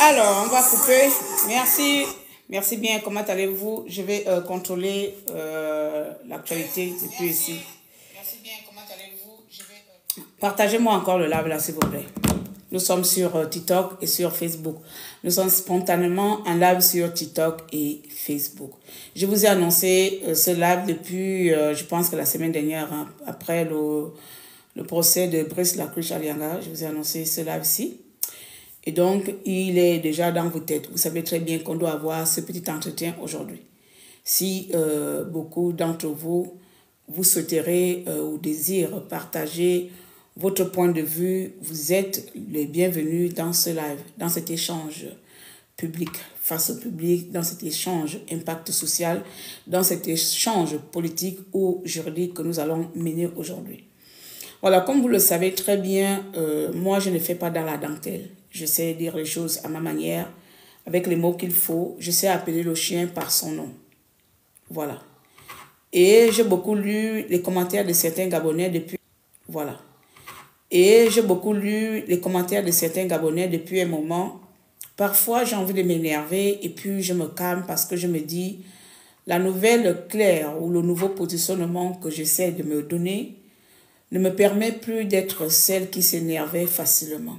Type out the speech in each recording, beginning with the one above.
Alors, on va couper. Merci. Merci bien. Comment allez-vous? Je vais contrôler l'actualité depuis ici. Merci bien. Comment allez-vous? Partagez-moi encore le live là, s'il vous plaît. Nous sommes sur TikTok et sur Facebook. Nous sommes spontanément en live sur TikTok et Facebook. Je vous ai annoncé ce live depuis, je pense que la semaine dernière, hein, après le procès de Brice Lacroix-Alianga. Je vous ai annoncé ce live-ci. Et donc, il est déjà dans vos têtes. Vous savez très bien qu'on doit avoir ce petit entretien aujourd'hui. Si beaucoup d'entre vous, vous souhaiterez ou désirez partager votre point de vue, vous êtes les bienvenus dans ce live, dans cet échange public, face au public, dans cet échange impact social, dans cet échange politique ou juridique que nous allons mener aujourd'hui. Voilà, comme vous le savez très bien, moi je ne fais pas dans la dentelle. Je sais dire les choses à ma manière, avec les mots qu'il faut. Je sais appeler le chien par son nom. Voilà. Et j'ai beaucoup lu les commentaires de certains Gabonais depuis... Voilà. Et j'ai beaucoup lu les commentaires de certains Gabonais depuis un moment. Parfois, j'ai envie de m'énerver et puis je me calme parce que je me dis, la nouvelle claire ou le nouveau positionnement que j'essaie de me donner ne me permet plus d'être celle qui s'énervait facilement.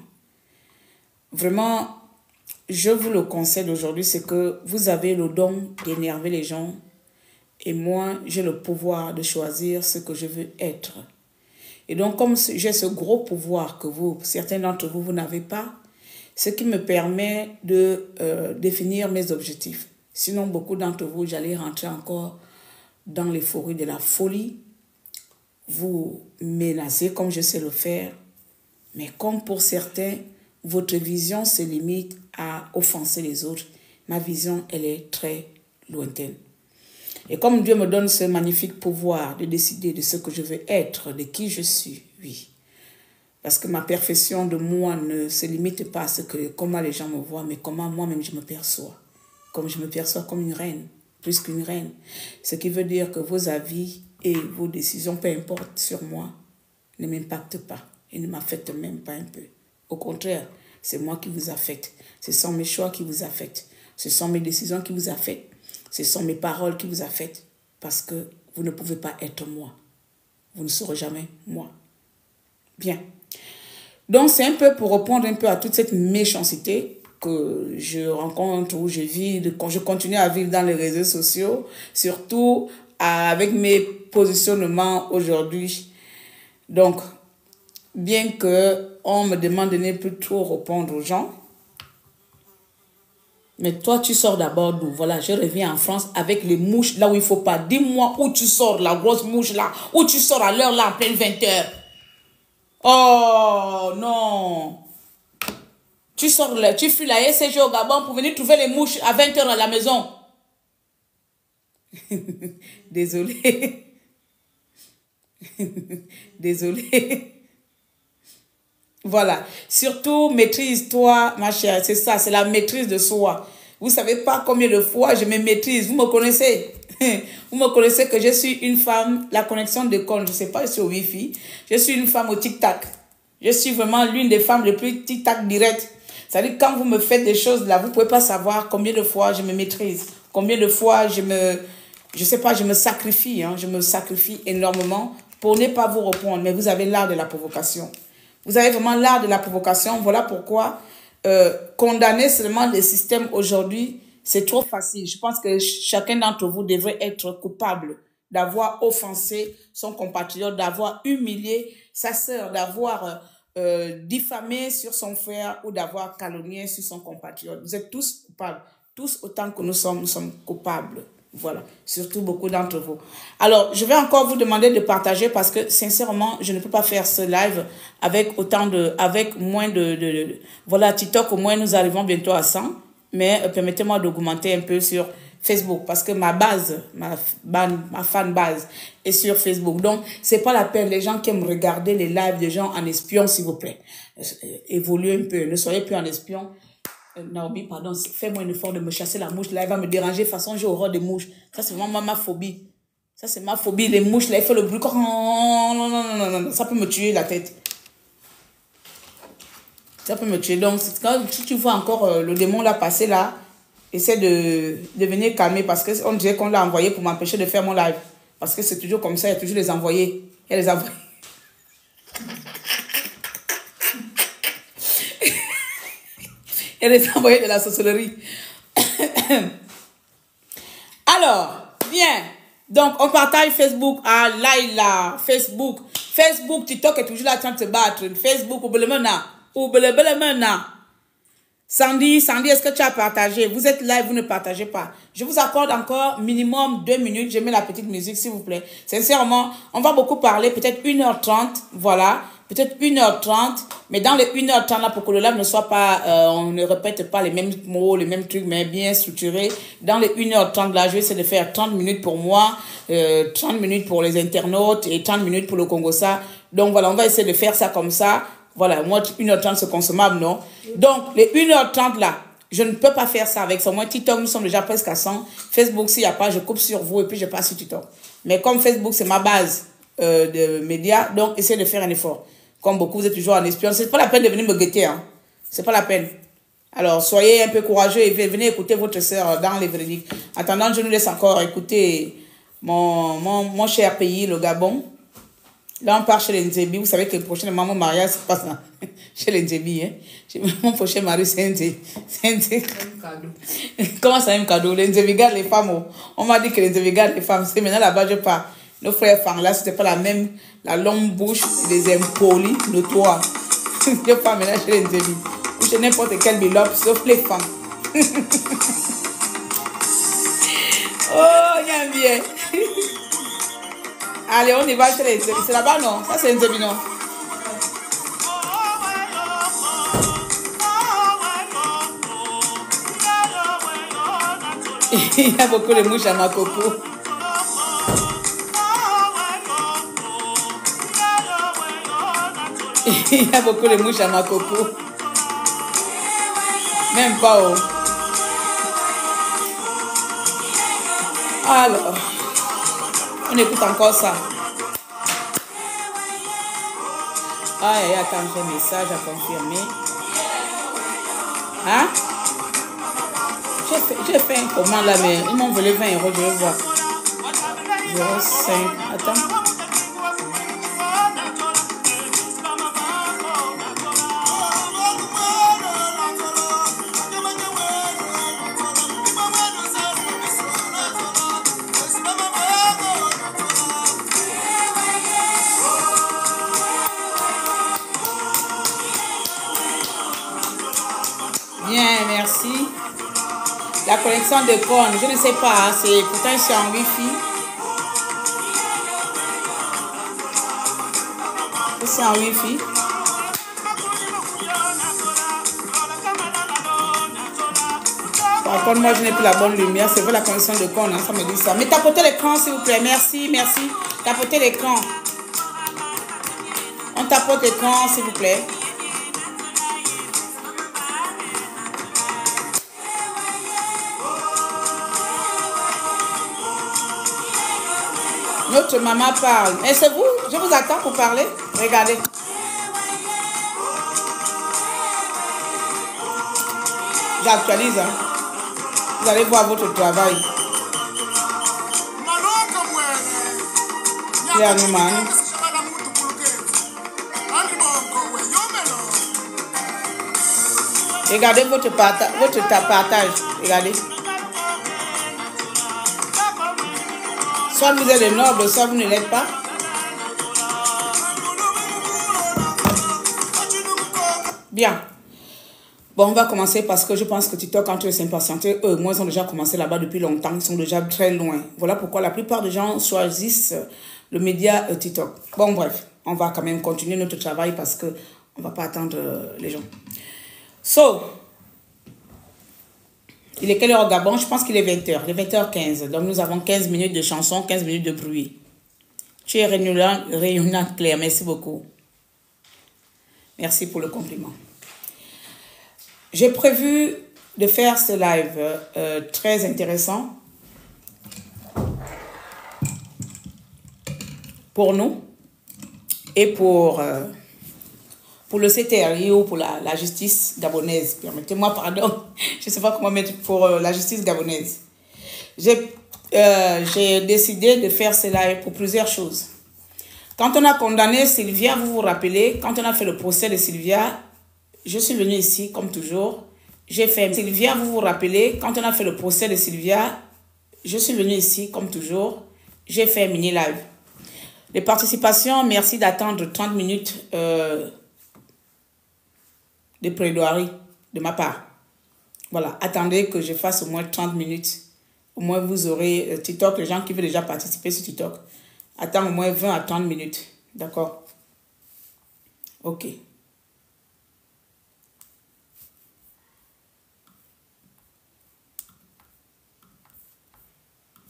Vraiment, je vous le conseille aujourd'hui, c'est que vous avez le don d'énerver les gens et moi, j'ai le pouvoir de choisir ce que je veux être. Et donc, comme j'ai ce gros pouvoir que vous, certains d'entre vous, vous n'avez pas, ce qui me permet de définir mes objectifs. Sinon, beaucoup d'entre vous, j'allais rentrer encore dans l'euphorie de la folie, vous menacer comme je sais le faire, mais comme pour certains, votre vision se limite à offenser les autres. Ma vision, elle est très lointaine. Et comme Dieu me donne ce magnifique pouvoir de décider de ce que je veux être, de qui je suis, oui. Parce que ma perfection de moi ne se limite pas à ce que, comment les gens me voient, mais comment moi-même je me perçois. Comme je me perçois comme une reine, plus qu'une reine. Ce qui veut dire que vos avis et vos décisions, peu importe sur moi, ne m'impactent pas et ne m'affectent même pas un peu. Au contraire, c'est moi qui vous affecte. Ce sont mes choix qui vous affectent. Ce sont mes décisions qui vous affectent. Ce sont mes paroles qui vous affectent. Parce que vous ne pouvez pas être moi. Vous ne serez jamais moi. Bien. Donc, c'est un peu pour répondre un peu à toute cette méchanceté que je rencontre ou je vis, quand je continue à vivre dans les réseaux sociaux, surtout avec mes positionnements aujourd'hui. Donc, bien qu'on me demande de ne plus trop répondre aux gens, mais toi, tu sors d'abord d'où? Voilà, je reviens en France avec les mouches là où il ne faut pas. Dis-moi où tu sors, la grosse mouche là, où tu sors à l'heure là, en pleine 20h. Oh non! Tu sors là, tu fuis la SCG au Gabon pour venir trouver les mouches à 20h à la maison. Désolée. Désolée. Voilà. Surtout, maîtrise-toi, ma chère. C'est ça, c'est la maîtrise de soi. Vous ne savez pas combien de fois je me maîtrise. Vous me connaissez. Vous me connaissez que je suis une femme, la connexion de compte, je ne sais pas, sur Wi-Fi. Je suis une femme au tic-tac. Je suis vraiment l'une des femmes les plus tic-tac directes. C'est-à-dire, quand vous me faites des choses là, vous ne pouvez pas savoir combien de fois je me maîtrise. Combien de fois je sais pas, je me sacrifie. Hein, je me sacrifie énormément pour ne pas vous répondre. Mais vous avez l'art de la provocation. Vous avez vraiment l'art de la provocation. Voilà pourquoi condamner seulement les systèmes aujourd'hui, c'est trop facile. Je pense que chacun d'entre vous devrait être coupable d'avoir offensé son compatriote, d'avoir humilié sa sœur, d'avoir diffamé sur son frère ou d'avoir calomnié sur son compatriote. Vous êtes tous coupables. Tous autant que nous sommes coupables. Voilà, surtout beaucoup d'entre vous. Alors, je vais encore vous demander de partager parce que, sincèrement, je ne peux pas faire ce live avec moins de voilà, TikTok, au moins, nous arrivons bientôt à 100. Mais permettez-moi d'augmenter un peu sur Facebook parce que ma base, ma fan base est sur Facebook. Donc, c'est pas la peine. Les gens qui aiment regarder les lives des gens en espion, s'il vous plaît. Évoluez un peu. Ne soyez plus en espion. Naomi, pardon, fais-moi un effort de me chasser la mouche. Là, elle va me déranger. De toute façon, j'ai horreur des mouches. Ça, c'est vraiment ma phobie. Ça, c'est ma phobie. Les mouches, là, elles font le bruit. Non, non, non, non, non. Ça peut me tuer la tête. Ça peut me tuer. Donc, quand si tu vois encore le démon là passer là, essaie de venir calmer parce qu'on dirait qu'on l'a envoyé pour m'empêcher de faire mon live. Parce que c'est toujours comme ça, il y a toujours les envoyés. Il y a les envoyés. Il y a les envoyés de la sorcellerie. Alors, bien. Donc, on partage Facebook à Laila. Facebook. Facebook, TikTok est toujours là en train de se battre. Facebook, Oubelebele. Sandy, est-ce que tu as partagé? Vous êtes là et vous ne partagez pas. Je vous accorde encore minimum 2 minutes. Je mets la petite musique, s'il vous plaît. Sincèrement, on va beaucoup parler, peut-être 1h30, voilà. Peut-être 1h30, mais dans les 1h30 là, pour que le live ne soit pas, on ne répète pas les mêmes mots, les mêmes trucs, mais bien structuré. Dans les 1h30 là, je vais essayer de faire 30 minutes pour moi, 30 minutes pour les internautes et 30 minutes pour le Congossa. Donc voilà, on va essayer de faire ça comme ça. Voilà, moi, 1h30 c'est consommable, non? Donc, les 1h30 là, je ne peux pas faire ça avec ça. Moi, TikTok, nous sommes déjà presque à 100. Facebook, s'il n'y a pas, je coupe sur vous et puis je passe sur TikTok. Mais comme Facebook, c'est ma base de médias, donc essayez de faire un effort. Comme beaucoup, vous êtes toujours en espion. C'est pas la peine de venir me guetter, hein. C'est pas la peine. Alors, soyez un peu courageux et venez écouter votre sœur dans les véridiques. En attendant, je nous laisse encore écouter mon cher pays, le Gabon. Là, on part chez les Nzebi. Vous savez que le prochain mon mariage se passe chez les Nzebi. Hein? Mon prochain mari, c'est un cadeau. Comment ça, un cadeau? Les Nzebi gardent les femmes. Oh. On m'a dit que les Nzebi gardent les femmes. C'est maintenant là-bas, je pars. Nos frères femmes, là, c'était pas la même. La longue bouche, les impolis, notoires. Je pars maintenant chez les Nzebi. Ou chez n'importe quel bilope, sauf les femmes. Oh, il y a un bien. Allez, on y va chez les Nzebi. C'est là-bas, non? Ça, c'est Nzebi, non? Il y a beaucoup de mouches à ma coco. Il y a beaucoup de mouches à ma coco. Même pas, oh. Alors, on écoute encore ça. Ah, et attends, j'ai un message à confirmer. Hein? J'ai fait un commande là, mais ils m'ont volé 20 €, je vais voir. 05, attends. Bien, merci. La connexion de corne, je ne sais pas, c'est pourtant c'est en Wi-Fi. C'est en Wi-Fi. Par contre, moi je n'ai plus la bonne lumière, c'est vrai la connexion de corne, hein, ça me dit ça. Mais tapotez l'écran s'il vous plaît, merci, merci. Tapotez l'écran. On tapote l'écran s'il vous plaît. Notre maman parle. Et c'est vous? Je vous attends pour parler. Regardez. J'actualise. Hein. Vous allez voir votre travail. Regardez votre partage. Regardez. Soit vous êtes le noble, soit vous ne l'êtes pas. Bien. Bon, on va commencer parce que je pense que TikTok, quand tu es impatienté, moi, ils ont déjà commencé là-bas depuis longtemps. Ils sont déjà très loin. Voilà pourquoi la plupart des gens choisissent le média TikTok. Bon, bref, on va quand même continuer notre travail parce qu'on ne va pas attendre les gens. So, il est quelle heure au Gabon? Je pense qu'il est 20h. Il est 20h15. Donc, nous avons 15 minutes de chanson, 15 minutes de bruit. Tu es rayonnante, Claire. Merci beaucoup. Merci pour le compliment. J'ai prévu de faire ce live très intéressant pour nous et pour pour le CTRI ou pour la justice gabonaise. Permettez-moi, pardon. Je ne sais pas comment mettre pour la justice gabonaise. J'ai décidé de faire cela pour plusieurs choses. Quand on a condamné Sylvia, vous vous rappelez, quand on a fait le procès de Sylvia, je suis venue ici, comme toujours. J'ai fait Sylvia, vous vous rappelez, quand on a fait le procès de Sylvia, je suis venue ici, comme toujours. J'ai fait un mini live. Les participations, merci d'attendre 30 minutes de plaidoirie de ma part. Voilà, attendez que je fasse au moins 30 minutes. Au moins, vous aurez TikTok, les gens qui veulent déjà participer sur TikTok. Attends au moins 20 à 30 minutes. D'accord? Ok.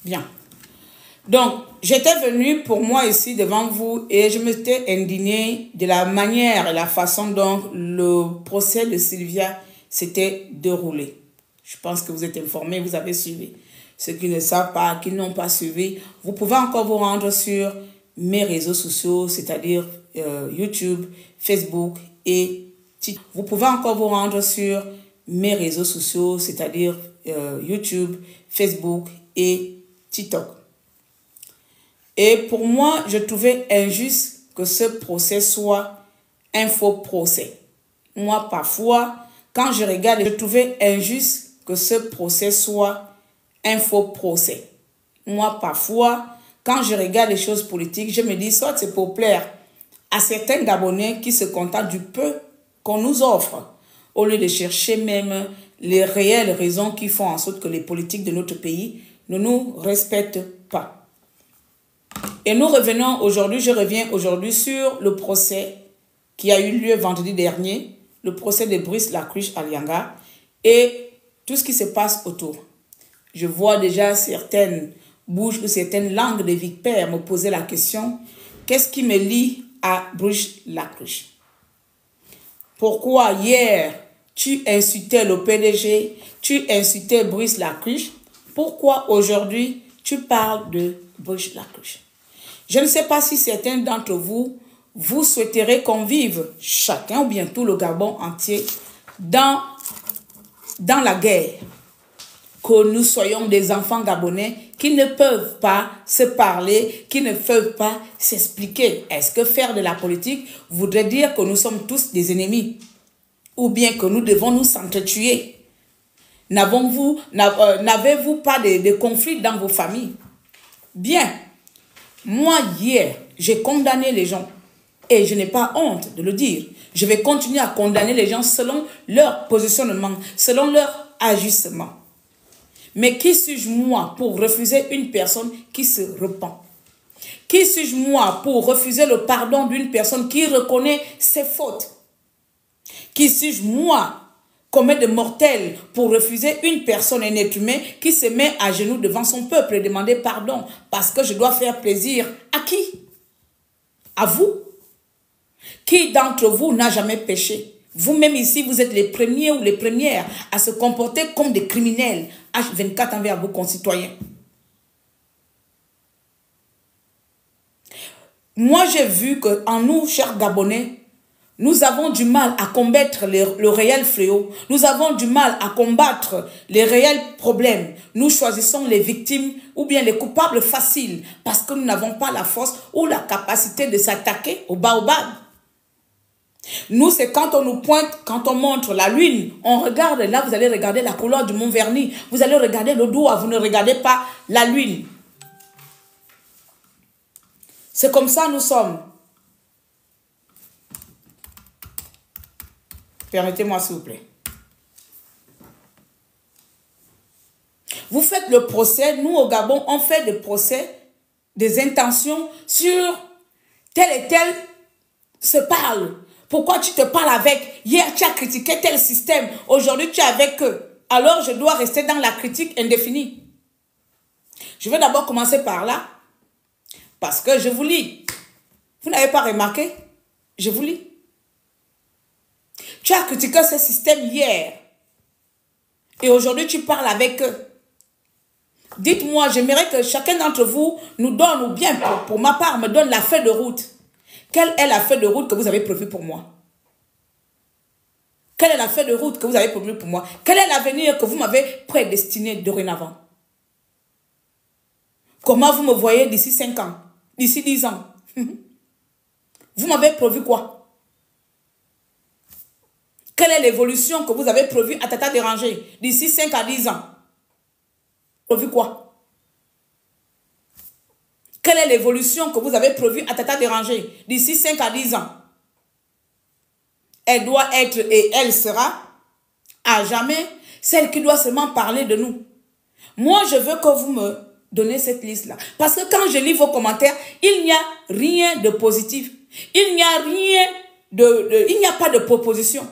Bien. Donc, j'étais venue pour moi ici devant vous et je m'étais indignée de la manière et la façon dont le procès de Sylvia s'était déroulé. Je pense que vous êtes informés, vous avez suivi. Ceux qui ne savent pas, qui n'ont pas suivi, vous pouvez encore vous rendre sur mes réseaux sociaux, c'est-à-dire YouTube, Facebook et TikTok. Vous pouvez encore vous rendre sur mes réseaux sociaux, c'est-à-dire YouTube, Facebook et TikTok. Et pour moi, je trouvais injuste que ce procès soit un faux procès. Moi, parfois, quand je regarde, je trouvais injuste que ce procès soit un faux procès. Moi, parfois, quand je regarde les choses politiques, je me dis, soit c'est pour plaire à certains Gabonais qui se contentent du peu qu'on nous offre, au lieu de chercher même les réelles raisons qui font en sorte que les politiques de notre pays ne nous respectent pas. Et nous revenons aujourd'hui, je reviens aujourd'hui sur le procès qui a eu lieu vendredi dernier, le procès de Brice Lacruche à Lianga et tout ce qui se passe autour. Je vois déjà certaines bouches ou certaines langues de vipères me poser la question, qu'est-ce qui me lie à Brice Lacruche? Pourquoi hier, tu insultais le PDG, tu insultais Brice Lacruche? Pourquoi aujourd'hui, tu parles de Brice Lacruche? Je ne sais pas si certains d'entre vous, vous souhaiterez qu'on vive chacun ou bien tout le Gabon entier dans la guerre. Que nous soyons des enfants gabonais qui ne peuvent pas se parler, qui ne peuvent pas s'expliquer. Est-ce que faire de la politique voudrait dire que nous sommes tous des ennemis? Ou bien que nous devons nous s'entretuer? N'avez-vous pas de conflits dans vos familles? Bien. Moi, hier, j'ai condamné les gens et je n'ai pas honte de le dire. Je vais continuer à condamner les gens selon leur positionnement, selon leur agissement. Mais qui suis-je moi pour refuser une personne qui se repent? Qui suis-je moi pour refuser le pardon d'une personne qui reconnaît ses fautes? Qui suis-je moi comme de mortel pour refuser une personne, un être humain qui se met à genoux devant son peuple et demander pardon parce que je dois faire plaisir à qui? À vous? Qui d'entre vous n'a jamais péché? Vous-même ici, vous êtes les premiers ou les premières à se comporter comme des criminels H24 envers vos concitoyens. Moi, j'ai vu qu'en nous, chers Gabonais, nous avons du mal à combattre le réel fléau. Nous avons du mal à combattre les réels problèmes. Nous choisissons les victimes ou bien les coupables faciles parce que nous n'avons pas la force ou la capacité de s'attaquer au baobab. Nous, c'est quand on nous pointe, quand on montre la lune, on regarde, là vous allez regarder la couleur du Mont Vernis, vous allez regarder le doigt, vous ne regardez pas la lune. C'est comme ça nous sommes. Permettez-moi s'il vous plaît. Vous faites le procès, nous au Gabon, on fait des procès, des intentions sur tel et tel se parle. Pourquoi tu te parles avec? Hier, tu as critiqué tel système. Aujourd'hui, tu es avec eux. Alors, je dois rester dans la critique indéfinie. Je vais d'abord commencer par là. Parce que je vous lis. Vous n'avez pas remarqué? Je vous lis. Tu as critiqué ce système hier. Et aujourd'hui, tu parles avec eux. Dites-moi, j'aimerais que chacun d'entre vous nous donne, ou bien pour ma part, me donne la feuille de route. Quelle est la feuille de route que vous avez prévue pour moi? Quelle est la feuille de route que vous avez promise pour moi? Quel est l'avenir que vous m'avez prédestiné dorénavant? Comment vous me voyez d'ici 5 ans? D'ici 10 ans? Vous m'avez prévu quoi? Quelle est l'évolution que vous avez prévue à Tata Déranger d'ici 5 à 10 ans? Prévu quoi? Quelle est l'évolution que vous avez prévue à Tata Déranger d'ici 5 à 10 ans? Elle doit être et elle sera à jamais celle qui doit seulement parler de nous. Moi, je veux que vous me donnez cette liste-là. Parce que quand je lis vos commentaires, il n'y a rien de positif. Il n'y a rien il n'y a pas de proposition.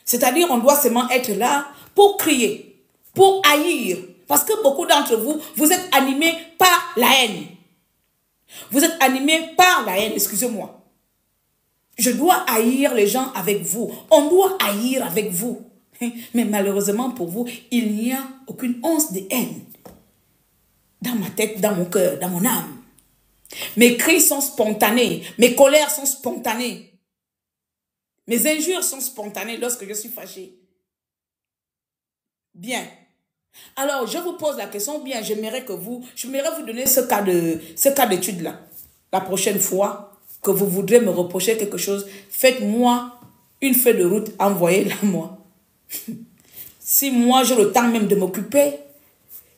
C'est-à-dire, on doit seulement être là pour crier, pour haïr. Parce que beaucoup d'entre vous, vous êtes animés par la haine. Vous êtes animés par la haine, excusez-moi. Je dois haïr les gens avec vous. On doit haïr avec vous. Mais malheureusement pour vous, il n'y a aucune once de haine dans ma tête, dans mon cœur, dans mon âme. Mes cris sont spontanés, mes colères sont spontanées. Mes injures sont spontanées lorsque je suis fâchée. Bien. Alors, je vous pose la question, bien, j'aimerais vous donner ce cas d'étude-là. La prochaine fois que vous voudrez me reprocher quelque chose, faites-moi une feuille de route, envoyez-la moi. Si moi, j'ai le temps même de m'occuper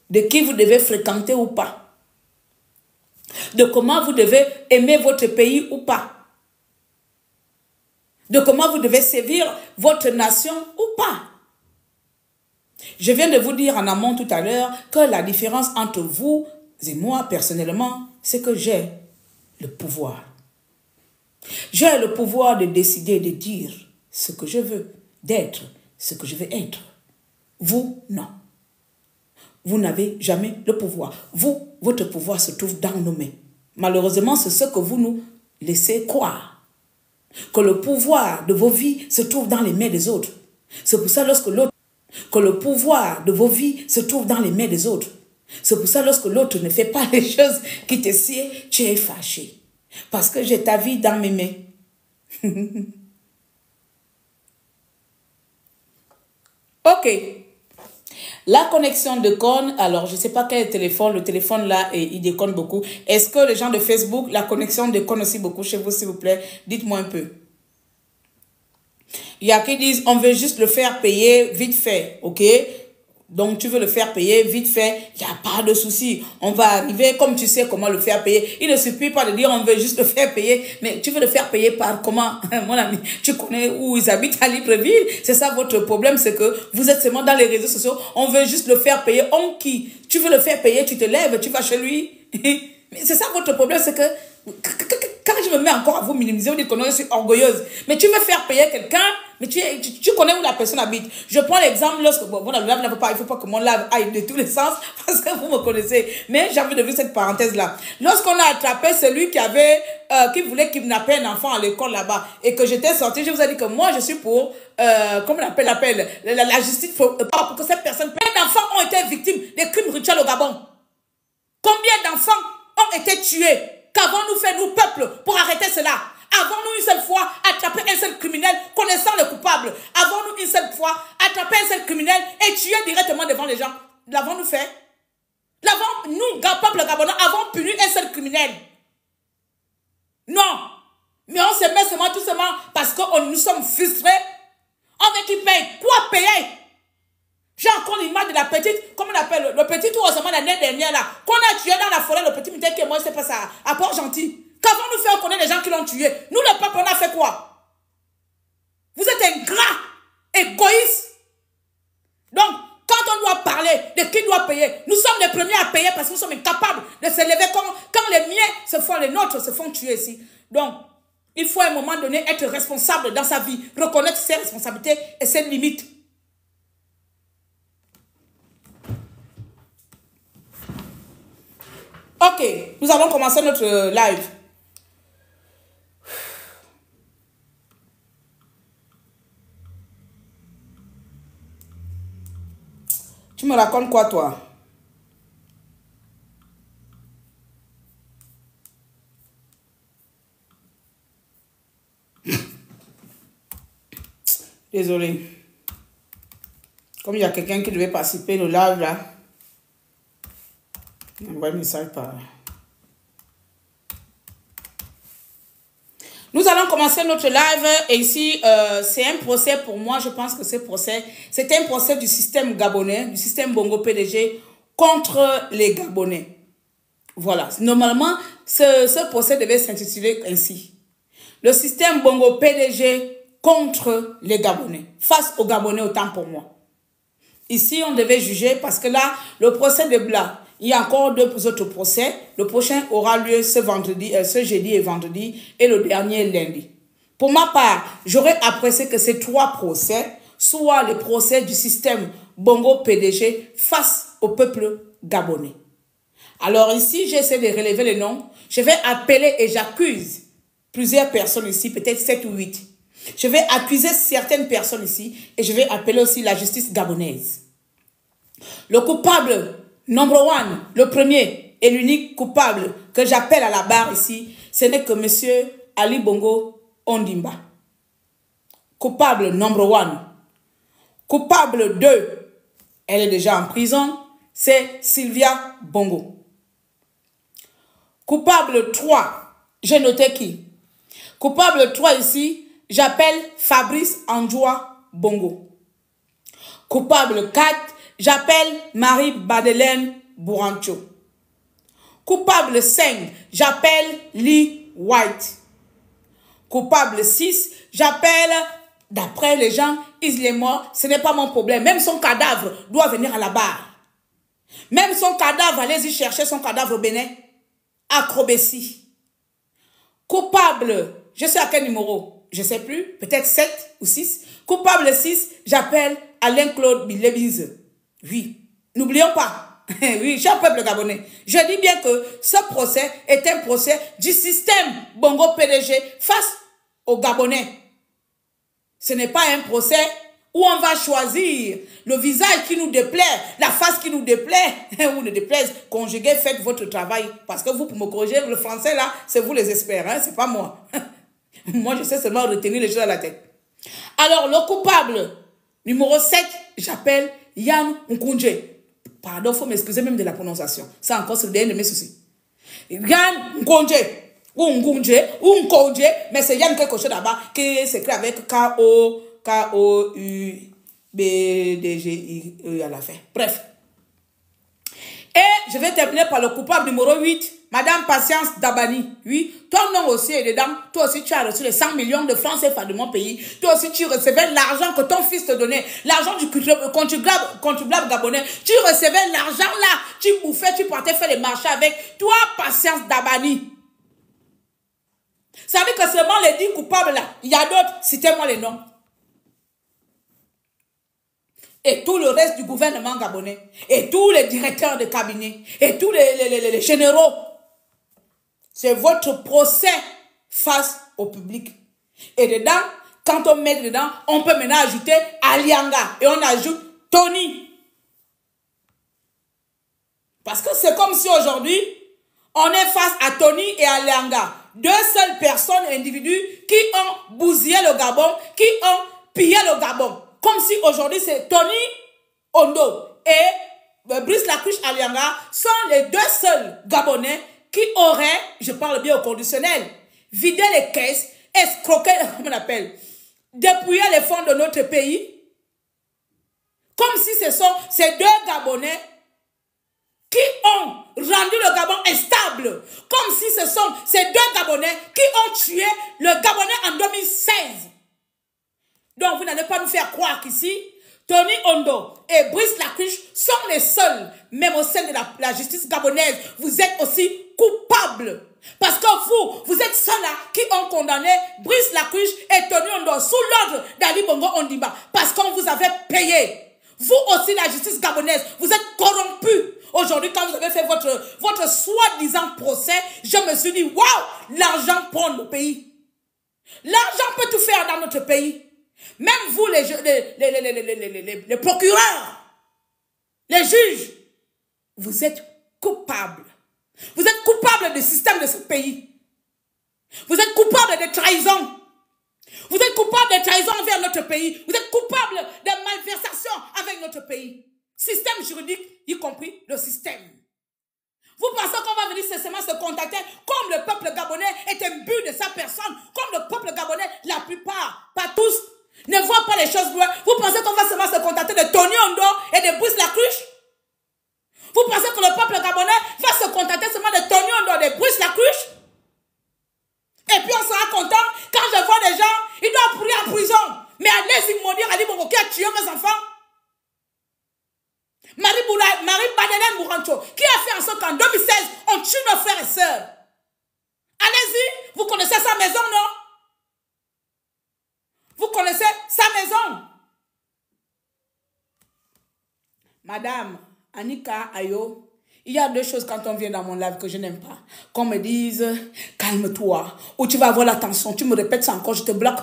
de qui vous devez fréquenter ou pas, de comment vous devez aimer votre pays ou pas, de comment vous devez servir votre nation ou pas. Je viens de vous dire en amont tout à l'heure que la différence entre vous et moi, personnellement, c'est que j'ai le pouvoir. J'ai le pouvoir de décider, de dire ce que je veux, d'être ce que je veux être. Vous, non. Vous n'avez jamais le pouvoir. Vous, votre pouvoir se trouve dans nos mains. Malheureusement, c'est ce que vous nous laissez croire. Que le pouvoir de vos vies se trouve dans les mains des autres. C'est pour ça que le pouvoir de vos vies se trouve dans les mains des autres. C'est pour ça lorsque l'autre ne fait pas les choses qui te sied, tu es fâché. Parce que j'ai ta vie dans mes mains. Ok. La connexion déconne. Alors, je ne sais pas quel téléphone. Le téléphone là, il déconne beaucoup. Est-ce que les gens de Facebook, la connexion déconne aussi beaucoup chez vous, s'il vous plaît? Dites-moi un peu. Il y a qui disent, on veut juste le faire payer vite fait. Ok? Donc, tu veux le faire payer vite fait, il n'y a pas de souci. On va arriver, comme tu sais comment le faire payer. Il ne suffit pas de dire on veut juste le faire payer, mais tu veux le faire payer par comment? Mon ami, tu connais où ils habitent à Libreville? C'est ça votre problème, c'est que vous êtes seulement dans les réseaux sociaux. On veut juste le faire payer. On qui? Tu veux le faire payer, tu te lèves, tu vas chez lui. Mais c'est ça votre problème, c'est que quand je me mets encore à vous minimiser, vous dites que non, je suis orgueilleuse. Mais tu veux faire payer quelqu'un, mais tu connais où la personne habite. Je prends l'exemple lorsque, bon, il ne faut pas que mon lave aille de tous les sens, parce que vous me connaissez. Mais j'ai envie de vivre cette parenthèse-là. Lorsqu'on a attrapé celui qui voulait kidnapper un enfant à l'école là-bas, et que j'étais sortie, je vous ai dit que moi, je suis pour, comment on appelle, la justice pour que cette personne, combien d'enfants ont été victimes des crimes rituels au Gabon? Combien d'enfants ont été tués? Qu'avons-nous fait, nous, peuple, pour arrêter cela? Avons-nous une seule fois attrapé un seul criminel connaissant le coupable? Avons-nous une seule fois attrapé un seul criminel et tué directement devant les gens? L'avons-nous fait? Nous, peuple gabonais, avons puni un seul criminel? Non. Mais on se met seulement tout seulement parce que nous sommes frustrés. On veut qu'il paye. Quoi payer? J'ai encore l'image de la petite, comment on appelle, le petit tout récemment l'année dernière là, qu'on a tué dans la forêt, le petit muté qui est mort, c'est pas ça, à Port-Gentil. Qu'avons-nous fait? On connaît les gens qui l'ont tué. Nous, le peuple, on a fait quoi? Vous êtes ingrats, égoïstes. Donc, quand on doit parler de qui doit payer, nous sommes les premiers à payer parce que nous sommes incapables de se lever quand les miens les nôtres se font tuer ici. Donc, il faut à un moment donné être responsable dans sa vie, reconnaître ses responsabilités et ses limites. Ok, nous allons commencer notre live. Tu me racontes quoi, toi? Désolé. Comme il y a quelqu'un qui devait participer au live là. Envoie un message par... Nous allons commencer notre live et ici, c'est un procès pour moi. Je pense que ce procès, c'est un procès du système gabonais, du système Bongo PDG contre les Gabonais. Voilà. Normalement, ce procès devait s'intituler ainsi. Le système Bongo PDG contre les Gabonais. Face aux Gabonais, autant pour moi. Ici, on devait juger parce que là, le procès de Bla, il y a encore 2 autres procès. Le prochain aura lieu ce jeudi et vendredi et le dernier lundi. Pour ma part, j'aurais apprécié que ces 3 procès soient les procès du système Bongo PDG face au peuple gabonais. Alors ici, j'essaie de relever les noms. Je vais appeler et j'accuse plusieurs personnes ici, peut-être 7 ou 8. Je vais accuser certaines personnes ici et je vais appeler aussi la justice gabonaise. Le coupable number 1, le premier et l'unique coupable que j'appelle à la barre ici, ce n'est que M. Ali Bongo Ondimba. Coupable number 1. Coupable 2, elle est déjà en prison, c'est Sylvia Bongo. Coupable 3, j'ai noté qui? Coupable 3 ici, j'appelle Fabrice Andjoua Bongo. Coupable 4, j'appelle Marie-Badelaine Bourancho. Coupable 5, j'appelle Lee White. Coupable 6, j'appelle, d'après les gens, il est mort, ce n'est pas mon problème. Même son cadavre doit venir à la barre. Même son cadavre, allez-y chercher son cadavre au Bénin. Acrobétie. Coupable, je sais à quel numéro, je ne sais plus, peut-être 7 ou 6. Coupable 6, j'appelle Alain-Claude Bilebise. Oui, n'oublions pas, oui, cher peuple gabonais, je dis bien que ce procès est un procès du système Bongo PDG face aux Gabonais. Ce n'est pas un procès où on va choisir le visage qui nous déplaît, la face qui nous déplaît, ou ne déplaise. Conjuguez, faites votre travail. Parce que vous, pour me corriger, le français là, c'est vous les experts, hein, c'est pas moi. Moi, je sais seulement retenir les choses à la tête. Alors, le coupable numéro 7, j'appelle Yann Nkoundje. Pardon, il faut m'excuser même de la prononciation. Ça encore, c'est le dernier de mes soucis. Yann Nkoundje. Ou Nkoundje, ou Nkoundje, mais c'est Yann quelque chose là-bas qui s'écrit avec K-O-U-B-D-G-I à la fin. Bref. Et je vais terminer par le coupable numéro 8, Madame Patience Dabani. Oui, ton nom aussi est dedans. Toi aussi, tu as reçu les 100 millions de francs CFA de mon pays. Toi aussi, tu recevais l'argent que ton fils te donnait. L'argent du contribuable gabonais. Tu recevais l'argent là. Tu bouffais, tu partais faire les marchés avec. Toi, Patience Dabani. Ça veut dire que seulement les 10 coupables là. Il y a d'autres. Citez-moi les noms. Et tout le reste du gouvernement gabonais, et tous les directeurs de cabinet, et tous les généraux, c'est votre procès face au public. Et dedans, quand on met dedans, on peut maintenant ajouter Alianga, et on ajoute Tony. Parce que c'est comme si aujourd'hui, on est face à Tony et Alianga, 2 seules personnes, individus, qui ont bousillé le Gabon, qui ont pillé le Gabon. Comme si aujourd'hui c'est Tony Ondo et Brice Lacruche Alianga sont les 2 seuls Gabonais qui auraient, je parle bien au conditionnel, vidé les caisses, escroqué, comment on appelle, dépouillé les fonds de notre pays. Comme si ce sont ces 2 Gabonais qui ont rendu le Gabon instable. Comme si ce sont ces 2 Gabonais qui ont tué le Gabonais en 2016. Donc, vous n'allez pas nous faire croire qu'ici, Tony Ondo et Brice Lacruche sont les seuls, même au sein de la justice gabonaise, vous êtes aussi coupables. Parce que vous êtes ceux-là qui ont condamné Brice Lacruche et Tony Ondo sous l'ordre d'Ali Bongo Ondimba. Parce qu'on vous avait payé. Vous aussi, la justice gabonaise, vous êtes corrompus. Aujourd'hui, quand vous avez fait votre soi-disant procès, je me suis dit, waouh, l'argent prend le pays. L'argent peut tout faire dans notre pays. Même vous, les procureurs, les juges, vous êtes coupables. Vous êtes coupables du système de ce pays. Vous êtes coupables de trahison. Vous êtes coupable de trahison envers notre pays. Vous êtes coupable de malversation avec notre pays. Système juridique, y compris le système. Vous pensez qu'on va venir cessément se contacter comme le peuple gabonais est imbu de sa personne, comme le peuple gabonais, la plupart, pas tous, ne voient pas les choses loin. Vous pensez qu'on va seulement se contacter de Tony Ondo et de Brice Lacruche? Vous pensez que le peuple gabonais va se contacter seulement de Tony Ondo et de Brice Lacruche? Et puis on sera content quand je vois des gens, ils doivent pourrir en prison. Mais allez-y maudire Ali Bongo qui a tué mes enfants. Marie-Madeleine Mourancho, qui a fait en sorte qu'en 2016, on tue nos frères et sœurs. Allez-y, vous connaissez sa maison, non? Vous connaissez sa maison? Madame Annika Ayo, il y a deux choses quand on vient dans mon live que je n'aime pas. Qu'on me dise, calme-toi, ou tu vas avoir l'attention, tu me répètes ça encore, je te bloque.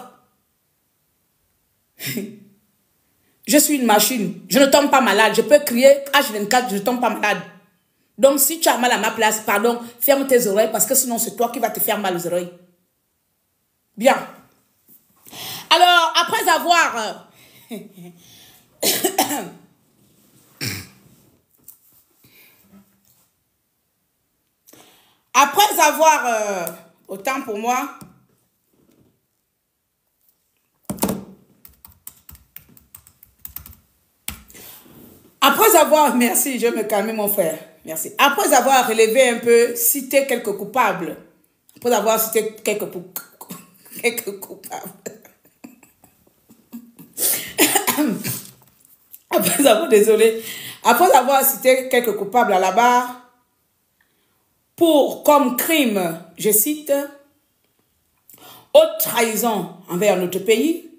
Je suis une machine, je ne tombe pas malade, je peux crier H24, je ne tombe pas malade. Donc si tu as mal à ma place, pardon, ferme tes oreilles parce que sinon c'est toi qui vas te faire mal aux oreilles. Bien. Alors, après avoir... après avoir... autant pour moi... Après avoir, merci, je vais me calmer mon frère, merci. Après avoir relevé un peu, cité quelques coupables, après avoir cité quelques coupables, après avoir, désolé, après avoir cité quelques coupables à la barre, pour comme crime, je cite, haute trahison envers notre pays,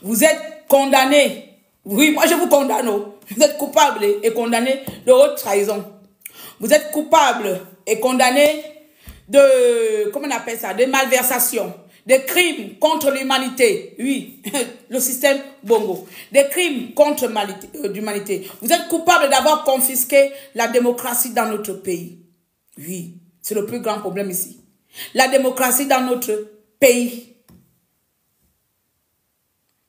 vous êtes condamnés, oui, moi je vous condamne. Vous êtes coupable et condamné de haute trahison. Vous êtes coupable et condamné de, comment on appelle ça, de malversation, des crimes contre l'humanité. Oui, le système Bongo. Des crimes contre l'humanité. Vous êtes coupable d'avoir confisqué la démocratie dans notre pays. Oui, c'est le plus grand problème ici. La démocratie dans notre pays.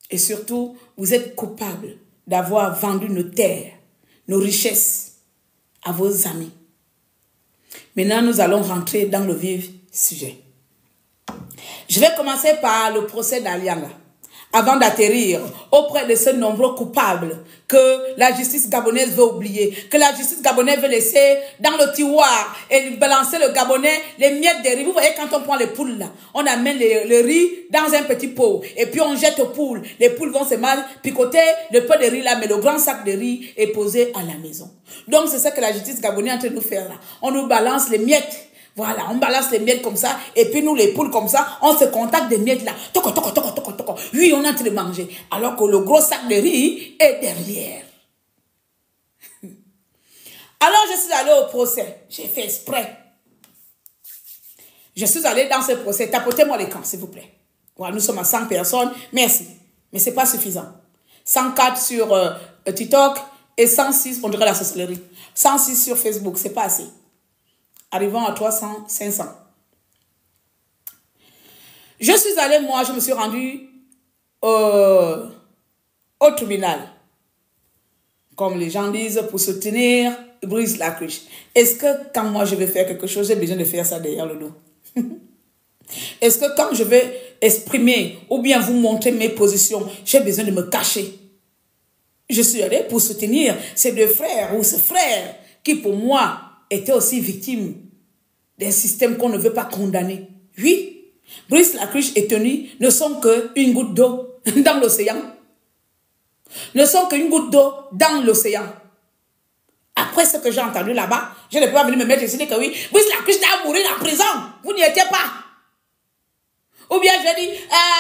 Et surtout, vous êtes coupable d'avoir vendu nos terres, nos richesses à vos amis. Maintenant, nous allons rentrer dans le vif sujet. Je vais commencer par le procès d'Alianga, avant d'atterrir auprès de ces nombreux coupables que la justice gabonaise veut oublier, que la justice gabonaise veut laisser dans le tiroir et balancer le Gabonais, les miettes de riz. Vous voyez, quand on prend les poules là, on amène le riz dans un petit pot et puis on jette aux poules. Les poules vont se mal picoter le peu de riz là, mais le grand sac de riz est posé à la maison. Donc c'est ça que la justice gabonaise est en train de nous faire là. On nous balance les miettes. Voilà, on balance les miettes comme ça, et puis nous, les poules comme ça, on se contacte des miettes là. Toco, toco, toco, toco, toco. Oui, on est en train de manger. Alors que le gros sac de riz est derrière. Alors, je suis allée au procès. J'ai fait exprès. Je suis allée dans ce procès. Tapotez-moi l'écran, s'il vous plaît. Voilà, nous sommes à 100 personnes. Merci. Mais ce n'est pas suffisant. 104 sur TikTok et 106, on dirait la sorcellerie. 106 sur Facebook, ce n'est pas assez. Arrivons à 300, 500. Je suis allée, moi, je me suis rendue au tribunal. Comme les gens disent, pour soutenir Brice Lacruche. Est-ce que quand moi je vais faire quelque chose, j'ai besoin de faire ça derrière le dos? Est-ce que quand je vais exprimer ou bien vous montrer mes positions, j'ai besoin de me cacher? Je suis allée pour soutenir ces deux frères ou ce frère qui pour moi étaient aussi victimes d'un système qu'on ne veut pas condamner. Oui, Brice Lacruche et Tony ne sont qu'une goutte d'eau dans l'océan. Ne sont qu'une goutte d'eau dans l'océan. Après ce que j'ai entendu là-bas, je ne peux pas venir me mettre ici et dire que oui, Brice Lacruche doit mourir en prison. Vous n'y étiez pas. Ou bien je dis,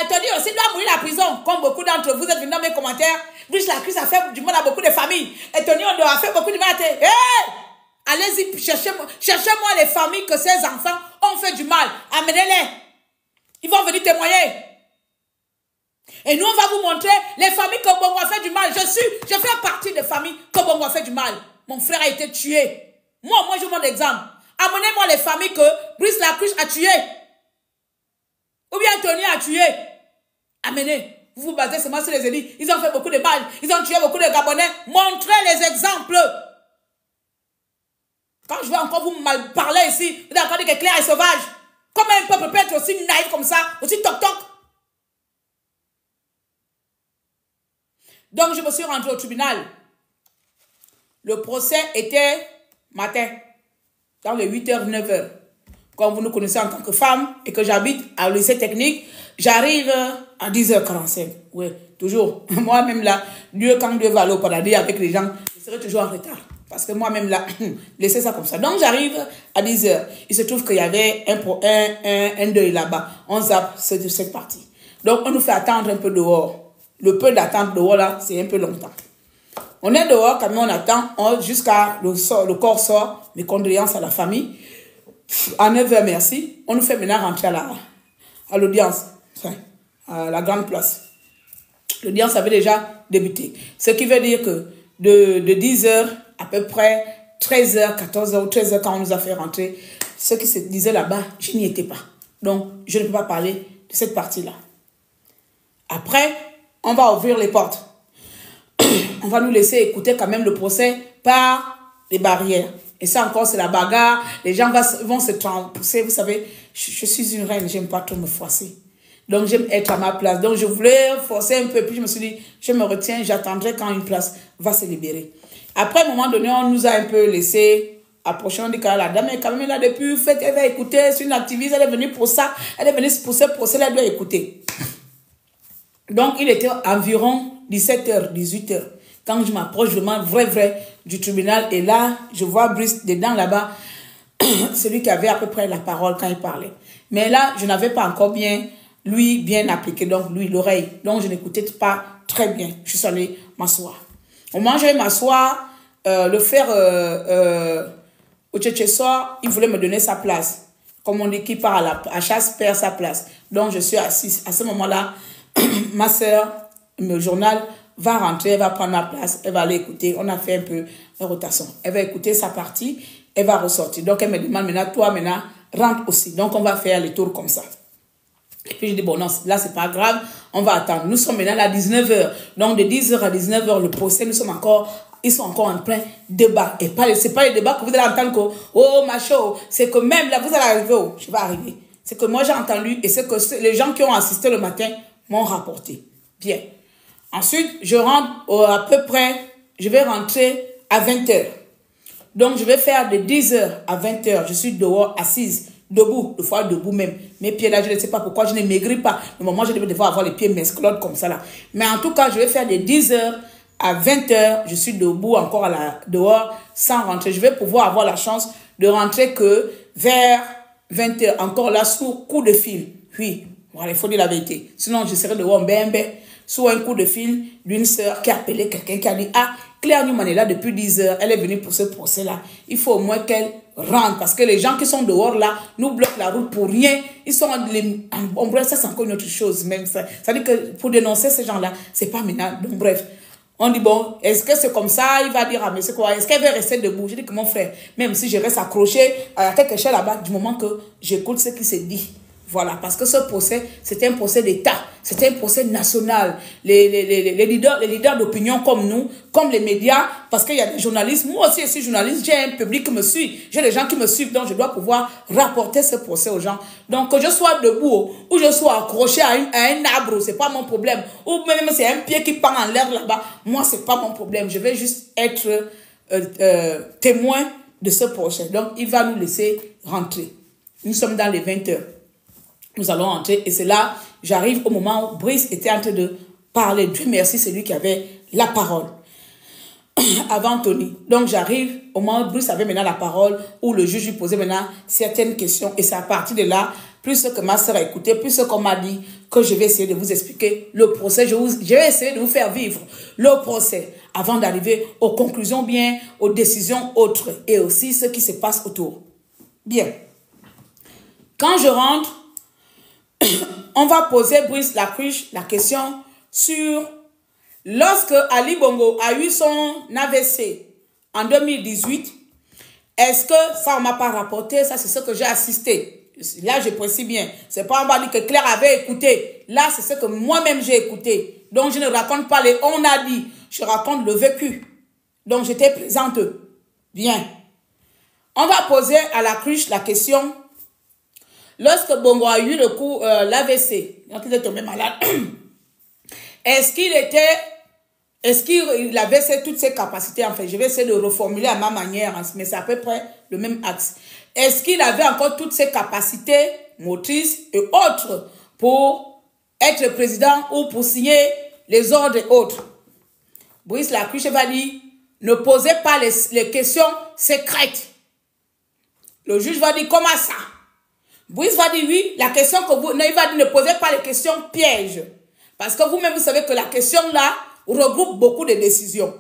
Tony aussi doit mourir en prison. Comme beaucoup d'entre vous êtes venus dans mes commentaires, Brice Lacruche a fait du mal à beaucoup de familles. Et Tony on doit faire beaucoup de mal à tes... Hey! Allez-y, cherchez-moi les familles que ces enfants ont fait du mal. Amenez-les. Ils vont venir témoigner. Et nous, on va vous montrer les familles que Bongo a fait du mal. Je fais partie des familles que Bongo a fait du mal. Mon frère a été tué. Moi, je vous montre l'exemple. Amenez-moi les familles que Brice Lacruche a tué. Ou bien Tony a tué. Amenez. Vous vous basez seulement sur les élites. Ils ont fait beaucoup de mal. Ils ont tué beaucoup de Gabonais. Montrez les exemples. Quand je vais encore vous mal parler ici, vous avez encore dit que Claire est sauvage. Comment un peuple peut être aussi naïf comme ça, aussi toc-toc? Donc, je me suis rentrée au tribunal. Le procès était matin, dans les 8h, 9h. Comme vous nous connaissez en tant que femme et que j'habite à lycée technique, j'arrive à 10h45. Oui, toujours. Moi-même là, quand Dieu va aller au paradis avec les gens, je serai toujours en retard. Parce que moi-même là, laissez ça comme ça. Donc j'arrive à 10h. Il se trouve qu'il y avait un deuil là-bas. On zappe cette partie. Donc on nous fait attendre un peu dehors. Le peu d'attente dehors là, c'est un peu longtemps. On est dehors, quand même on attend jusqu'à le corps sort. Mes condoléances à la famille. À 9h, merci. On nous fait maintenant rentrer à l'audience. Enfin, à la grande place. L'audience avait déjà débuté. Ce qui veut dire que de 10h à peu près 13h, 14h ou 13h quand on nous a fait rentrer, ce qui se disait là-bas, je n'y étais pas. Donc, je ne peux pas parler de cette partie-là. Après, on va ouvrir les portes. On va nous laisser écouter quand même le procès par les barrières. Et ça encore, c'est la bagarre. Les gens vont se pousser. Vous savez, je suis une reine, j'aime pas trop me froisser. Donc, j'aime être à ma place. Donc, je voulais forcer un peu. Puis, je me suis dit, je me retiens, j'attendrai quand une place va se libérer. Après, à un moment donné, on nous a un peu laissé approcher. On dit que la dame est quand même là depuis, elle va écouter. C'est une activiste, elle est venue pour ça. Elle est venue pour ce procès, elle doit écouter. Donc, il était environ 17h, 18h. Quand je m'approche vraiment, vrai, du tribunal. Et là, je vois Brice dedans là-bas. Celui qui avait à peu près la parole quand il parlait. Mais là, je n'avais pas encore bien appliqué. Donc, lui, l'oreille. Donc, je n'écoutais pas très bien. Je suis allée m'asseoir. Au moment où je vais m'asseoir, le frère au Tchétchessoir, il voulait me donner sa place. Comme on dit, qui part à chasse perd sa place. Donc, je suis assise. À ce moment-là, ma soeur, le journal, va rentrer, elle va prendre ma place, elle va aller écouter. On a fait un peu de rotation. Elle va écouter sa partie, elle va ressortir. Donc, elle me demande maintenant, toi, rentre aussi. Donc, on va faire les tours comme ça. Et puis, je dis, bon, non, là, c'est pas grave, on va attendre. Nous sommes maintenant à 19h. Donc, de 10h à 19h, le procès, ils sont encore en plein débat. Et c'est pas les débats que vous allez entendre que, oh, macho, c'est que même là, vous allez arriver, je vais arriver. C'est que moi, j'ai entendu, et c'est que les gens qui ont assisté le matin m'ont rapporté. Bien. Ensuite, je rentre à peu près, je vais rentrer à 20h. Donc, je vais faire de 10h à 20h. Je suis dehors, assise, debout, des fois debout même. Mes pieds là, je ne sais pas pourquoi, je ne maigris pas. Le moment, je devais devoir avoir les pieds mesclotes comme ça là. Mais en tout cas, je vais faire de 10h à 20h. Je suis debout encore dehors sans rentrer. Je vais pouvoir avoir la chance de rentrer que vers 20h. Encore là, sous coup de fil. Oui, voilà, il faut dire la vérité. Sinon, je serai dehors sous un coup de fil d'une sœur qui a appelé quelqu'un qui a dit, ah, Claire Newman est là depuis 10h, elle est venue pour ce procès-là. Il faut au moins qu'elle rentre, parce que les gens qui sont dehors là, nous bloquent la route pour rien. Ils sont en bref, ça c'est encore une autre chose, même ça. Ça veut dire que pour dénoncer ces gens-là, c'est pas maintenant. Donc bref, on dit, bon, est-ce que c'est comme ça? Il va dire, ah, mais c'est quoi? Est-ce qu'elle veut rester debout? Je dis que mon frère, même si je reste accroché à quelque chose là-bas, du moment que j'écoute ce qui se dit. Voilà, parce que ce procès, c'était un procès d'État, c'était un procès national. Les leaders d'opinion comme nous, comme les médias, parce qu'il y a des journalistes, moi aussi je suis journaliste, j'ai un public qui me suit, j'ai des gens qui me suivent, donc je dois pouvoir rapporter ce procès aux gens. Donc que je sois debout ou je sois accroché à un arbre, c'est pas mon problème. Ou même c'est un pied qui part en l'air là-bas, moi c'est pas mon problème. Je vais juste être témoin de ce procès. Donc il va nous laisser rentrer. Nous sommes dans les 20h. Nous allons entrer et c'est là, j'arrive au moment où Brice était en train de parler. Dieu merci, c'est lui qui avait la parole avant Tony. Donc j'arrive au moment où Brice avait maintenant la parole, où le juge lui posait maintenant certaines questions. Et c'est à partir de là, plus ce que ma soeur a écouté, plus ce qu'on m'a dit, que je vais essayer de vous expliquer le procès. Je vais essayer de vous faire vivre le procès avant d'arriver aux conclusions bien, aux décisions autres et aussi ce qui se passe autour. Bien. Quand je rentre, on va poser Brice Lacruche la question sur lorsque Ali Bongo a eu son AVC en 2018, est-ce que ça on m'a pas rapporté, ça c'est ce que j'ai assisté. Là, je précise bien. C'est pas on va dire que Claire avait écouté. Là, c'est ce que moi-même j'ai écouté. Donc, je ne raconte pas les on a dit. Je raconte le vécu. Donc, j'étais présente. Bien. On va poser à la cruche la question. Lorsque Bongo a eu le coup, l'AVC, donc il est tombé malade, est-ce qu'il avait toutes ses capacités, en fait, je vais essayer de reformuler à ma manière, mais c'est à peu près le même axe. Est-ce qu'il avait encore toutes ses capacités motrices et autres pour être président ou pour signer les ordres et autres? Brice Lacruche va dire, ne posez pas les questions secrètes. Le juge va dire, comment ça? Brice va dire, oui, la question que vous... Non, il va dire, ne posez pas les questions pièges. Parce que vous-même, vous savez que la question là regroupe beaucoup de décisions.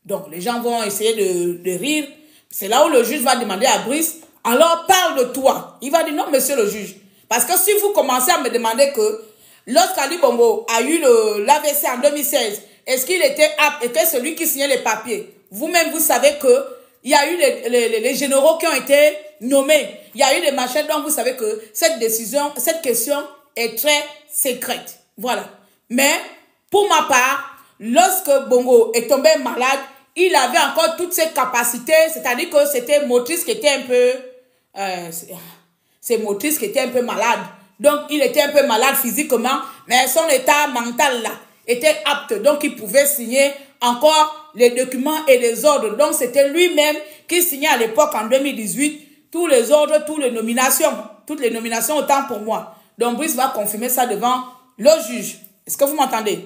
Donc, les gens vont essayer de rire. C'est là où le juge va demander à Brice, alors parle de toi. Il va dire, non, monsieur le juge. Parce que si vous commencez à me demander que lorsqu'Ali Bongo a eu l'AVC en 2016, est-ce qu'il était apte, était celui qui signait les papiers? Vous-même, vous savez que il y a eu les généraux qui ont été nommés. Il y a eu des machins, donc vous savez que cette question est très secrète. Voilà. Mais, pour ma part, lorsque Bongo est tombé malade, il avait encore toutes ses capacités, c'est-à-dire que c'était motrice qui était un peu... c'est motrice qui était un peu malade. Donc, il était un peu malade physiquement, mais son état mental là était apte. Donc, il pouvait signer encore les documents et les ordres. Donc, c'était lui-même qui signait à l'époque, en 2018, tous les ordres, toutes les nominations. Toutes les nominations, autant pour moi. Donc, Brice va confirmer ça devant le juge. Est-ce que vous m'entendez?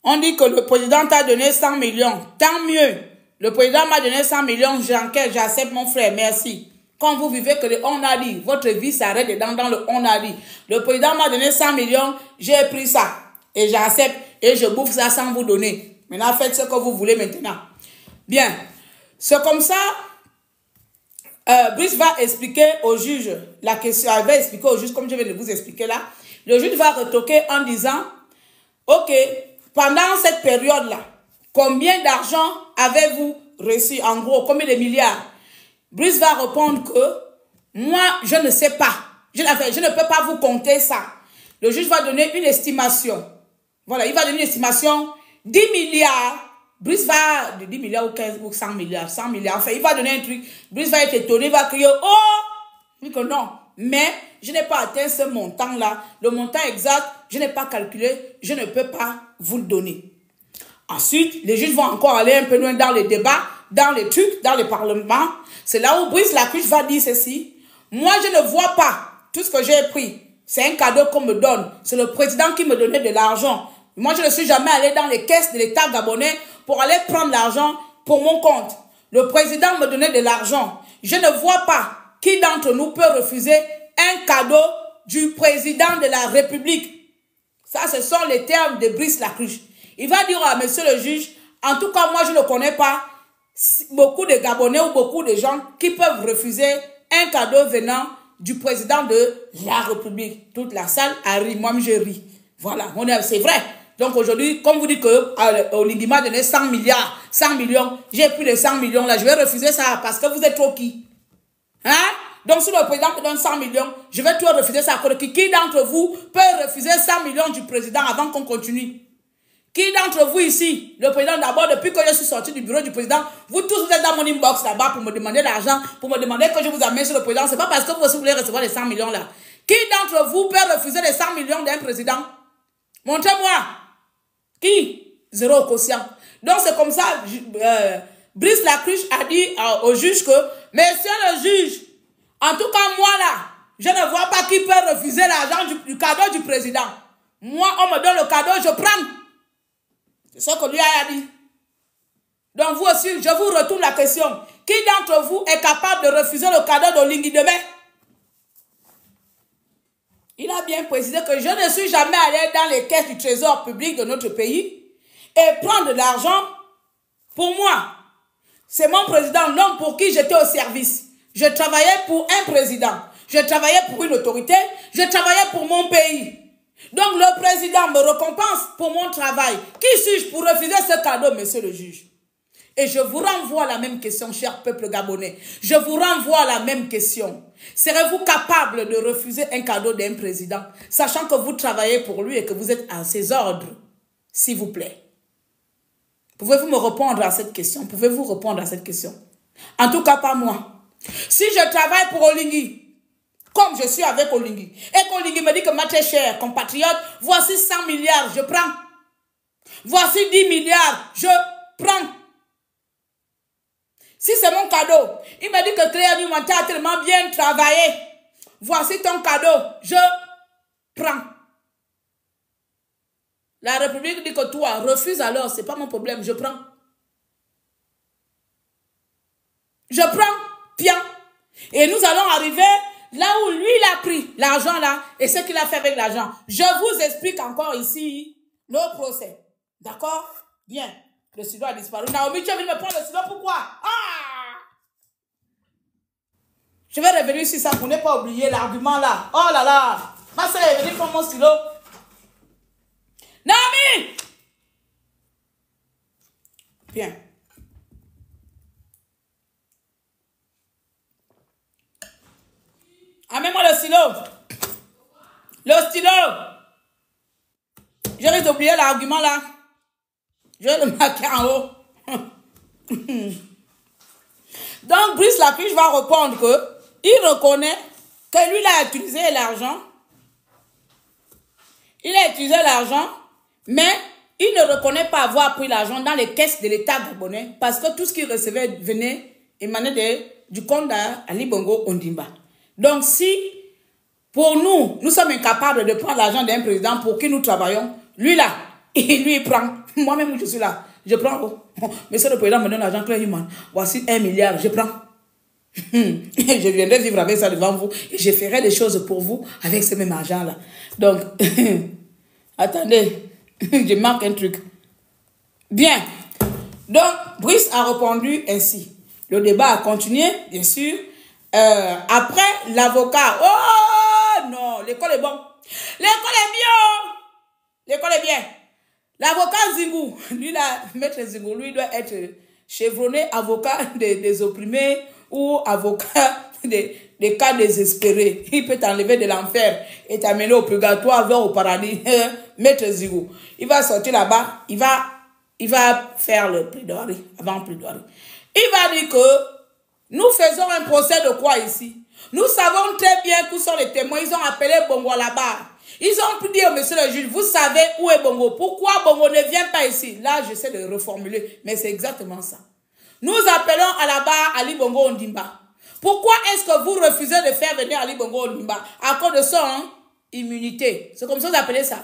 On dit que le président t'a donné 100 millions. Tant mieux. Le président m'a donné 100 millions. J'enquête, j'accepte mon frère. Merci. Quand vous vivez que le on a dit, votre vie s'arrête dedans dans le on a dit. Le président m'a donné 100 millions. J'ai pris ça. Et j'accepte. Et je bouffe ça sans vous donner. Maintenant, faites ce que vous voulez maintenant. Bien. C'est comme ça. Brice va expliquer au juge la question. Elle va expliquer au juge comme je viens de vous expliquer là. Le juge va retoquer en disant, ok, pendant cette période-là, combien d'argent avez-vous reçu? En gros, combien de milliards? Brice va répondre que moi, je ne sais pas. Je ne peux pas vous compter ça. Le juge va donner une estimation. Voilà, il va donner une estimation 10 milliards. Brice va de 10 milliards ou 15 ou 100 milliards. 100 milliards. Enfin, il va donner un truc. Brice va être étonné, il va crier, oh! Il dit que non. Mais je n'ai pas atteint ce montant-là. Le montant exact, je n'ai pas calculé. Je ne peux pas vous le donner. Ensuite, les juges vont encore aller un peu loin dans les débats, dans les trucs, dans le parlement. C'est là où Brice Lacruche va dire ceci. Moi, je ne vois pas tout ce que j'ai pris. C'est un cadeau qu'on me donne. C'est le président qui me donnait de l'argent. Moi, je ne suis jamais allé dans les caisses de l'État gabonais pour aller prendre l'argent pour mon compte. Le président me donnait de l'argent. Je ne vois pas qui d'entre nous peut refuser un cadeau du président de la République. Ça, ce sont les termes de Brice Lacruche. Il va dire à monsieur le juge, en tout cas, moi, je ne connais pas beaucoup de Gabonais ou beaucoup de gens qui peuvent refuser un cadeau venant du président de la République. Toute la salle a ri, moi je ris. Voilà, c'est vrai. Donc aujourd'hui, comme vous dites que Olingi m'a donné 100 milliards, 100 millions, j'ai plus de 100 millions là, je vais refuser ça parce que vous êtes trop qui? Hein? Donc si le président me donne 100 millions, je vais tout refuser ça. Qui d'entre vous peut refuser 100 millions du président avant qu'on continue? Qui d'entre vous ici, le président d'abord, depuis que je suis sorti du bureau du président, vous tous vous êtes dans mon inbox là-bas pour me demander l'argent, pour me demander que je vous amène sur le président. C'est pas parce que vous aussi voulez recevoir les 100 millions là. Qui d'entre vous peut refuser les 100 millions d'un président? Montrez-moi. Qui? Zéro quotient. Donc c'est comme ça, Brice Lacruche a dit au juge que, monsieur le juge, en tout cas moi là, je ne vois pas qui peut refuser l'argent du cadeau du président. Moi, on me donne le cadeau, je prends. C'est ce que lui a dit. Donc vous aussi, je vous retourne la question. Qui d'entre vous est capable de refuser le cadeau d'Olingi demain? Il a bien précisé que je ne suis jamais allé dans les caisses du trésor public de notre pays et prendre de l'argent pour moi. C'est mon président, l'homme pour qui j'étais au service. Je travaillais pour un président. Je travaillais pour une autorité. Je travaillais pour mon pays. Donc le président me récompense pour mon travail. Qui suis-je pour refuser ce cadeau, monsieur le juge? Et je vous renvoie la même question, cher peuple gabonais. Je vous renvoie la même question. Serez-vous capable de refuser un cadeau d'un président, sachant que vous travaillez pour lui et que vous êtes à ses ordres, s'il vous plaît? Pouvez-vous me répondre à cette question? Pouvez-vous répondre à cette question? En tout cas, pas moi. Si je travaille pour Olingi, comme je suis avec Olingi, et qu'Olingi me dit que ma très chère compatriote, voici 100 milliards, je prends. Voici 10 milliards, je prends. Si c'est mon cadeau, il m'a dit que Cléa Newman a tellement bien travaillé. Voici ton cadeau, je prends. La République dit que toi, refuse alors, c'est pas mon problème, je prends. Je prends, bien. Et nous allons arriver là où lui, il a pris l'argent là, et ce qu'il a fait avec l'argent. Je vous explique encore ici nos procès. D'accord? Bien. Le stylo a disparu. Naomi, tu es venu me prendre le stylo, pourquoi? Ah! Je vais revenir sur ça pour ne pas oublier l'argument là. Oh là là! Ma soeur est venue prendre mon stylo. Naomi! Bien. Amène-moi le stylo. Le stylo. Je vais oublier l'argument là. Je vais le marquer en haut. Donc, Brice Lapiche va répondre que il reconnaît que lui, il a utilisé l'argent. Il a utilisé l'argent, mais il ne reconnaît pas avoir pris l'argent dans les caisses de l'État gabonais parce que tout ce qu'il recevait venait émanait du compte d'Ali Bongo Ondimba. Donc, si pour nous, nous sommes incapables de prendre l'argent d'un président pour qui nous travaillons, lui là, il prend. Moi-même, je suis là. Je prends. Oh, monsieur le président me donne l'argent, Claire Human. Voici 1 milliard, je prends. Je viendrai vivre avec ça devant vous et je ferai des choses pour vous avec ce même argent-là. Donc, attendez, je manque un truc. Bien. Donc, Brice a répondu ainsi. Le débat a continué, bien sûr. Après, l'avocat. Oh non, l'école est bon. L'école est bien. L'école est bien. L'avocat Zingou, lui là, maître Zingou, lui doit être chevronné avocat des opprimés ou avocat des cas désespérés. Il peut t'enlever de l'enfer et t'amener au purgatoire vers au paradis. Maître Zingou, il va sortir là-bas, il va faire le plaidoirie, avant plaidoirie. Il va dire que nous faisons un procès de quoi ici? Nous savons très bien où sont les témoins. Ils ont appelé Bongo là-bas. Ils ont pu dire, monsieur le juge, vous savez où est Bongo? Pourquoi Bongo ne vient pas ici? Là, j'essaie de reformuler, mais c'est exactement ça. Nous appelons à la barre Ali Bongo Ondimba. Pourquoi est-ce que vous refusez de faire venir Ali Bongo Ondimba? À cause de son immunité. C'est comme ça que vous appelez ça.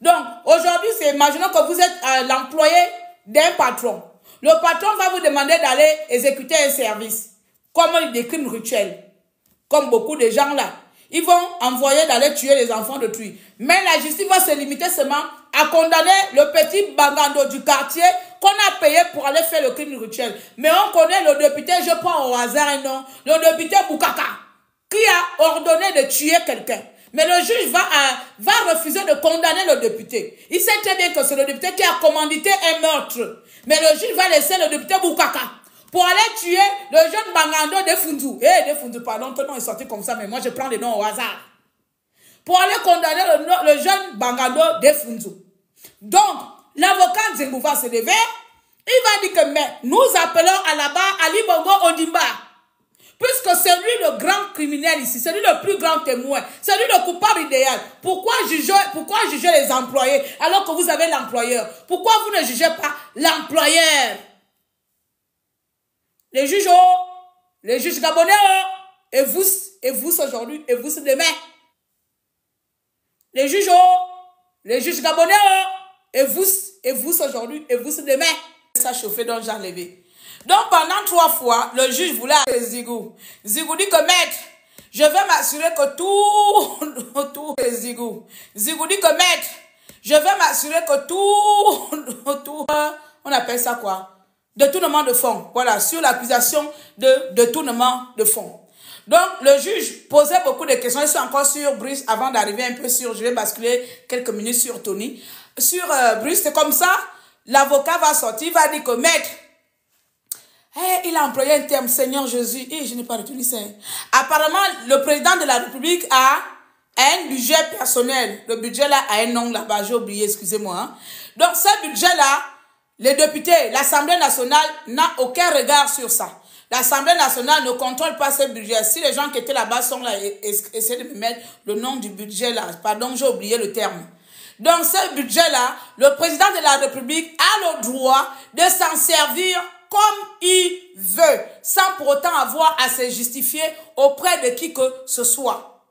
Donc, aujourd'hui, imaginons que vous êtes l'employé d'un patron. Le patron va vous demander d'aller exécuter un service, comme des crimes rituels, comme beaucoup de gens là. Ils vont envoyer d'aller tuer les enfants d'autrui. Mais la justice va se limiter seulement à condamner le petit Bangando du quartier qu'on a payé pour aller faire le crime rituel. Mais on connaît le député, je prends au hasard un nom, le député Boukaka, qui a ordonné de tuer quelqu'un. Mais le juge va refuser de condamner le député. Il sait très bien que c'est le député qui a commandité un meurtre. Mais le juge va laisser le député Boukaka pour aller tuer le jeune Bangando de Fundu. De Fundu, pardon, ton nom est sorti comme ça, mais moi je prends les noms au hasard. Pour aller condamner le jeune Bangando de Fundu. Donc, l'avocat Zengou va se lever. Il va dire que, mais nous appelons à la barre Ali Bongo Ondimba. Puisque c'est lui le grand criminel ici, c'est lui le plus grand témoin, c'est lui le coupable idéal. Pourquoi juger les employés alors que vous avez l'employeur? Pourquoi vous ne jugez pas l'employeur? Les juges gabonais, et vous aujourd'hui, et vous demain. Les juges gabonais, et vous aujourd'hui, et vous demain. Ça chauffait donc j'ai enlevé. Donc, pendant 3 fois, le juge voulait arrêter Zingou. Zingou dit que, maître, je vais m'assurer que tout Zingou. Zingou dit que, maître, je vais m'assurer que tout, on appelle ça quoi? Détournement de fonds. Voilà, sur l'accusation de détournement de fonds. Donc, le juge posait beaucoup de questions. Je suis encore sur Brice avant d'arriver un peu sur, je vais basculer quelques minutes sur Tony. Sur Brice, c'est comme ça. l'avocat va sortir, il va dire que maître, il a employé un terme, Seigneur Jésus, et je n'ai pas retenu ça. Apparemment, le président de la République a un budget personnel. Le budget là a un nom là-bas, j'ai oublié, excusez-moi. Hein. Donc ce budget-là, les députés, l'Assemblée nationale n'a aucun regard sur ça. L'Assemblée nationale ne contrôle pas ce budget. Si les gens qui étaient là-bas sont là et essaient de me mettre le nom du budget là, pardon, j'ai oublié le terme. Donc ce budget-là, le président de la République a le droit de s'en servir comme il veut, sans pour autant avoir à se justifier auprès de qui que ce soit.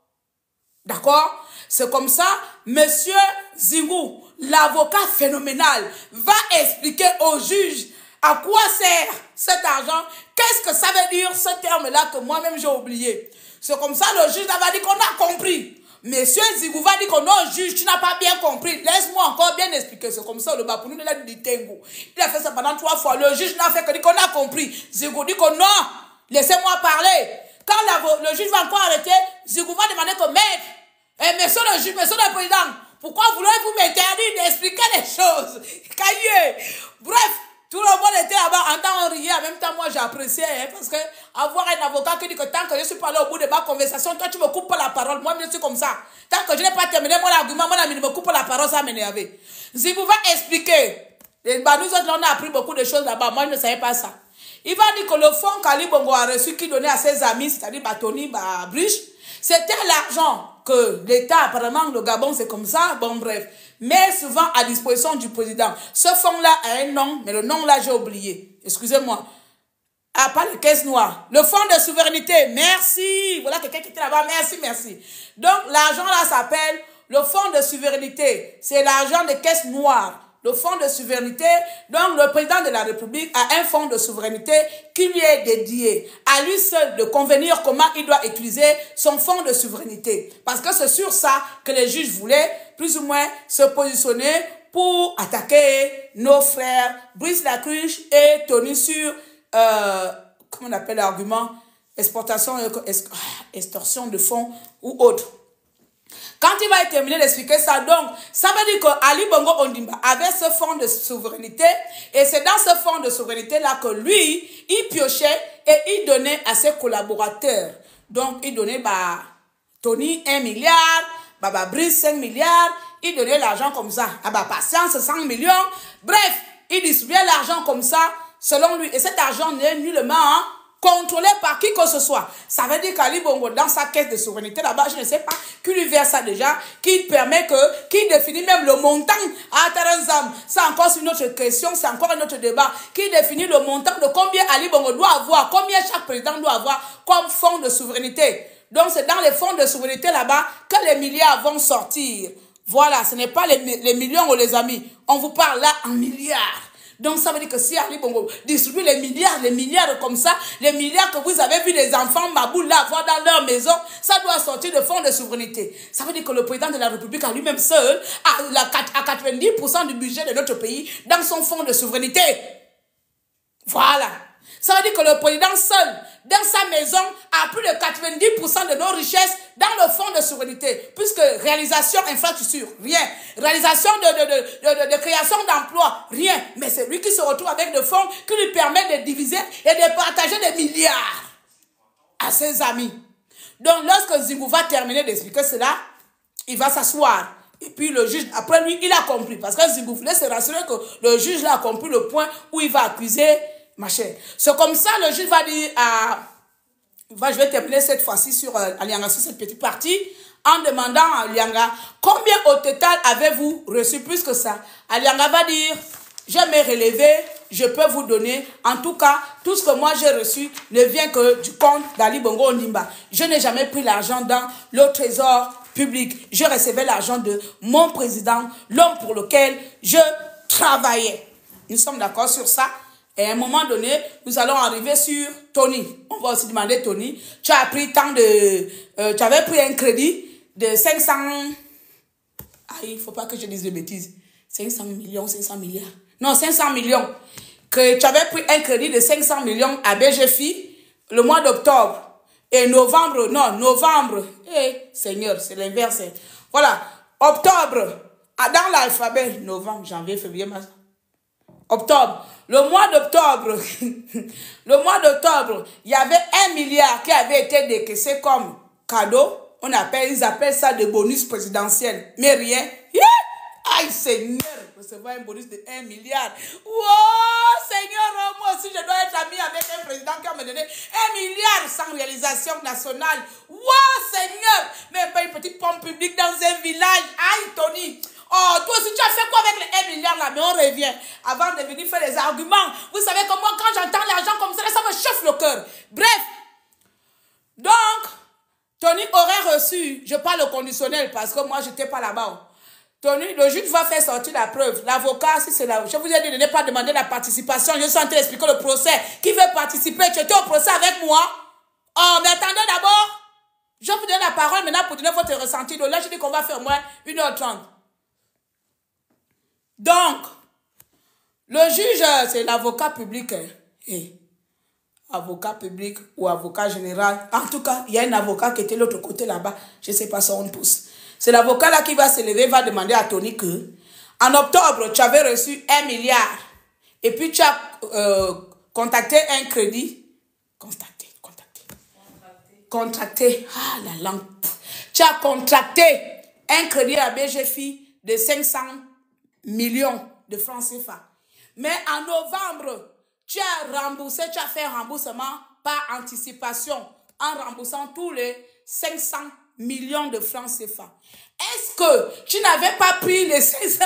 D'accord? C'est comme ça, Monsieur Zingou, l'avocat phénoménal, va expliquer au juge à quoi sert cet argent, qu'est-ce que ça veut dire ce terme-là que moi-même j'ai oublié. C'est comme ça, le juge va dire qu'on a compris. Monsieur Zingou va dire que non, juge, tu n'as pas bien compris. Laisse-moi encore bien expliquer. C'est comme ça, le Bapounou, il a dit Tengo. Il a fait ça pendant 3 fois. Le juge n'a fait que dire qu'on a compris. Zingou dit que non, laissez-moi parler. Quand le juge va encore arrêter, Zingou va demander que maître, monsieur le juge, monsieur le président, pourquoi voulez-vous m'interdire d'expliquer les choses? Caillé. Bref. Tout le monde était là-bas, en temps on riait, en même temps moi j'appréciais, hein, parce que avoir un avocat qui dit que tant que je suis pas là au bout de ma conversation, toi tu me coupes pas la parole, moi je suis comme ça. Tant que je n'ai pas terminé mon argument, mon ami ne me coupe pas la parole, ça m'énerve. Si vous pouvez expliquer, nous autres on a appris beaucoup de choses là-bas, moi je ne savais pas ça. Il va dire que le fonds qu'Ali Bongo a reçu, qu'il donnait à ses amis, c'est-à-dire Tony, Briche, c'était l'argent que l'État, apparemment le Gabon c'est comme ça, bon bref, mais souvent à disposition du président. Ce fonds-là a un nom, mais le nom là j'ai oublié, excusez-moi. Ah, pas le caisse noire, le fonds de souveraineté, merci, voilà quelqu'un qui était là-bas, merci, merci. Donc l'argent là s'appelle le fonds de souveraineté, c'est l'argent de caisse noire. Le fonds de souveraineté, donc le président de la République a un fonds de souveraineté qui lui est dédié. À lui seul de convenir comment il doit utiliser son fonds de souveraineté. Parce que c'est sur ça que les juges voulaient plus ou moins se positionner pour attaquer nos frères Brice Lacruche et Tony sur, comment on appelle l'argument, extorsion de fonds ou autre. Quand il va terminer d'expliquer ça, donc, ça veut dire qu'Ali Bongo Ondimba avait ce fonds de souveraineté, et c'est dans ce fonds de souveraineté-là que lui, il piochait et il donnait à ses collaborateurs. Donc, il donnait Tony 1 milliard, Brice 5 milliards, il donnait l'argent comme ça. Patience 100 millions. Bref, il distribuait l'argent comme ça, selon lui. Et cet argent n'est nullement contrôlé par qui que ce soit. Ça veut dire qu'Ali Bongo, dans sa caisse de souveraineté là-bas, je ne sais pas, qui lui verse ça déjà, qui permet que, qui définit même le montant à Taranzam. C'est encore une autre question, c'est encore un autre débat, qui définit le montant de combien Ali Bongo doit avoir, combien chaque président doit avoir comme fonds de souveraineté. Donc c'est dans les fonds de souveraineté là-bas que les milliards vont sortir. Voilà, ce n'est pas les millions, les amis. On vous parle là en milliards. Donc ça veut dire que si Ali Bongo distribue les milliards comme ça, les milliards que vous avez vu les enfants Maboul là avoir dans leur maison, ça doit sortir de fonds de souveraineté. Ça veut dire que le président de la République a lui-même seul à 90% du budget de notre pays dans son fonds de souveraineté. Voilà. Ça veut dire que le président seul, dans sa maison, a plus de 90% de nos richesses dans le fonds de souveraineté. Puisque réalisation infrastructure, rien. Réalisation de création d'emplois, rien. Mais c'est lui qui se retrouve avec des fonds qui lui permettent de diviser et de partager des milliards à ses amis. Donc lorsque Zingou va terminer d'expliquer cela, il va s'asseoir. Et puis le juge, après lui, il a compris. Parce que Zingou voulait se rassurer que le juge là a compris le point où il va accuser ma chère. C'est comme ça, le juge va dire à... je vais terminer cette fois-ci sur Alianga, sur cette petite partie, en demandant à Alianga, combien au total avez-vous reçu plus que ça? Alianga va dire, je m'ai relevé, je peux vous donner, en tout cas, tout ce que moi j'ai reçu ne vient que du compte d'Ali Bongo Ondimba. Je n'ai jamais pris l'argent dans le trésor public. Je recevais l'argent de mon président, l'homme pour lequel je travaillais. Nous sommes d'accord sur ça? Et à un moment donné, nous allons arriver sur Tony. On va aussi demander, Tony, tu as pris tant de... tu avais pris un crédit de 500... Ah, il ne faut pas que je dise de bêtises. 500 millions, 500 milliards. Non, 500 millions. Que tu avais pris un crédit de 500 millions à BGFI le mois d'octobre. Et novembre, Seigneur, c'est l'inverse. Voilà, octobre, dans l'alphabet, novembre, janvier, février, mars. Octobre. Le mois d'octobre, le mois d'octobre, il y avait 1 milliard qui avait été décaissé comme cadeau. Ils appellent ça des bonus présidentiels. Mais rien. Yeah! Aïe, Seigneur, recevoir un bonus de 1 milliard. Wow, Seigneur, moi aussi, je dois être ami avec un président qui va me donner 1 milliard sans réalisation nationale. Wow, Seigneur, même pas une petite pompe publique dans un village. Aïe, Tony. Oh, toi aussi, tu as fait quoi avec les 1 milliard là? Mais on revient. Avant de venir faire des arguments. Vous savez que moi, quand j'entends l'argent comme ça me chauffe le cœur. Bref. Donc, Tony aurait reçu, je parle au conditionnel parce que moi, je n'étais pas là-bas. Tony, le juge va faire sortir la preuve. L'avocat, si c'est là, je vous ai dit de ne pas demander la participation. Je suis en train d'expliquer le procès. Qui veut participer? Tu étais au procès avec moi? Oh, mais attendez d'abord. Je vous donne la parole maintenant pour donner votre ressenti. Donc là, je dis qu'on va faire au moins 1h30. Donc, le juge, c'est l'avocat public. Avocat public ou avocat général. En tout cas, il y a un avocat qui était de l'autre côté là-bas. Je ne sais pas son pouce. C'est l'avocat là qui va se lever, va demander à Tony que, en octobre, tu avais reçu 1 milliard. Et puis tu as contacté un crédit. Contracté. Ah, la langue. Tu as contracté un crédit à BGFI de 500 millions de francs CFA. Mais en novembre, tu as remboursé, tu as fait un remboursement par anticipation en remboursant tous les 500 millions de francs CFA. Est-ce que tu n'avais pas pris les 500...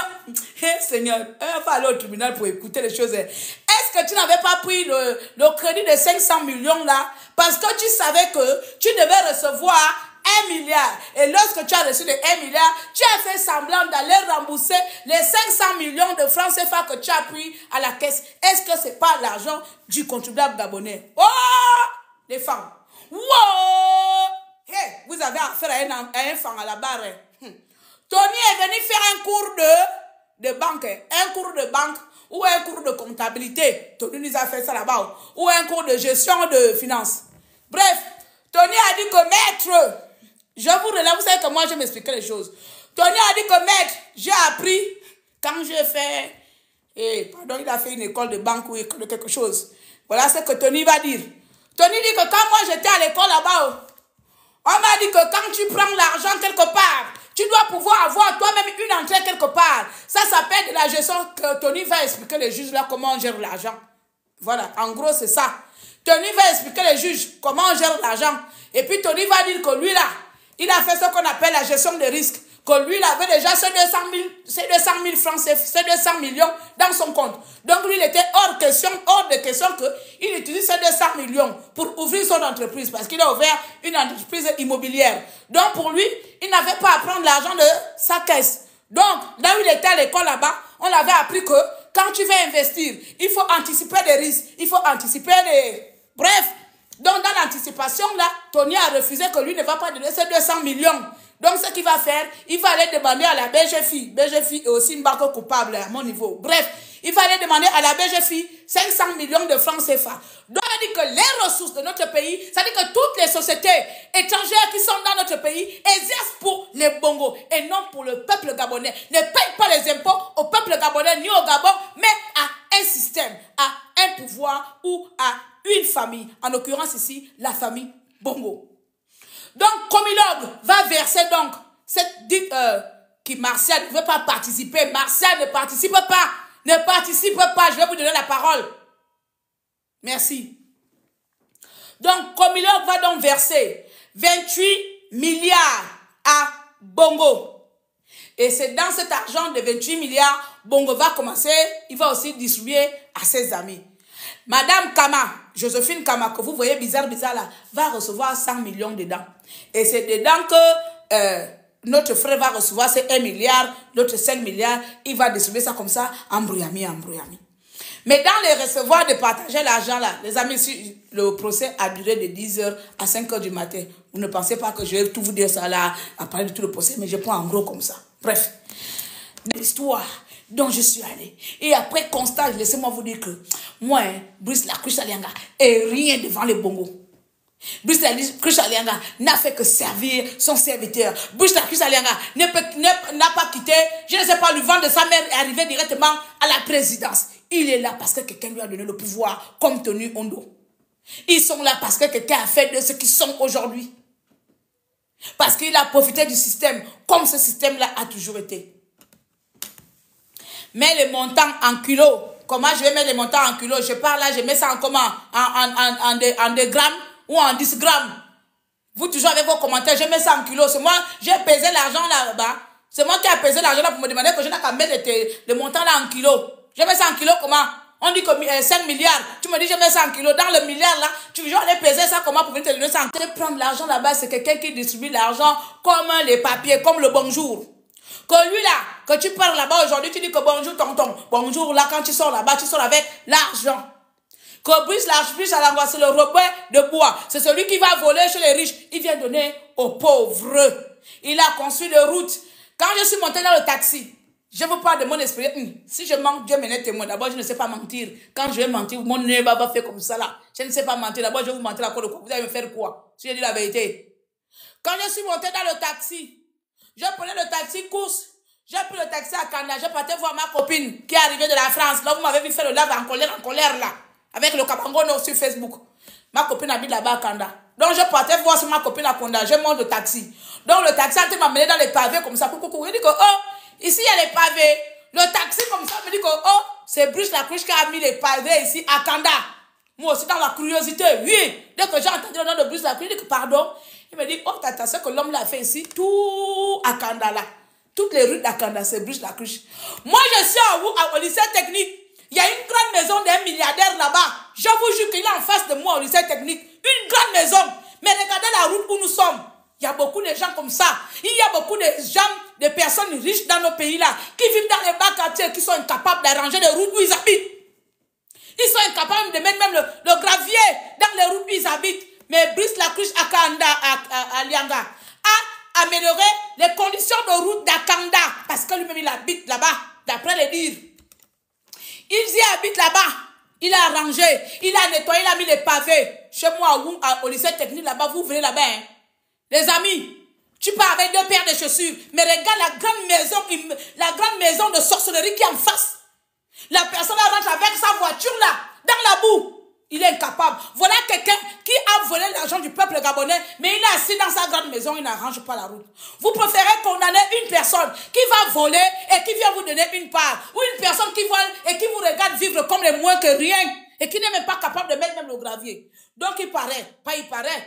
Seigneur, on va aller au tribunal pour écouter les choses. Est-ce que tu n'avais pas pris le crédit de 500 millions là parce que tu savais que tu devais recevoir 1 milliard. Et lorsque tu as reçu les 1 milliard, tu as fait semblant d'aller rembourser les 500 millions de francs CFA que tu as pris à la caisse. Est-ce que ce n'est pas l'argent du contribuable gabonais? Oh, les femmes. Wow! Hey, vous avez affaire à un fan à la barre. Tony est venu faire un cours de banque. Un cours de banque ou un cours de comptabilité. Tony nous a fait ça là-bas. Ou un cours de gestion de finances. Bref, Tony a dit que maître... Je vous relève, vous savez que moi, je m'expliquer les choses. Tony a dit que maître, j'ai appris quand j'ai fait... pardon, il a fait une école de banque ou école de quelque chose. Voilà ce que Tony va dire. Tony dit que quand moi, j'étais à l'école là-bas, on m'a dit que quand tu prends l'argent quelque part, tu dois pouvoir avoir toi-même une entrée quelque part. Ça s'appelle de la gestion que Tony va expliquer les juges là comment on gère l'argent. Voilà, en gros, c'est ça. Tony va expliquer les juges comment on gère l'argent. Et puis Tony va dire que lui là, il a fait ce qu'on appelle la gestion des risques. Que lui, il avait déjà ces 200 000 francs, ces 200 millions dans son compte. Donc lui, il était hors de question qu'il utilise ces 200 millions pour ouvrir son entreprise. Parce qu'il a ouvert une entreprise immobilière. Donc pour lui, il n'avait pas à prendre l'argent de sa caisse. Donc, là où il était à l'école là-bas, on l'avait appris que quand tu veux investir, il faut anticiper des risques. Il faut anticiper des... Bref. Donc, dans l'anticipation, là, Tony a refusé que lui ne va pas donner ces 200 millions. Donc, ce qu'il va faire, il va aller demander à la BGFI. BGFI est aussi une banque coupable à mon niveau. Bref, il va aller demander à la BGFI 500 millions de francs CFA. Donc, il dit que les ressources de notre pays, ça dit que toutes les sociétés étrangères qui sont dans notre pays exercent pour les Bongos et non pour le peuple gabonais. Ne payent pas les impôts au peuple gabonais ni au Gabon, mais à un système, à un pouvoir ou à une famille, en l'occurrence ici, la famille Bongo. Donc, Comilog va verser donc cette dite qui Martial ne veut pas participer. Martial ne participe pas. Ne participe pas. Je vais vous donner la parole. Merci. Donc, Comilog va donc verser 28 milliards à Bongo. Et c'est dans cet argent de 28 milliards, Bongo va commencer, il va aussi distribuer à ses amis. Madame Kama, Joséphine Kama, que vous voyez bizarre là, va recevoir 100 millions dedans. Et c'est dedans que notre frère va recevoir ces 1 milliard, l'autre 5 milliards, il va distribuer ça comme ça, embrouillami. Mais dans les recevoirs de partager l'argent là, les amis, si le procès a duré de 10h à 5h du matin, vous ne pensez pas que je vais tout vous dire ça là, à parler de tout le procès, mais je prends en gros comme ça. Bref, l'histoire dont je suis allée. Et après constat, laissez-moi vous dire que moi, Brice Lacruche Alianga est rien devant les Bongos. Brice Lacruche Alianga n'a fait que servir son serviteur. Brice Lacruche Alianga n'a pas quitté, je ne sais pas, le vent de sa mère est arrivé directement à la présidence. Il est là parce que quelqu'un lui a donné le pouvoir, comme Tony Ondo. Ils sont là parce que quelqu'un a fait de ce qu'ils sont aujourd'hui. Parce qu'il a profité du système, comme ce système-là a toujours été. Mets les montants en kilos. Comment je vais mettre les montants en kilos? Je pars là, je mets ça en comment? En des grammes ou en 10 grammes. Vous toujours avec vos commentaires, je mets ça en kilos. C'est moi, j'ai pesé l'argent là-bas. C'est moi qui ai pesé l'argent là pour me demander que je n'ai qu'à mettre le montant là en kilos. Je mets ça en kilos comment? On dit que 5 milliards. Tu me dis je mets ça en kilos. Dans le milliard là, tu veux aller peser ça comment pour venir te donner ça en kilos? Prendre l'argent là-bas, c'est quelqu'un qui distribue l'argent comme les papiers, comme le bonjour. Que lui là, que tu parles là-bas aujourd'hui, tu dis que bonjour tonton. Bonjour là, quand tu sors là-bas, tu sors avec l'argent. Que Brice à l'angoisse, c'est le robot de bois. C'est celui qui va voler chez les riches. Il vient donner aux pauvres. Il a construit des routes. Quand je suis monté dans le taxi, je vous parle de mon esprit. Si je mens, Dieu m'en est témoin. D'abord, je ne sais pas mentir. Quand je vais mentir, mon nez va faire comme ça là. Je ne sais pas mentir. D'abord, je vais vous mentir à quoi de quoi. Vous allez me faire quoi? Si je dis la vérité. Quand je suis monté dans le taxi, je prenais le taxi course. J'ai pris le taxi à Kanda. Je partais voir ma copine qui est arrivée de la France. Là, vous m'avez vu faire le live en colère là. Avec le Kapangono sur Facebook. Ma copine habite là-bas à Kanda. Donc, je partais voir sur ma copine à Kanda. Je monte le taxi. Donc, le taxi m'a mené dans les pavés comme ça. Coucou. Il dit que, oh, ici, il y a les pavés. Le taxi comme ça me dit que, oh, c'est Brice Lacruche qui a mis les pavés ici à Kanda. Moi aussi, dans la curiosité, oui. Dès que j'ai entendu le nom de Brice Lacruche, il dit que, pardon. Il me dit, oh, tata, ce que l'homme l'a fait ici, tout à Kanda là. Toutes les rues d'Akanda, c'est Brice Lacruche. Moi, je suis au lycée technique. Il y a une grande maison d'un milliardaire là-bas. Je vous jure qu'il est en face de moi au lycée technique. Une grande maison. Mais regardez la route où nous sommes. Il y a beaucoup de gens comme ça. Il y a beaucoup de gens, de personnes riches dans nos pays-là, qui vivent dans les bas quartiers, qui sont incapables d'arranger les routes où ils habitent. Ils sont incapables de mettre même le gravier dans les routes où ils habitent. Mais Brice Lacruche à Lianga a amélioré les conditions de route d'Akanda. Parce que lui-même, il habite là-bas, d'après les dires. Il y habite là-bas. Il a arrangé, il a nettoyé, il a mis les pavés. Chez moi, au lycée technique, là-bas, vous venez là-bas. Hein. Les amis, tu pars avec 2 paires de chaussures. Mais regarde la grande maison de sorcellerie qui est en face. La personne rentre avec sa voiture là, dans la boue. Il est incapable. Voilà quelqu'un qui a volé l'argent du peuple gabonais, mais il est assis dans sa grande maison, il n'arrange pas la route. Vous préférez condamner une personne qui va voler et qui vient vous donner une part, ou une personne qui vole et qui vous regarde vivre comme les moins que rien, et qui n'est même pas capable de mettre même le gravier. Donc il paraît,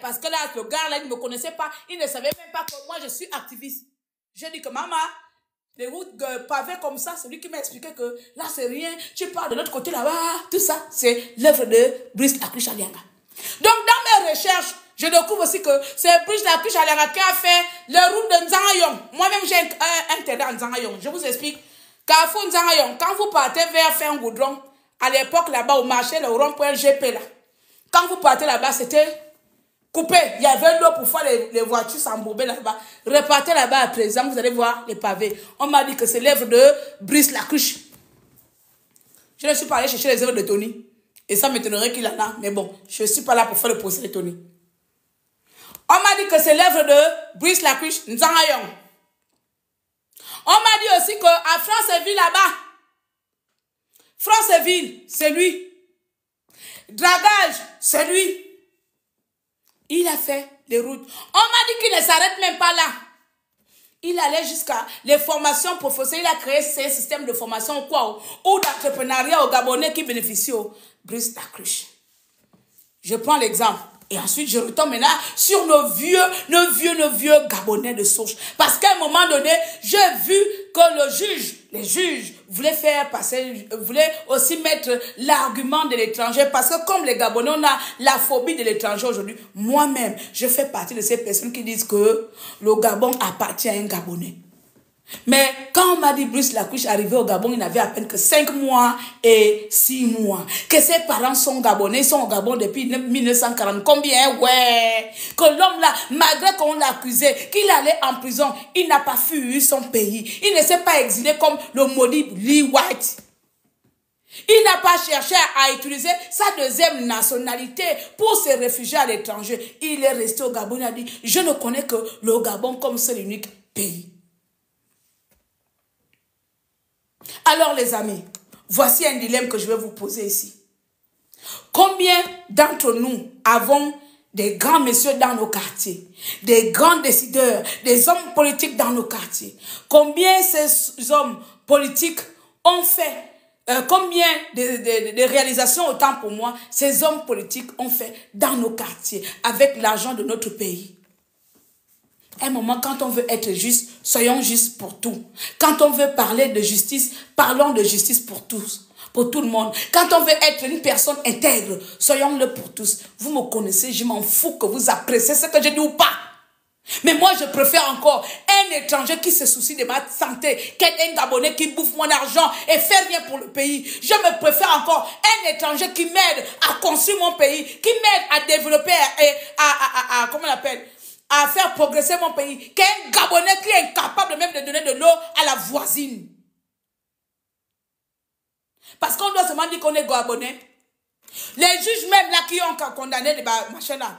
parce que là, le gars là, il ne me connaissait pas, il ne savait même pas que moi je suis activiste. J'ai dit que maman, les routes pavées comme ça, c'est lui qui m'a expliqué que là, c'est rien. Tu pars de l'autre côté là-bas. Tout ça, c'est l'œuvre de Brice Lacruche Alianga. Donc, dans mes recherches, je découvre aussi que c'est Brice Lacruche Alianga qui a fait les routes de Nzangayong. Moi-même, j'ai un terrain en Nzangayong. Je vous explique. Carrefour Nzangayong, quand vous partez vers Fin-Goudron, à l'époque, là-bas, au marché, le rond-point GP, là. Quand vous partez là-bas, c'était coupé. Il y avait l'eau pour faire les voitures s'embourber là-bas. Repartez là-bas à présent, vous allez voir les pavés. On m'a dit que c'est l'œuvre de Brice Lacruche. Je ne suis pas allé chercher les œuvres de Tony. Et ça m'étonnerait qu'il en a. Mais bon, je ne suis pas là pour faire le procès de Tony. On m'a dit que c'est l'œuvre de Brice Lacruche Nzangayong. On m'a dit aussi qu'à Franceville là-bas, Franceville, c'est lui. Dragage, c'est lui. Il a fait les routes. On m'a dit qu'il ne s'arrête même pas là. Il allait jusqu'à les formations professionnelles. Il a créé ces systèmes de formation ou d'entrepreneuriat au Gabonais qui bénéficient au Brice Lacruche. Je prends l'exemple. Et ensuite, je retombe maintenant sur nos vieux Gabonais de souche. Parce qu'à un moment donné, j'ai vu que les juges voulaient aussi mettre l'argument de l'étranger. Parce que comme les Gabonais, on a la phobie de l'étranger aujourd'hui. Moi-même, je fais partie de ces personnes qui disent que le Gabon appartient à un Gabonais. Mais quand on m'a dit Brice Lacruche arrivé au Gabon, il n'avait à peine que 5 mois et 6 mois. Que ses parents sont Gabonais, ils sont au Gabon depuis 1940. Combien? Ouais. Que l'homme là, malgré qu'on l'accusait, qu'il allait en prison, il n'a pas fui son pays. Il ne s'est pas exilé comme le maudit Lee White. Il n'a pas cherché à utiliser sa deuxième nationalité pour se réfugier à l'étranger. Il est resté au Gabon, il a dit, je ne connais que le Gabon comme seul unique pays. Alors les amis, voici un dilemme que je vais vous poser ici. Combien d'entre nous avons des grands messieurs dans nos quartiers, des grands décideurs, des hommes politiques dans nos quartiers? Combien ces hommes politiques ont fait, combien de réalisations, autant pour moi, ces hommes politiques ont fait dans nos quartiers avec l'argent de notre pays? À un moment, quand on veut être juste, soyons justes pour tout. Quand on veut parler de justice, parlons de justice pour tous, pour tout le monde. Quand on veut être une personne intègre, soyons-le pour tous. Vous me connaissez, je m'en fous que vous appréciez ce que je dis ou pas. Mais moi, je préfère encore un étranger qui se soucie de ma santé qu'un Gabonais qui bouffe mon argent et fait rien pour le pays. Je me préfère encore un étranger qui m'aide à construire mon pays, qui m'aide à développer et comment on appelle, à faire progresser mon pays, qu'un Gabonais qui est incapable même de donner de l'eau à la voisine. Parce qu'on doit seulement dire qu'on est Gabonais. Les juges même là qui ont condamné les machins là,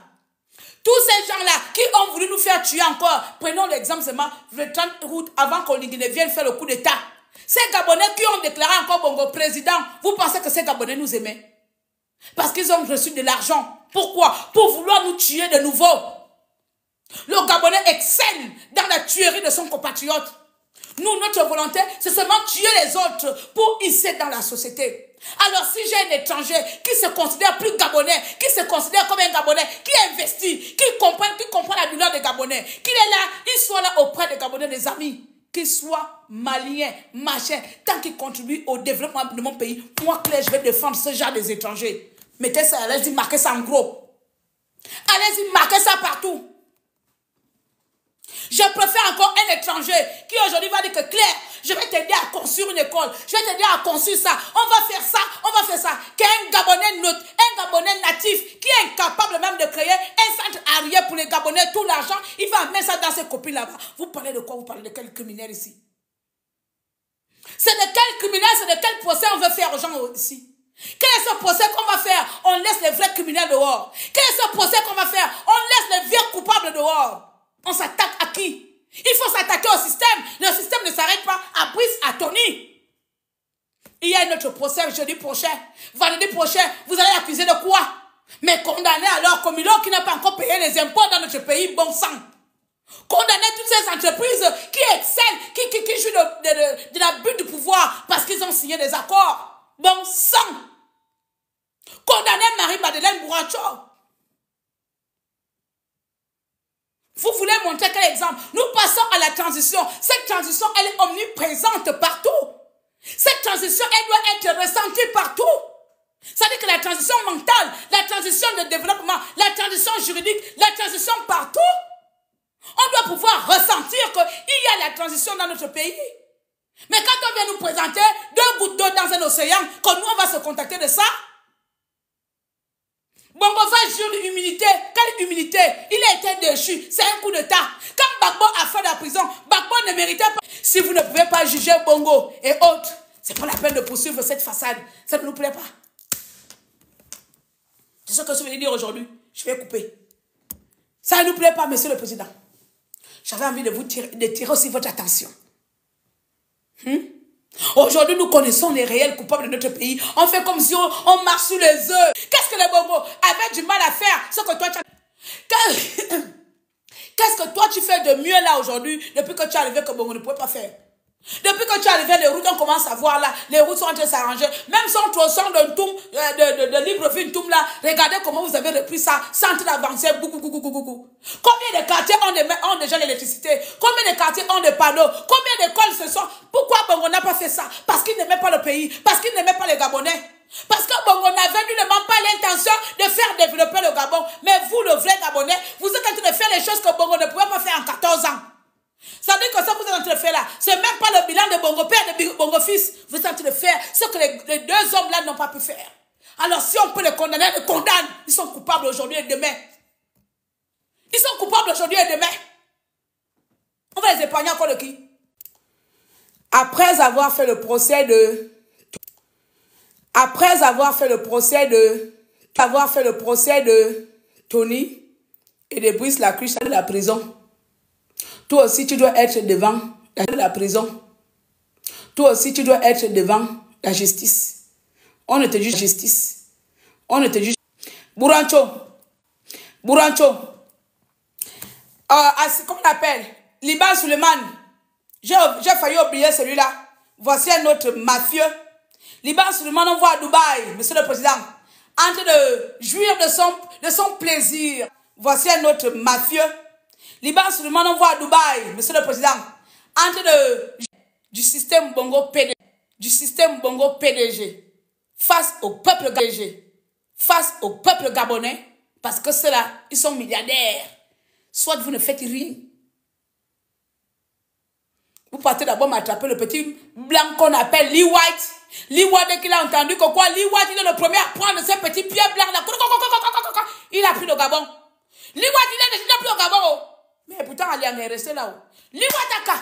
tous ces gens-là qui ont voulu nous faire tuer encore, prenons l'exemple seulement le 30 août avant qu'on ne vienne faire le coup d'État. Ces Gabonais qui ont déclaré encore Bongo président, vous pensez que ces Gabonais nous aimaient? Parce qu'ils ont reçu de l'argent. Pourquoi? Pour vouloir nous tuer de nouveau. Le Gabonais excelle dans la tuerie de son compatriote. Nous, notre volonté, c'est seulement tuer les autres pour hisser dans la société. Alors si j'ai un étranger qui se considère plus Gabonais, qui se considère comme un Gabonais, qui investit, qui comprend la douleur des Gabonais, qu'il est là, il soit là auprès des Gabonais, des amis, qu'il soit malien, machin, tant qu'il contribue au développement de mon pays, moi, Claire, je vais défendre ce genre des étrangers. Mettez ça, allez-y, marquez ça en gros. Allez-y, marquez ça partout. Je préfère encore un étranger qui aujourd'hui va dire que Claire, je vais t'aider à construire une école, je vais t'aider à construire ça, on va faire ça, qu'un Gabonais neutre, un Gabonais natif qui est incapable même de créer un centre arrière pour les Gabonais, tout l'argent, il va mettre ça dans ses copines là-bas. Vous parlez de quoi? Vous parlez de quel criminel ici? C'est de quel criminel, c'est de quel procès on veut faire aux gens ici? Quel est ce procès qu'on va faire? On laisse les vrais criminels dehors. Quel est ce procès qu'on va faire? On laisse les vieux coupables dehors. On s'attaque à qui? Il faut s'attaquer au système. Le système ne s'arrête pas à Brice, à Tony. Il y a notre procès jeudi prochain. Vendredi prochain, vous allez accuser de quoi? Mais condamner alors comme Comilo qui n'a pas encore payé les impôts dans notre pays, bon sang. Condamner toutes ces entreprises qui excellent, qui jouent de l'abus du pouvoir parce qu'ils ont signé des accords. Bon sang. Condamner Marie-Madeleine Bouracho. Vous voulez montrer quel exemple? Nous passons à la transition. Cette transition, elle est omniprésente partout. Cette transition, elle doit être ressentie partout. C'est-à-dire que la transition mentale, la transition de développement, la transition juridique, la transition partout, on doit pouvoir ressentir qu'il y a la transition dans notre pays. Mais quand on vient nous présenter 2 gouttes d'eau dans un océan, quand nous on va se contacter de ça, Bongo va jurer l'humilité. Quelle humilité? Il a été déchu. C'est un coup d'État. Quand Gbagbo a fait la prison, Gbagbo ne méritait pas. Si vous ne pouvez pas juger Bongo et autres, c'est pas la peine de poursuivre cette façade. Ça ne nous plaît pas. C'est ce que je vais dire aujourd'hui. Je vais couper. Ça ne nous plaît pas, monsieur le président. J'avais envie de vous tirer aussi votre attention. Aujourd'hui, nous connaissons les réels coupables de notre pays. On fait comme si on marche sur les œufs. Qu'est-ce que les Bongo avaient du mal à faire? Ce que toi, tu as... Qu'est-ce que toi, tu fais de mieux là aujourd'hui, depuis que tu es arrivé que Bongo ne pouvait pas faire? Depuis que tu es arrivé, les routes, on commence à voir là, les routes sont en train de s'arranger. Même son tronçon de Libreville, là, regardez comment vous avez repris ça, sans avancer, Combien de quartiers ont déjà l'électricité? Combien de quartiers ont des panneaux? Combien d'écoles se sont? Pourquoi Bongo n'a pas fait ça? Parce qu'il n'aimait pas le pays, parce qu'il n'aimait pas les Gabonais. Parce que Bongo n'avait nullement pas l'intention de faire développer le Gabon. Mais vous, le vrai Gabonais, vous êtes en train de faire les choses que Bongo ne pouvait pas faire en 14 ans. Ça veut dire que ça vous êtes en train de faire là, c'est même pas le bilan de Bongo père et de Bongo fils. Vous êtes en train de faire ce que les 2 hommes là n'ont pas pu faire. Alors si on peut les condamner, les condamne. Ils sont coupables aujourd'hui et demain. Ils sont coupables aujourd'hui et demain. On va les épargner encore de qui? Après avoir fait le procès de... Tony et de Brice Lacruche de la prison. Toi aussi, tu dois être devant la prison. Toi aussi, tu dois être devant la justice. On ne te juge la justice. On ne te juge. Bourancho. Bourancho. Comment on appelle? Liban Suleiman. J'ai failli oublier celui-là. Voici un autre mafieux. Liban Suleiman, on voit à Dubaï, monsieur le président, en train de jouir de son plaisir. Voici un autre mafieux. Liban Suleiman, on voit à Dubaï, monsieur le président, en train de du système Bongo PDG. Du système Bongo PDG. Face au peuple gabonais. Face au peuple gabonais. Parce que ceux-là, ils sont milliardaires. Soit vous ne faites rien. Vous partez d'abord m'attraper le petit blanc qu'on appelle Lee White. Lee White, dès qu'il a entendu que quoi, Lee White, il est le premier à prendre ces petits pieds blancs là. Il a pris le Gabon. Lee White, il est déjà plus au Gabon. Mais pourtant, Aliang est resté là-haut. Lee White,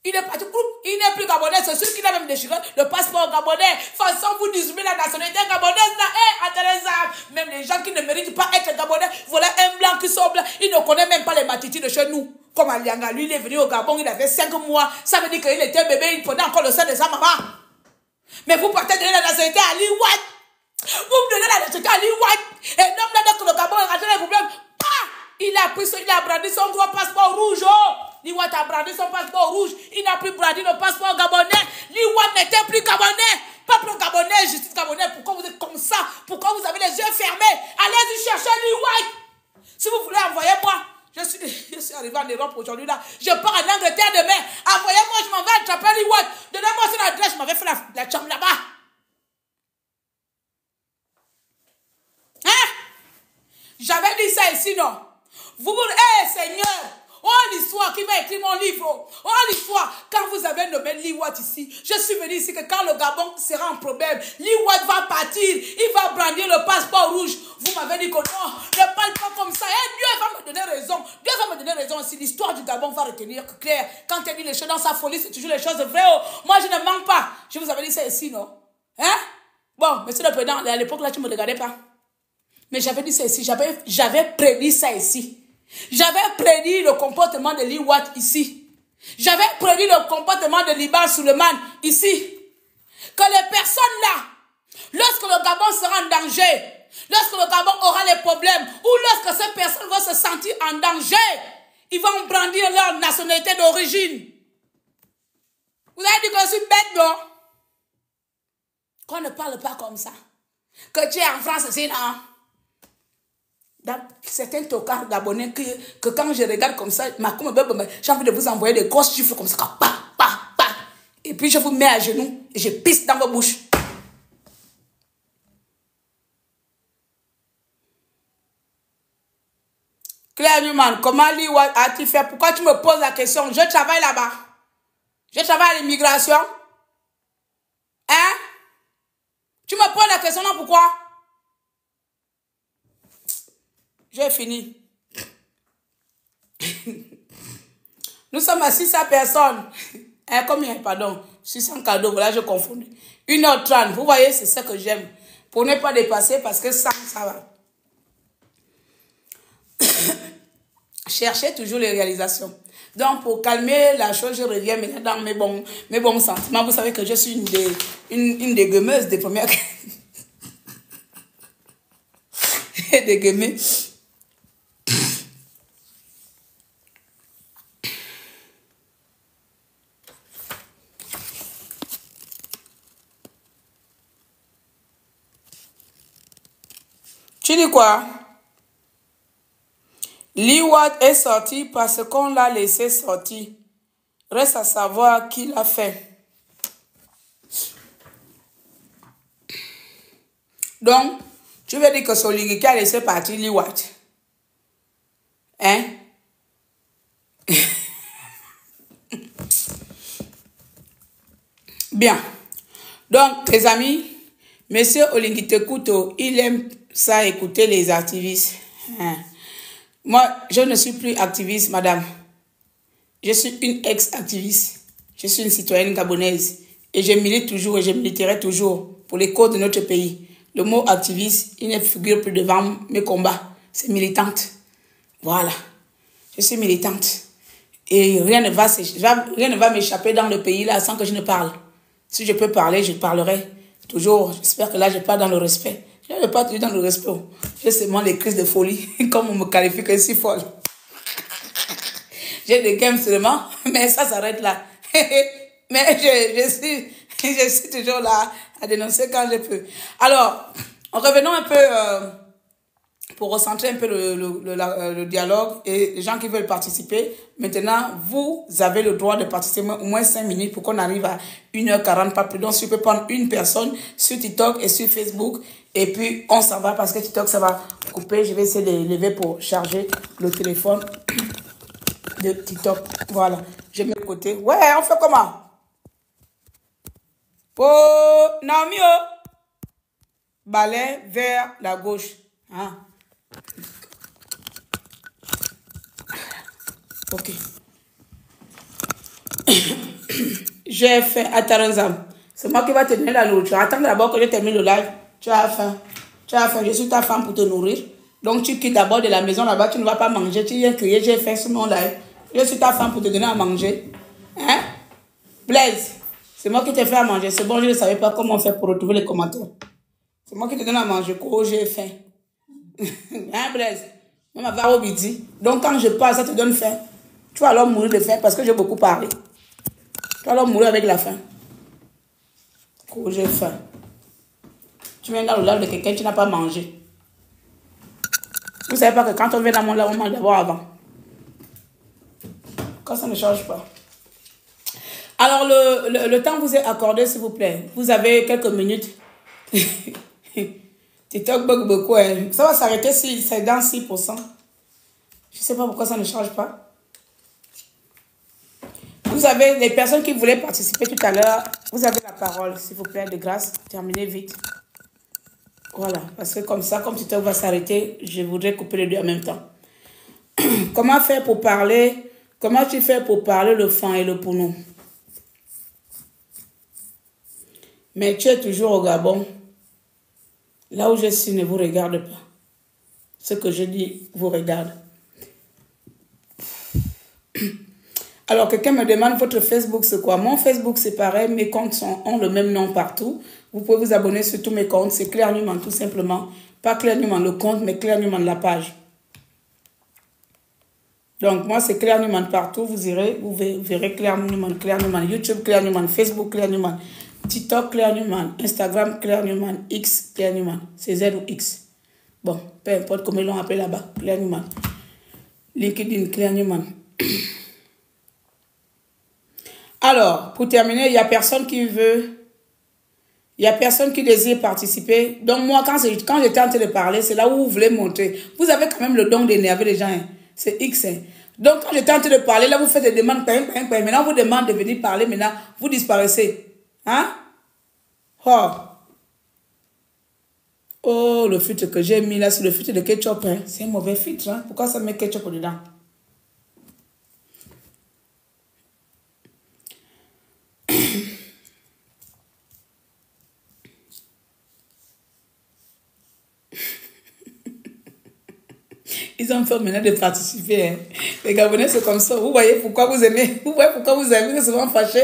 il est parti, il n'est plus gabonais. C'est sûr qu'il a même déchiré le passeport gabonais. Façon, vous disumez la nationalité gabonaise là. Attendez ça. Même les gens qui ne méritent pas être gabonais, voilà un blanc qui sont blancs. Il ne connaît même pas les matitis de chez nous. Comme Alianga, lui, il est venu au Gabon, il avait 5 mois. Ça veut dire qu'il était bébé, il prenait encore le sein de sa maman. Mais vous partez donner la nationalité à Lee White. Vous me donnez la nationalité à Lee White. Et non, là, que le Gabon a raté les problèmes. Il a pris il a brandi son gros passeport rouge. Lee White a brandi son passeport rouge. Il n'a plus brandi le passeport gabonais. Lee White n'était plus gabonais. Peuple gabonais, justice gabonaise. Pourquoi vous êtes comme ça? Pourquoi vous avez les yeux fermés? Allez-y chercher Lee White. Si vous voulez, envoyez-moi. Je suis arrivé en Europe aujourd'hui là. Je pars en Angleterre demain. Envoyez-moi, je m'en vais attraper Lee White. Donnez-moi son adresse, je m'avais fait la chambre là-bas. Hein? J'avais dit ça ici, non? Vous, Seigneur, l'histoire qui m'a écrit mon livre. L'histoire, quand vous avez nommé Lee White ici, je suis venu ici que quand le Gabon sera en problème, Lee White va partir, il va brandir le passeport rouge. Vous m'avez dit que non, ne parle pas comme ça. Dieu va me donner raison. Dieu va me donner raison aussi. L'histoire du Gabon va retenir que Claire, quand elle dit les choses dans sa folie, c'est toujours les choses vraies. Moi, je ne mens pas. Je vous avais dit ça ici, non? Hein? Bon, monsieur le président, à l'époque là, tu ne me regardais pas. Mais j'avais dit ça ici. J'avais prédit ça ici. J'avais prédit le comportement de Lee White ici. J'avais prédit le comportement de Liban Suleiman ici. Que les personnes là, lorsque le Gabon sera en danger, lorsque le Gabon aura les problèmes, ou lorsque ces personnes vont se sentir en danger, ils vont brandir leur nationalité d'origine. Vous avez dit que je suis bête, non? Qu'on ne parle pas comme ça. Que tu es en France, c'est non. Dans certains tocards gabonais que quand je regarde comme ça, j'ai envie de vous envoyer des grosses chiffres comme ça. Et puis je vous mets à genoux et je pisse dans vos bouches. Claire Newman, comment Lee White a-t-il fait? Pourquoi tu me poses la question? Je travaille là-bas. Je travaille à l'immigration. Hein? Tu me poses la question, non? Pourquoi? J'ai fini. Nous sommes à 600 personnes. Hein, combien? Pardon. 600 cadeaux. Voilà, je confonds. 1h30. Vous voyez, c'est ça que j'aime. Pour ne pas dépasser, parce que ça va. Cherchez toujours les réalisations. Donc, pour calmer la chose, je reviens maintenant dans mes bons sentiments. Vous savez que je suis une des gameuses des premières... des gameuses. Tu dis quoi? Lee White est sorti parce qu'on l'a laissé sortir. Reste à savoir qui l'a fait. Donc, tu veux dire que c'est Oligui qui a laissé partir Lee White? Hein? Bien. Donc, les amis, monsieur Oligui Tekuto, il aime ça écouter les activistes. Hein? Moi, je ne suis plus activiste, madame. Je suis une ex-activiste. Je suis une citoyenne gabonaise. Et je milite toujours et je militerai toujours pour les causes de notre pays. Le mot activiste, il ne figure plus devant mes combats. C'est militante. Voilà. Je suis militante. Et rien ne va m'échapper dans le pays là sans que je ne parle. Si je peux parler, je parlerai. Toujours, j'espère que là, je parle dans le respect. Je ne vais pas toujours dans le respect. J'ai seulement les crises de folie, comme on me qualifie que je suis folle. J'ai des games seulement, mais ça s'arrête là. Mais je suis toujours là à dénoncer quand je peux. Alors, revenons un peu pour recentrer un peu le dialogue et les gens qui veulent participer. Maintenant, vous avez le droit de participer au moins 5 minutes pour qu'on arrive à 1h40, pas plus. Donc, je peux prendre une personne sur TikTok et sur Facebook et puis on s'en va parce que TikTok, ça va couper. Je vais essayer de lever pour charger le téléphone de TikTok. Voilà. Je mets de côté. Ouais, on fait comment? Oh, Naomi, oh. Balai vers la gauche. Ah. Ok. J'ai faim. Attends, c'est moi qui va te donner la nourriture. Attends d'abord que je termine le live. Tu as faim. Tu as faim. Je suis ta femme pour te nourrir. Donc tu quittes d'abord de la maison là-bas. Tu ne vas pas manger. Tu viens crier. J'ai faim sur mon live. Je suis ta femme pour te donner à manger. Hein? Blaise. C'est moi qui t'ai fait à manger. C'est bon, je ne savais pas comment on fait pour retrouver les commentaires. C'est moi qui te donne à manger. Oh, j'ai faim. Hein, Blaise? On m'a va au midi. Donc, quand je parle, ça te donne faim. Tu vas alors mourir de faim parce que j'ai beaucoup parlé. Tu vas alors mourir avec la faim. Oh, j'ai faim. Tu viens dans le lave de quelqu'un, tu n'as pas mangé. Vous ne savez pas que quand on vient dans mon lave, on mange d'abord avant. Quand ça ne change pas. Alors, le temps vous est accordé, s'il vous plaît. Vous avez quelques minutes. TikTok bug beaucoup. Hein. Ça va s'arrêter si c'est dans 6%. Je ne sais pas pourquoi ça ne change pas. Vous avez les personnes qui voulaient participer tout à l'heure. Vous avez la parole, s'il vous plaît, de grâce. Terminez vite. Voilà. Parce que comme ça, comme TikTok va s'arrêter, je voudrais couper les deux en même temps. Comment faire pour parler? Comment tu fais pour parler le fan et le pounou? Mais tu es toujours au Gabon. Là où je suis ne vous regarde pas. Ce que je dis vous regarde. Alors, quelqu'un me demande votre Facebook, c'est quoi? Mon Facebook, c'est pareil. Mes comptes ont le même nom partout. Vous pouvez vous abonner sur tous mes comptes. C'est Claire Newman, tout simplement. Pas Claire Newman le compte, mais Claire Newman la page. Donc, moi, c'est Claire Newman partout. Vous irez, vous verrez Claire Newman, YouTube, Claire Newman, Facebook, Claire Newman, TikTok, Claire Newman, Instagram, Claire Newman, X, Claire Newman. C'est Z ou X. Bon, peu importe comment ils l'ont appelé là-bas, Claire Newman. LinkedIn, Claire Newman. Alors, pour terminer, il n'y a personne qui veut... Il n'y a personne qui désire participer. Donc, moi, quand j'étais en train de parler, c'est là où vous voulez montrer. Vous avez quand même le don d'énerver les gens. Hein. C'est X. Hein. Donc, quand j'étais en train de parler, là, vous faites des demandes. Maintenant, on vous demande de venir parler. Maintenant, vous disparaissez. Hein? Oh. Oh, le filtre que j'ai mis là, c'est le filtre de ketchup. Hein. C'est un mauvais filtre. Hein. Pourquoi ça met ketchup dedans? Ils ont fait maintenant de participer. Hein. Les Gabonais, c'est comme ça. Vous voyez pourquoi vous aimez. Vous voyez pourquoi vous aimez. Vous êtes souvent fâché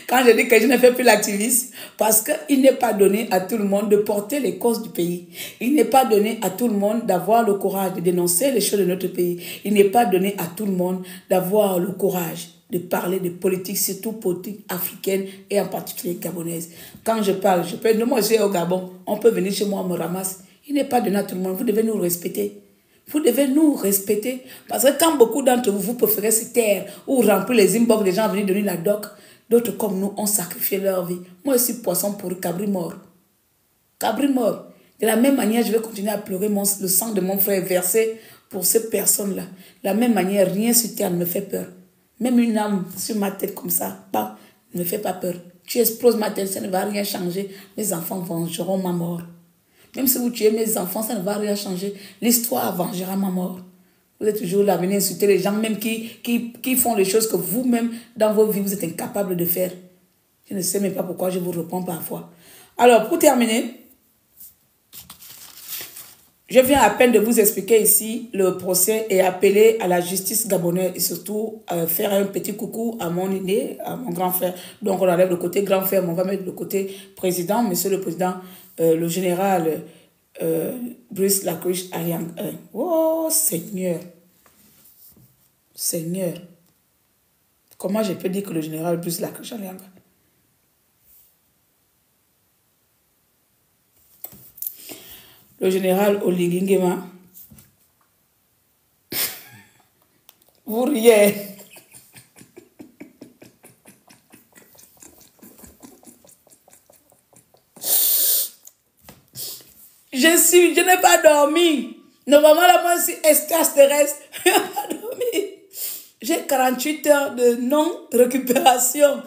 quand je dis que je ne fais plus l'activiste. Parce qu'il n'est pas donné à tout le monde de porter les causes du pays. Il n'est pas donné à tout le monde d'avoir le courage de dénoncer les choses de notre pays. Il n'est pas donné à tout le monde d'avoir le courage de parler de politique, surtout politique africaine et en particulier gabonaise. Quand je parle, je peux... Moi, je suis au Gabon. On peut venir chez moi, on me ramasse. Il n'est pas donné à tout le monde. Vous devez nous respecter. Vous devez nous respecter. Parce que quand beaucoup d'entre vous, vous préférez se taire ou remplir les inbox des gens venir donner la doc, d'autres comme nous ont sacrifié leur vie. Moi, je suis poisson pour cabri mort. Cabri mort. De la même manière, je vais continuer à pleurer le sang de mon frère versé pour ces personnes-là. De la même manière, rien sur terre ne me fait peur. Même une âme sur ma tête comme ça, bah, ne me fait pas peur. Tu exploses ma tête, ça ne va rien changer. Mes enfants vengeront ma mort. Même si vous tuez mes enfants, ça ne va rien changer. L'histoire vengera ma mort. Vous êtes toujours là, venez insulter les gens, même qui font les choses que vous-même, dans vos vies, vous êtes incapables de faire. Je ne sais même pas pourquoi je vous réponds parfois. Alors, pour terminer, Je viens à peine de vous expliquer ici le procès et appeler à la justice gabonaise et surtout faire un petit coucou à mon aîné, à mon grand frère. Donc on enlève le côté grand frère, mais on va mettre le côté président. Monsieur le président, le général Brice Lacruche Aliang. Oh Seigneur, Seigneur, comment je peux dire que le général Brice Lacruche Aliang? Le général Olingingema. Vous riez. Je n'ai pas dormi. Normalement, là, moi, c'est extraterrestre. Je n'ai pas dormi. J'ai 48 heures de non-récupération.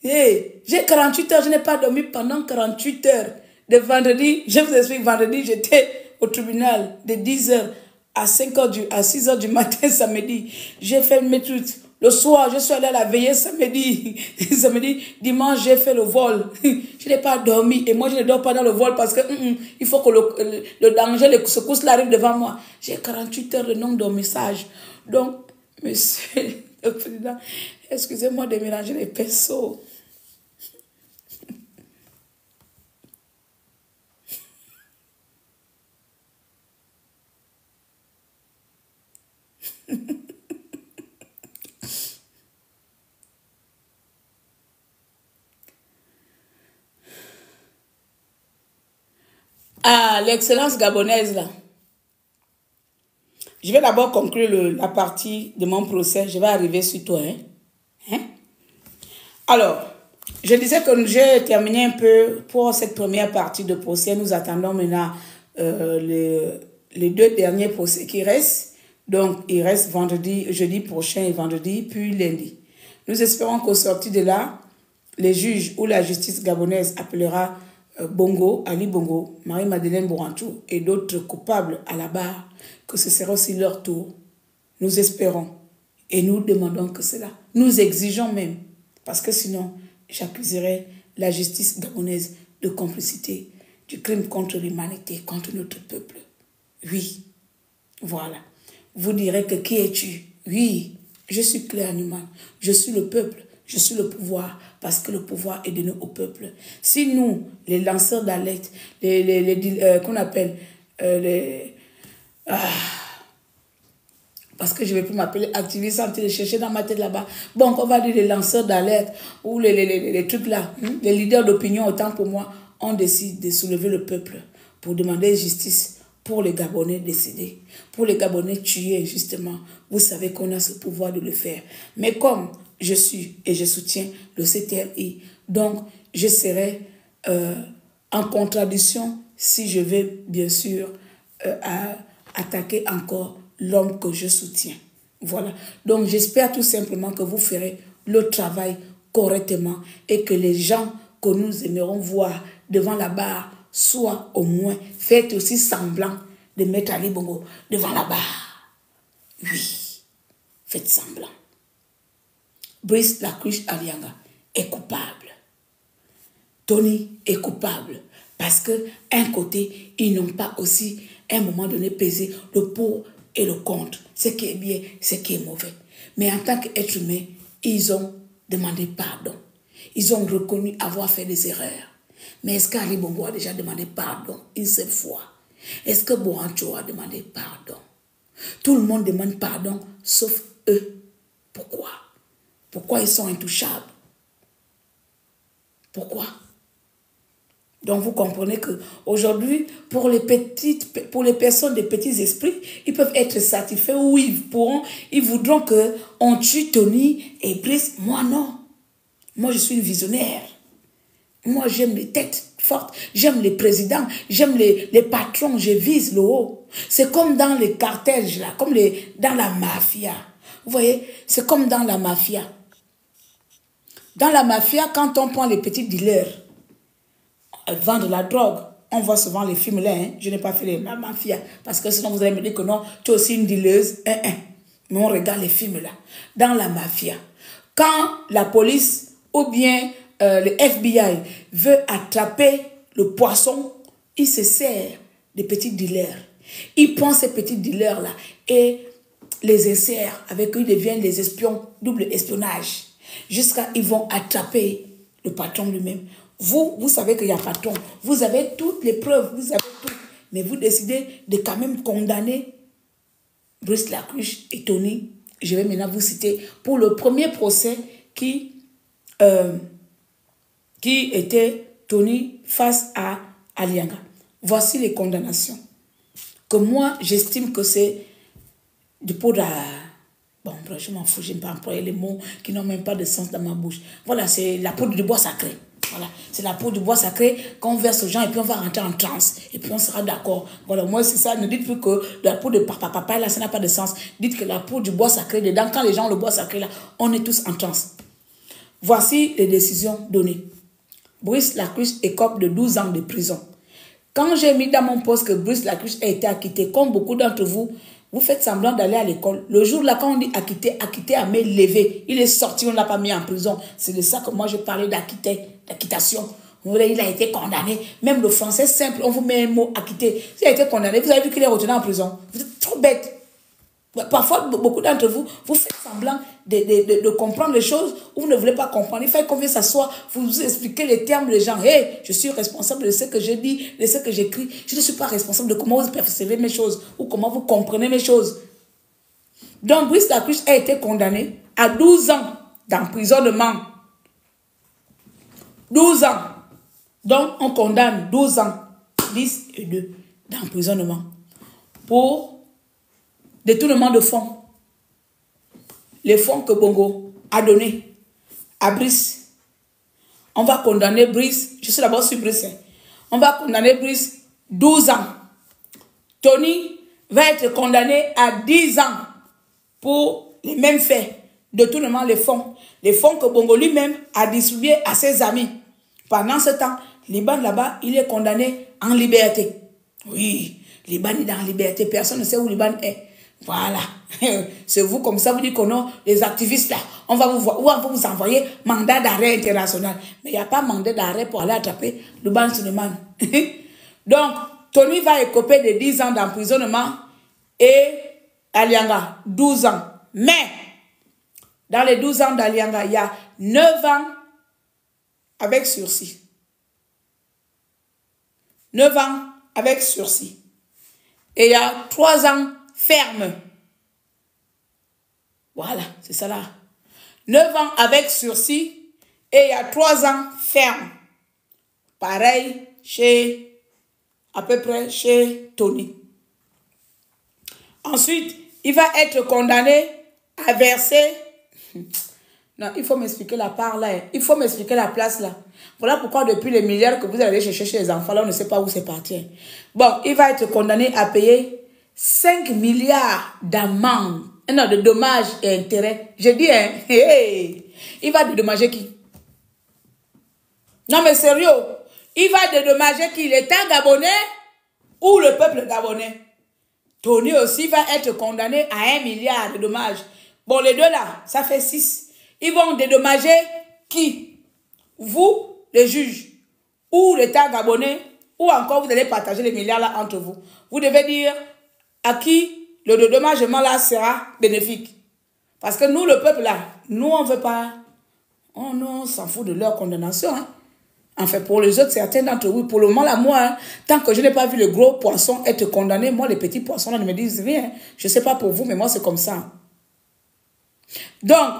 Hey, j'ai 48 heures, je n'ai pas dormi pendant 48 heures. De vendredi, je vous explique, vendredi, j'étais au tribunal de 10h à 6h du matin samedi. J'ai fait mes trucs. Le soir, je suis allée à la veillée samedi. Dimanche, j'ai fait le vol. Je n'ai pas dormi. Et moi, je ne dors pas dans le vol parce que il faut que le danger, les secousses arrivent devant moi. J'ai 48 heures de non-dormissage. Donc, monsieur le président, excusez-moi de mélanger les pinceaux. Ah, l'excellence gabonaise, là. Je vais d'abord conclure la partie de mon procès. Je vais arriver sur toi. Hein? Alors, je disais que j'ai terminé un peu pour cette première partie de procès. Nous attendons maintenant les deux derniers procès qui restent. Donc, il reste jeudi prochain et vendredi, puis lundi. Nous espérons qu'au sorti de là, les juges ou la justice gabonaise appellera Bongo, Ali Bongo, Marie-Madeleine Bourantou et d'autres coupables à la barre, que ce sera aussi leur tour. Nous espérons et nous demandons que cela. Nous exigeons même, parce que sinon, j'accuserai la justice gabonaise de complicité du crime contre l'humanité, contre notre peuple. Oui, voilà. Vous direz que qui es-tu? Oui, je suis Claire Newman, je suis le peuple. Je suis le pouvoir, parce que le pouvoir est donné au peuple. Si nous, les lanceurs d'alerte, qu'on appelle parce que je ne vais plus m'appeler activiste sans te chercher dans ma tête là-bas. Bon, on va dire les lanceurs d'alerte ou les trucs là, les leaders d'opinion, autant pour moi, on décide de soulever le peuple pour demander justice pour les Gabonais décédés, pour les Gabonais tués injustement. Vous savez qu'on a ce pouvoir de le faire. Mais comme je suis et je soutiens le CTRI, donc je serai en contradiction si je vais bien sûr attaquer encore l'homme que je soutiens. Voilà. Donc j'espère tout simplement que vous ferez le travail correctement et que les gens que nous aimerons voir devant la barre soient au moins faites aussi semblant de mettre Ali Bongo devant la barre. Oui, faites semblant. Brice Lacruche Alianga est coupable. Tony est coupable. Parce que un côté, ils n'ont pas aussi, à un moment donné, pesé le pour et le contre. Ce qui est bien, ce qui est mauvais. Mais en tant qu'être humain, ils ont demandé pardon. Ils ont reconnu avoir fait des erreurs. Mais est-ce qu'Ali Bongo a déjà demandé pardon une seule fois? Est-ce que Bourancho a demandé pardon? Tout le monde demande pardon, sauf eux. Pourquoi? Pourquoi ils sont intouchables? Pourquoi? Donc vous comprenez que aujourd'hui, pour les personnes de petits esprits, ils peuvent être satisfaits ou ils voudront qu'on tue Tony et Brice. Moi non. Moi je suis une visionnaire. Moi j'aime les têtes fortes, j'aime les présidents, j'aime les patrons, je vise le haut. C'est comme dans les cartels là, comme dans la mafia. Vous voyez, c'est comme dans la mafia. Dans la mafia, quand on prend les petits dealers, vendre la drogue, on voit souvent les films là, je n'ai pas fait la mafia, parce que sinon vous allez me dire que non, tu es aussi une dealeuse, mais on regarde les films là. Dans la mafia, quand la police ou bien le FBI veut attraper le poisson, il se sert des petits dealers. Ils prennent ces petits dealers-là et les insèrent. Avec eux, ils deviennent des espions, double espionnage. Jusqu'à ils vont attraper le patron lui-même. Vous savez qu'il y a patron. Vous avez toutes les preuves, vous avez tout. Mais vous décidez de quand même condamner Brice Lacruche et Tony. Je vais maintenant vous citer pour le premier procès qui était Tony face à Alianga. Voici les condamnations. Que moi, j'estime que c'est du pot à... Bon, je m'en fous, je n'aime pas employer les mots qui n'ont même pas de sens dans ma bouche. Voilà, c'est la poudre du bois sacré. Voilà, c'est la poudre du bois sacré qu'on verse aux gens et puis on va rentrer en transe. Et puis on sera d'accord. Voilà, moi c'est ça. Ne dites plus que la poudre de papa là, ça n'a pas de sens. Dites que la poudre du bois sacré, dedans, quand les gens ont le bois sacré là, on est tous en transe. Voici les décisions données. Brice Lacruche écope de 12 ans de prison. Quand j'ai mis dans mon poste que Brice Lacruche a été acquitté, comme beaucoup d'entre vous, vous faites semblant d'aller à l'école. Le jour là, quand on dit acquitté, acquitté à main levée, il est sorti, on ne l'a pas mis en prison. C'est de ça que moi je parlais d'acquittation. Vous voyez, il a été condamné. Même le français simple, on vous met un mot acquitté. S'il a été condamné, vous avez vu qu'il est retourné en prison. Vous êtes trop bête. Parfois, beaucoup d'entre vous, vous faites semblant de comprendre les choses ou vous ne voulez pas comprendre. Il faut qu'on vienne s'asseoir, vous expliquer les termes des gens. Hey, je suis responsable de ce que je dis, de ce que j'écris. Je ne suis pas responsable de comment vous percevez mes choses ou comment vous comprenez mes choses. Donc, Brice Lacruche a été condamné à 12 ans d'emprisonnement. 12 ans. Donc, on condamne 12 ans, 10 et 2 d'emprisonnement pour détournement de fonds. Les fonds que Bongo a donnés à Brice. On va condamner Brice. Je suis d'abord sur Brice. On va condamner Brice 12 ans. Tony va être condamné à 10 ans pour les mêmes faits. Détournement des fonds. Les fonds que Bongo lui-même a distribués à ses amis. Pendant ce temps, Liban là-bas, il est condamné en liberté. Oui, Liban est en liberté. Personne ne sait où Liban est. Voilà. C'est vous comme ça, vous dites que non, les activistes là, on va vous envoyer mandat d'arrêt international. Mais il n'y a pas mandat d'arrêt pour aller attraper Liban Suleiman. Donc, Tony va écoper de 10 ans d'emprisonnement et Alianga, 12 ans. Mais, dans les 12 ans d'Alianga, il y a 9 ans avec sursis. 9 ans avec sursis. Et il y a 3 ans ferme. Voilà, c'est ça là. 9 ans avec sursis et il y a 3 ans ferme. Pareil à peu près chez Tony. Ensuite, il va être condamné à verser... Non, il faut m'expliquer la part là. Il faut m'expliquer la place là. Voilà pourquoi depuis les milliards que vous allez chercher chez les enfants, là, on ne sait pas où c'est parti. Bon, il va être condamné à payer 5 milliards d'amendes. Non, de dommages et intérêts. Je dis, hein, il va dédommager qui? Non, mais sérieux. Il va dédommager qui? L'État gabonais ou le peuple gabonais? Tony aussi va être condamné à 1 milliard de dommages. Bon, les deux là, ça fait 6. Ils vont dédommager qui? Vous, les juges, ou l'État gabonais, ou encore vous allez partager les milliards là entre vous. Vous devez dire à qui le dédommagement là sera bénéfique. Parce que nous, le peuple là, nous on ne veut pas, on s'en fout de leur condamnation. Hein. Enfin, pour les autres, certains d'entre vous, pour le moment là, moi, hein, tant que je n'ai pas vu le gros poisson être condamné, moi, les petits poissons là ne me disent rien. Je ne sais pas pour vous, mais moi, c'est comme ça. Donc,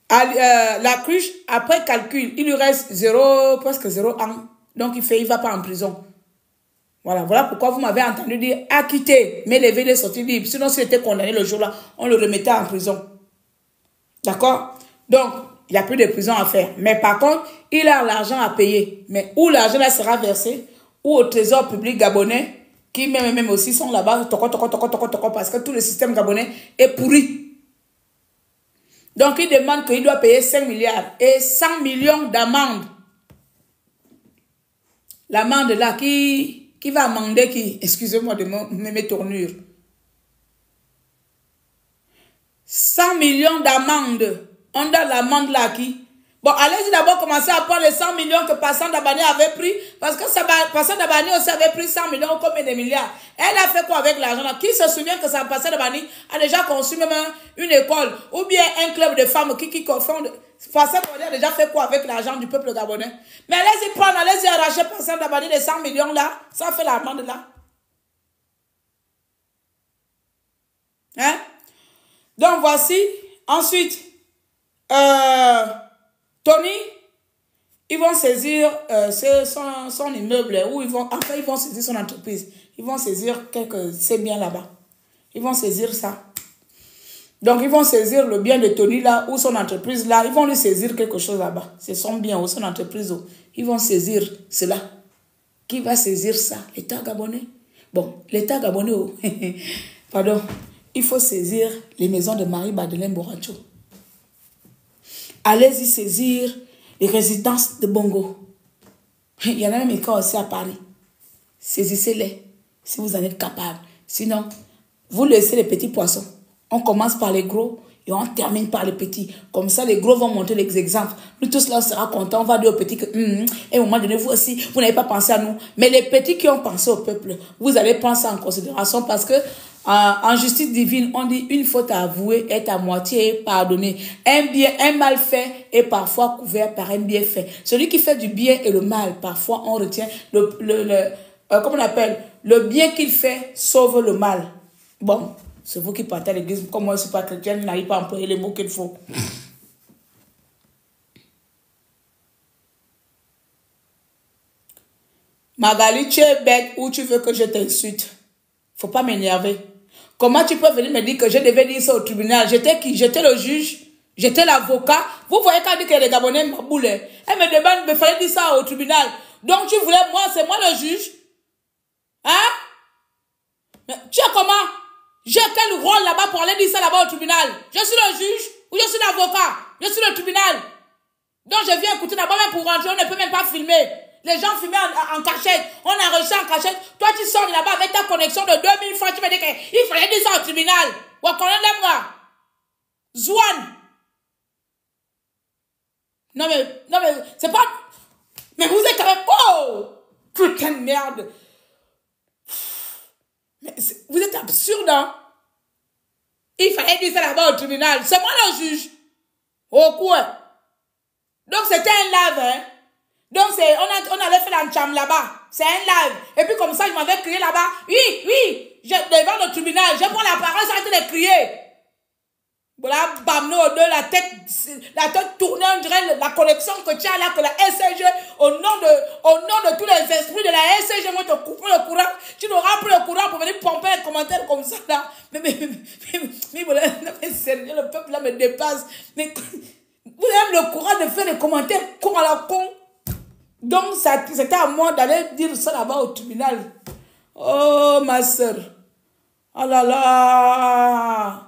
Lacruche, après calcul, il lui reste presque 0 ans. Donc, il ne va pas en prison. Voilà pourquoi vous m'avez entendu dire acquitté, mais levé les sorties libres. Sinon, s'il était condamné le jour-là, on le remettait en prison. D'accord? Donc, il n'y a plus de prison à faire. Mais par contre, il a l'argent à payer. Mais où l'argent là sera versé, ou au trésor public gabonais, qui même aussi sont là-bas, parce que tout le système gabonais est pourri. Donc, il demande qu'il doit payer 5 milliards et 100 millions d'amendes. L'amende là, qui va amender qui? Excusez-moi de mes tournures. 100 millions d'amendes. On donne l'amende là qui? Bon, allez-y d'abord commencer à prendre les 100 millions que Passant Dabani avait pris. Parce que Passant Dabani aussi avait pris 100 millions comme des milliards. Elle a fait quoi avec l'argent? Qui se souvient que Passant Dabani a déjà conçu même une école ou bien un club de femmes qui confondent? Passant Dabani a déjà fait quoi avec l'argent du peuple gabonais? Mais allez-y prendre, allez-y arracher Passant Dabani les 100 millions là. Ça fait l'amende là. Hein? Donc voici. Ensuite, Tony, ils vont saisir son immeuble, ou ils vont saisir son entreprise. Ils vont saisir c'est bien là-bas. Ils vont saisir ça. Donc, ils vont saisir le bien de Tony là, ou son entreprise là. Ils vont lui saisir quelque chose là-bas. C'est son bien ou son entreprise. Ils vont saisir cela. Qui va saisir ça? L'État gabonais. Bon, l'État gabonais, pardon, il faut saisir les maisons de Marie-Madeleine Boracho. Allez-y saisir les résidences de Bongo. Il y en a même aussi à Paris. Saisissez-les si vous en êtes capable. Sinon, vous laissez les petits poissons. On commence par les gros et on termine par les petits. Comme ça, les gros vont montrer les exemples. Nous tous là, on sera contents. On va dire aux petits que, et à un moment donné, vous aussi, vous n'avez pas pensé à nous. Mais les petits qui ont pensé au peuple, vous allez prendre ça en considération parce que en justice divine, on dit une faute avouée est à moitié pardonnée. Un mal fait est parfois couvert par un bien fait. Celui qui fait du bien et le mal, parfois on retient comment on appelle, le bien qu'il fait sauve le mal. Bon, c'est vous qui partez à l'église. Comme moi, je ne suis pas chrétienne, je n'arrive pas à employer les mots qu'il faut. Magali, tu es bête ou tu veux que je t'insulte? Faut pas m'énerver. Comment tu peux venir me dire que je devais dire ça au tribunal? J'étais qui? J'étais le juge? J'étais l'avocat? Vous voyez quand dit que les Gabonais m'aboulaient. Elle me demande, il fallait dire ça au tribunal. Donc tu voulais, moi, c'est moi le juge? Hein? Mais tu es comment? J'ai quel rôle là-bas pour aller dire ça là-bas au tribunal? Je suis le juge ou je suis l'avocat? Je suis le tribunal. Donc je viens écouter d'abord même pour rentrer, on ne peut même pas filmer. Les gens filmaient en cachette, on a enregistré en cachette. Toi tu sors de là-bas avec ta connexion de 2000 francs, tu me dis qu'il fallait dire ça au tribunal. Ou à combien de mois? Zouane. Non mais, c'est pas... Mais vous êtes quand même... Oh! Putain de merde. Mais vous êtes absurde, hein? Il fallait dire ça là-bas au tribunal. C'est moi le juge. Au quoi? Donc c'était un live, hein? Donc on allait faire l'encham là-bas. C'est un live. Et puis comme ça, je m'avais crié là-bas. Oui, devant le tribunal. Je prends la parole, ça a été de crier. Voilà, bamno au deux, la tête tournée, on dirait la collection que tu as là, que la SCG, au nom de tous les esprits de la SCG, vont te couper le courant. Tu n'auras plus le courant pour venir pomper un commentaire comme ça là. Mais voilà, mais sérieux, le peuple là me dépasse. Mais vous avez le courant de faire des commentaires con à la con. Donc, c'était à moi d'aller dire ça là-bas au tribunal. Oh, ma soeur. Oh là là.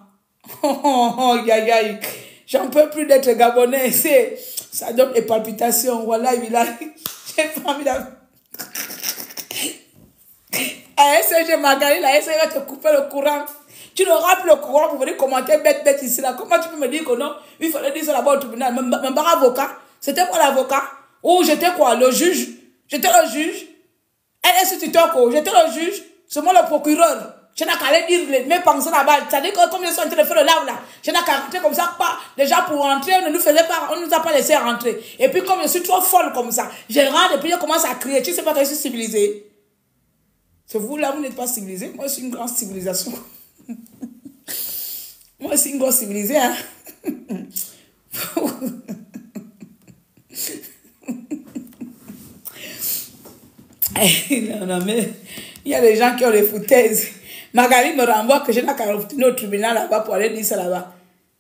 Oh, aïe. J'en peux plus d'être gabonais. Ça donne des palpitations. Voilà, j'ai pas envie d'aller. La SCG Magali, la SCG va te couper le courant. Tu n'auras plus le courant pour venir commenter bête ici là. Comment tu peux me dire que non? Il fallait dire ça là-bas au tribunal. Même avocat. C'était quoi l'avocat? Ou j'étais quoi? Le juge? J'étais le juge? Elle est sur tuteur quoi? J'étais le juge? C'est moi le procureur. Je n'ai qu'à aller dire mes pensées là-bas. C'est-à-dire que comme je suis en train de faire le lave là, je n'ai qu'à rentrer comme ça. Pas. Déjà pour rentrer, on ne nous a pas laissé rentrer. Et puis comme je suis trop folle comme ça, je rentre et puis je commence à crier. Tu sais pas que je suis civilisée. C'est vous là, vous n'êtes pas civilisé. Moi, je suis une grande civilisation. Moi, je suis une grande civilisée. Hein? Non, mais il y a des gens qui ont des foutaises. Magali me renvoie que je n'ai qu'à retourner au tribunal là-bas pour aller dire ça là-bas.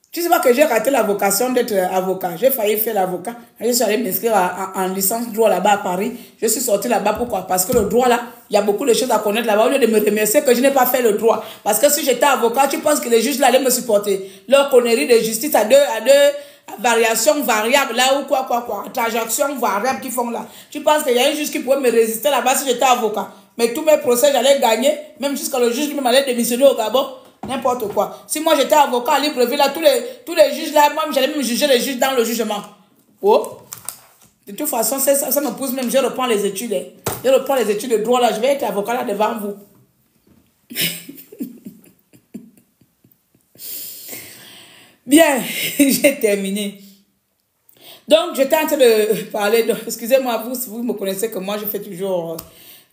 Tu sais pas que j'ai raté la vocation d'être avocat. J'ai failli faire l'avocat. Je suis allée m'inscrire en licence droit là-bas à Paris. Je suis sortie là-bas. Pourquoi? Parce que le droit là, il y a beaucoup de choses à connaître là-bas. Au lieu de me remercier que je n'ai pas fait le droit. Parce que si j'étais avocat, tu penses que les juges là allaient me supporter. Leur connerie de justice à deux variations variables là ou quoi. Transactions variables qui font là. Tu penses qu'il y a un juge qui pourrait me résister là-bas si j'étais avocat. Mais tous mes procès, j'allais gagner. Même jusqu'à le juge qui m'allait démissionner au Gabon. N'importe quoi. Si moi j'étais avocat à Libreville, là, tous les juges là, moi j'allais même juger les juges dans le jugement. Oh, de toute façon, ça me pousse même. Je reprends les études. Je reprends les études de droit là. Je vais être avocat là devant vous. Bien, j'ai terminé. Donc, j'étais en train de parler. Excusez-moi, vous me connaissez que moi, je fais toujours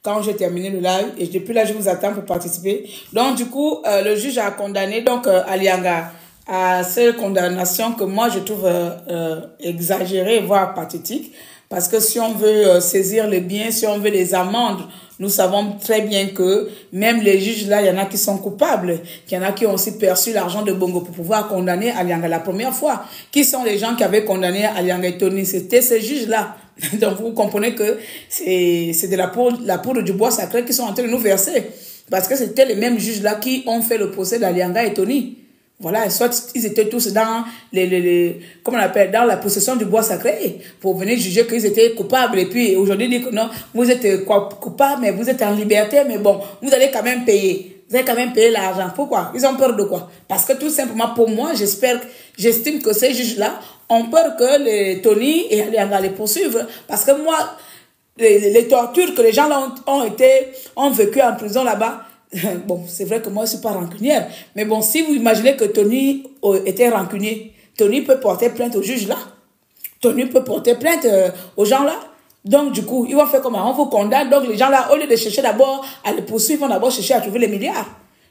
quand j'ai terminé le live. Et depuis là, je vous attends pour participer. Donc, du coup, le juge a condamné donc Alianga à cette condamnation que moi, je trouve exagérée, voire pathétique. Parce que si on veut saisir les biens, si on veut les amendes, nous savons très bien que même les juges là, il y en a qui sont coupables. Il y en a qui ont aussi perçu l'argent de Bongo pour pouvoir condamner Alianga la première fois. Qui sont les gens qui avaient condamné Alianga et Tony? C'était ces juges-là. Donc vous comprenez que c'est de la poudre du bois sacré qui sont en train de nous verser. Parce que c'était les mêmes juges-là qui ont fait le procès d'Alianga et Tony. Voilà, soit ils étaient tous dans comment on appelle, dans la possession du bois sacré pour venir juger qu'ils étaient coupables. Et puis aujourd'hui, dire que non, vous êtes coupables, mais vous êtes en liberté, mais bon, vous allez quand même payer. Vous allez quand même payer l'argent. Pourquoi? Ils ont peur de quoi? Parce que tout simplement, pour moi, j'estime que ces juges-là ont peur que les Tony et Alianga les poursuivent. Parce que moi, les tortures que les gens là ont vécu en prison là-bas, bon, c'est vrai que moi, je ne suis pas rancunière. Mais bon, si vous imaginez que Tony était rancunier, Tony peut porter plainte au juge là. Tony peut porter plainte aux gens là. Donc, du coup, ils vont faire comment? On vous condamne. Donc, les gens là, au lieu de chercher d'abord à le poursuivre, ils vont d'abord chercher à trouver les milliards.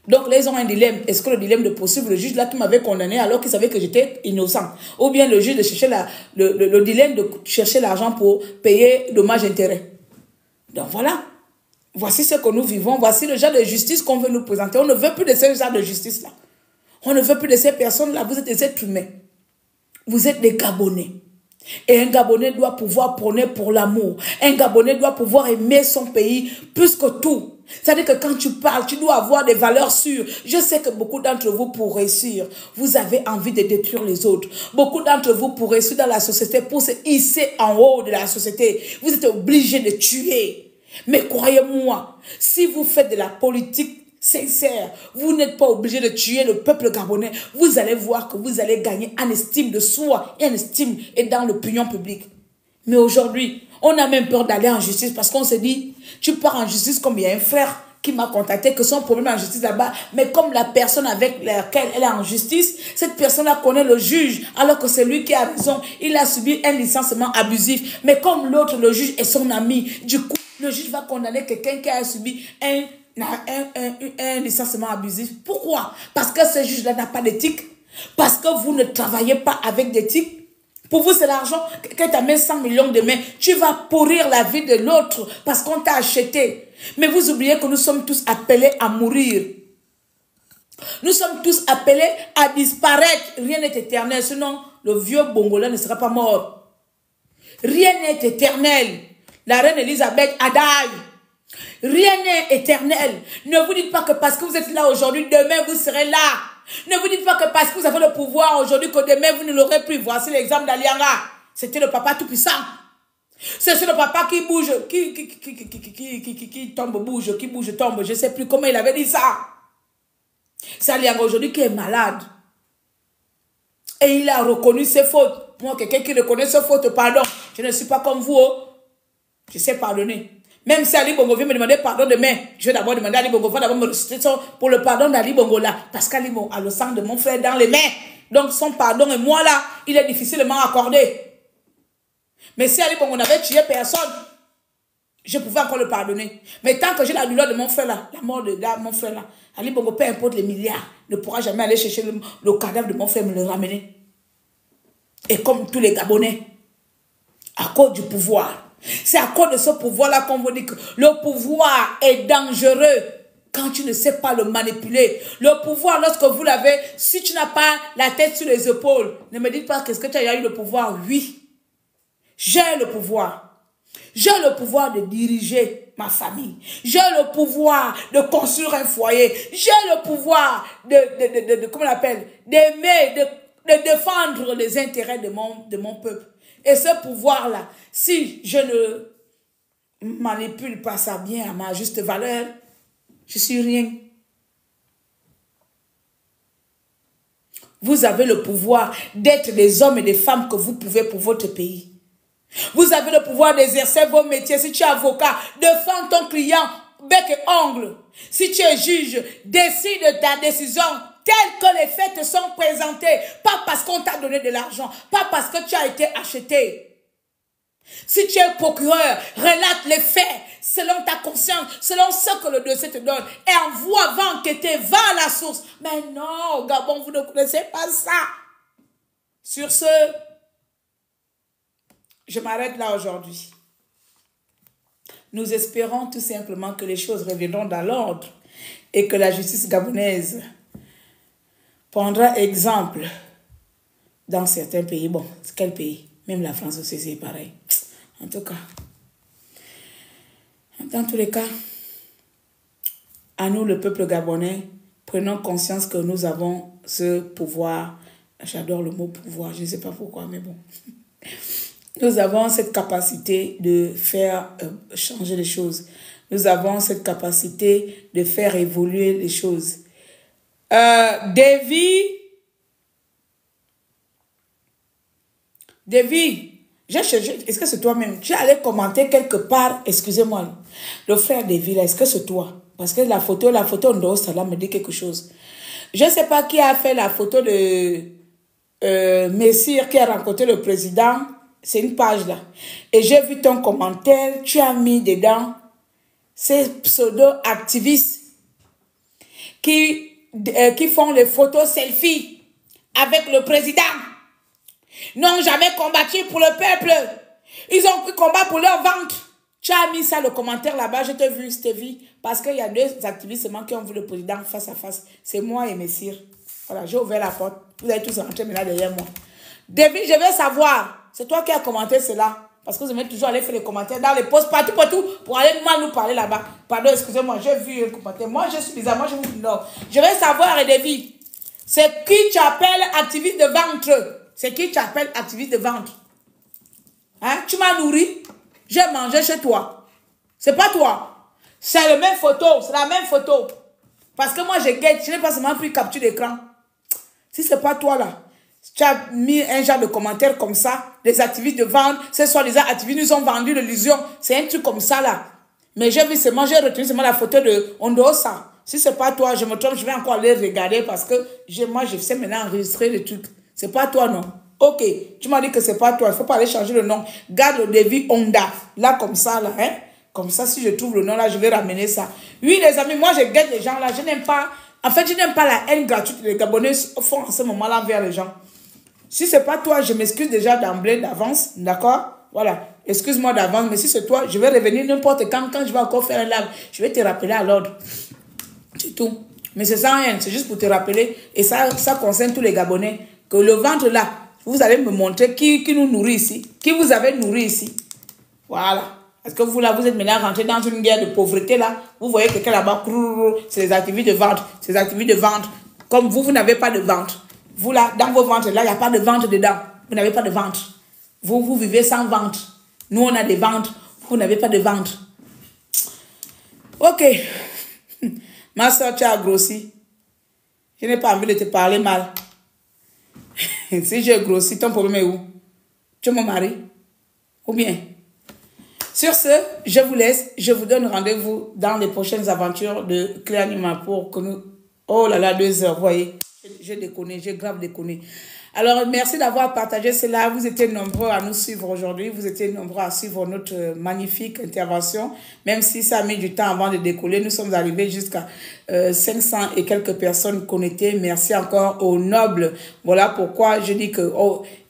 Donc, là, ils ont un dilemme. Est-ce que le dilemme de poursuivre le juge là qui m'avait condamné alors qu'il savait que j'étais innocent? Ou bien le juge de chercher le dilemme de chercher l'argent pour payer dommages-intérêts. Donc, voilà. Voici ce que nous vivons. Voici le genre de justice qu'on veut nous présenter. On ne veut plus de ce genre de justice-là. On ne veut plus de ces personnes-là. Vous êtes des êtres humains. Vous êtes des Gabonais. Et un Gabonais doit pouvoir prôner pour l'amour. Un Gabonais doit pouvoir aimer son pays plus que tout. C'est-à-dire que quand tu parles, tu dois avoir des valeurs sûres. Je sais que beaucoup d'entre vous, pour réussir, vous avez envie de détruire les autres. Beaucoup d'entre vous, pour réussir dans la société, pour se hisser en haut de la société, vous êtes obligés de tuer. Mais croyez-moi, si vous faites de la politique sincère, vous n'êtes pas obligé de tuer le peuple gabonais. Vous allez voir que vous allez gagner en estime de soi et en estime et dans l'opinion publique. Mais aujourd'hui, on a même peur d'aller en justice parce qu'on se dit, tu pars en justice comme il y a un frère qui m'a contacté que son problème en justice là-bas, mais comme la personne avec laquelle elle est en justice, cette personne-là connaît le juge, alors que c'est lui qui a raison. Il a subi un licenciement abusif. Mais comme l'autre, le juge est son ami, du coup, le juge va condamner quelqu'un qui a subi un licenciement abusif. Pourquoi? Parce que ce juge-là n'a pas d'éthique. Parce que vous ne travaillez pas avec d'éthique. Pour vous, c'est l'argent. Quelqu'un t'amène 100 millions demain, tu vas pourrir la vie de l'autre parce qu'on t'a acheté. Mais vous oubliez que nous sommes tous appelés à mourir. Nous sommes tous appelés à disparaître. Rien n'est éternel, sinon le vieux Bongola ne sera pas mort. Rien n'est éternel. La reine Elisabeth adage. Rien n'est éternel. Ne vous dites pas que parce que vous êtes là aujourd'hui, demain vous serez là. Ne vous dites pas que parce que vous avez le pouvoir aujourd'hui, que demain vous ne l'aurez plus. Voici l'exemple d'Alianga. C'était le papa tout-puissant. C'est le papa qui bouge, qui tombe, bouge, qui bouge, tombe. Je ne sais plus comment il avait dit ça. C'est Alianga aujourd'hui qui est malade. Et il a reconnu ses fautes. Moi, quelqu'un qui reconnaît ses fautes, pardon. Je ne suis pas comme vous. Oh. Je sais pardonner. Même si Ali Bongo vient me demander pardon demain, je vais d'abord demander à Ali Bongo, d'abord me reciter pour le pardon d'Ali Bongo là. Parce qu'Ali Bongo a le sang de mon frère dans les mains. Donc son pardon et moi là, il est difficilement accordé. Mais si Ali Bongo n'avait tué personne, je pouvais encore le pardonner. Mais tant que j'ai la douleur de mon frère là, la mort de mon frère là, Ali Bongo, peu importe les milliards, ne pourra jamais aller chercher le cadavre de mon frère et me le ramener. Et comme tous les Gabonais, à cause du pouvoir. C'est à cause de ce pouvoir-là qu'on vous dit que le pouvoir est dangereux quand tu ne sais pas le manipuler. Le pouvoir, lorsque vous l'avez, si tu n'as pas la tête sur les épaules, ne me dites pas qu'est-ce que tu as eu le pouvoir. Oui, j'ai le pouvoir. J'ai le pouvoir de diriger ma famille. J'ai le pouvoir de construire un foyer. J'ai le pouvoir comment on appelle, d'aimer, de défendre les intérêts de mon peuple. Et ce pouvoir-là, si je ne manipule pas ça bien à ma juste valeur, je suis rien. Vous avez le pouvoir d'être des hommes et des femmes que vous pouvez pour votre pays. Vous avez le pouvoir d'exercer vos métiers. Si tu es avocat, défends ton client bec et ongle. Si tu es juge, décide ta décision telle que les faits te sont présentés. Pas parce qu'on t'a donné de l'argent, pas parce que tu as été acheté. Si tu es procureur, relate les faits selon ta conscience, selon ce que le dossier te donne. Et envoie, va enquêter, va à la source. Mais non, au Gabon, vous ne connaissez pas ça. Sur ce, je m'arrête là aujourd'hui. Nous espérons tout simplement que les choses reviendront dans l'ordre et que la justice gabonaise prendra exemple dans certains pays. Bon, quel pays? Même la France aussi, c'est pareil. En tout cas, dans tous les cas, à nous, le peuple gabonais, prenons conscience que nous avons ce pouvoir. J'adore le mot pouvoir, je ne sais pas pourquoi, mais bon. Nous avons cette capacité de faire changer les choses. Nous avons cette capacité de faire évoluer les choses. Davy, est-ce que c'est toi-même? Tu allais commenter quelque part, excusez-moi, le frère Davy, est-ce que c'est toi? Parce que la photo Ndo Salah me dit quelque chose. Je ne sais pas qui a fait la photo de Messire qui a rencontré le président. C'est une page là. Et j'ai vu ton commentaire, tu as mis dedans ces pseudo-activistes qui font les photos selfie avec le président. N'ont jamais combattu pour le peuple. Ils ont pris combat pour leur ventre. Tu as mis ça, le commentaire là-bas, je t'ai vu, Stevie. Parce qu'il y a deux activistes seulement qui ont vu le président face à face. C'est moi et Messire. Voilà, j'ai ouvert la porte. Vous allez tous rentrer maintenant derrière moi. David, je veux savoir. C'est toi qui as commenté cela. Parce que vous aimez toujours aller faire les commentaires dans les posts partout pour aller mal nous parler là-bas. Pardon, excusez-moi, j'ai vu un commentaire. Moi, je suis bizarre, moi, je vous ignore. Je vais savoir, David, c'est qui tu appelles activiste de ventre? C'est qui tu appelles activiste de ventre? Hein? Tu m'as nourri? J'ai mangé chez toi. C'est pas toi. C'est la même photo, c'est la même photo. Parce que moi, je guette, je n'ai pas seulement pris capture d'écran. Si c'est pas toi là, tu as mis un genre de commentaire comme ça, les activistes de vente, ce sont les activistes nous ont vendu l'illusion. C'est un truc comme ça là. Mais j'ai vu seulement, j'ai retenu seulement la photo de Ondosa. Si c'est pas toi, je me trompe, je vais encore aller regarder parce que moi, je sais maintenant enregistrer le truc. C'est pas toi, non? Ok, tu m'as dit que c'est pas toi, il faut pas aller changer le nom. Garde le Davy Honda, là comme ça, là, hein? Comme ça, si je trouve le nom là, je vais ramener ça. Oui, les amis, moi je guette les gens là, je n'aime pas, en fait, je n'aime pas la haine gratuite que les Gabonais font en ce moment-là vers les gens. Si c'est pas toi, je m'excuse déjà d'emblée, d'avance, d'accord? Voilà, excuse-moi d'avance, mais si c'est toi, je vais revenir n'importe quand je vais encore faire un live, je vais te rappeler à l'ordre. C'est tout. Mais c'est sans haine, c'est juste pour te rappeler, et ça concerne tous les Gabonais, que le ventre là, vous allez me montrer qui nous nourrit ici, qui vous avez nourri ici. Voilà. Parce que vous là, vous êtes maintenant rentré dans une guerre de pauvreté là, vous voyez quelqu'un là-bas, c'est les activités de ventre, c'est les activités de ventre. Comme vous n'avez pas de ventre. Vous là, dans vos ventres là, il n'y a pas de ventre dedans. Vous n'avez pas de ventre. Vous vivez sans ventre. Nous, on a des ventres. Vous n'avez pas de ventre. Ok. Ma soeur, tu as grossi. Je n'ai pas envie de te parler mal. Si j'ai grossi, ton problème est où? Tu es mon mari? Ou bien? Sur ce, je vous laisse. Je vous donne rendez-vous dans les prochaines aventures de Clé Anima pour que nous... Oh là là, 2 heures, vous voyez. J'ai déconné, j'ai grave déconné. Alors, merci d'avoir partagé cela. Vous étiez nombreux à nous suivre aujourd'hui. Vous étiez nombreux à suivre notre magnifique intervention. Même si ça a mis du temps avant de décoller, nous sommes arrivés jusqu'à 500 et quelques personnes connectées. Merci encore aux nobles. Voilà pourquoi je dis que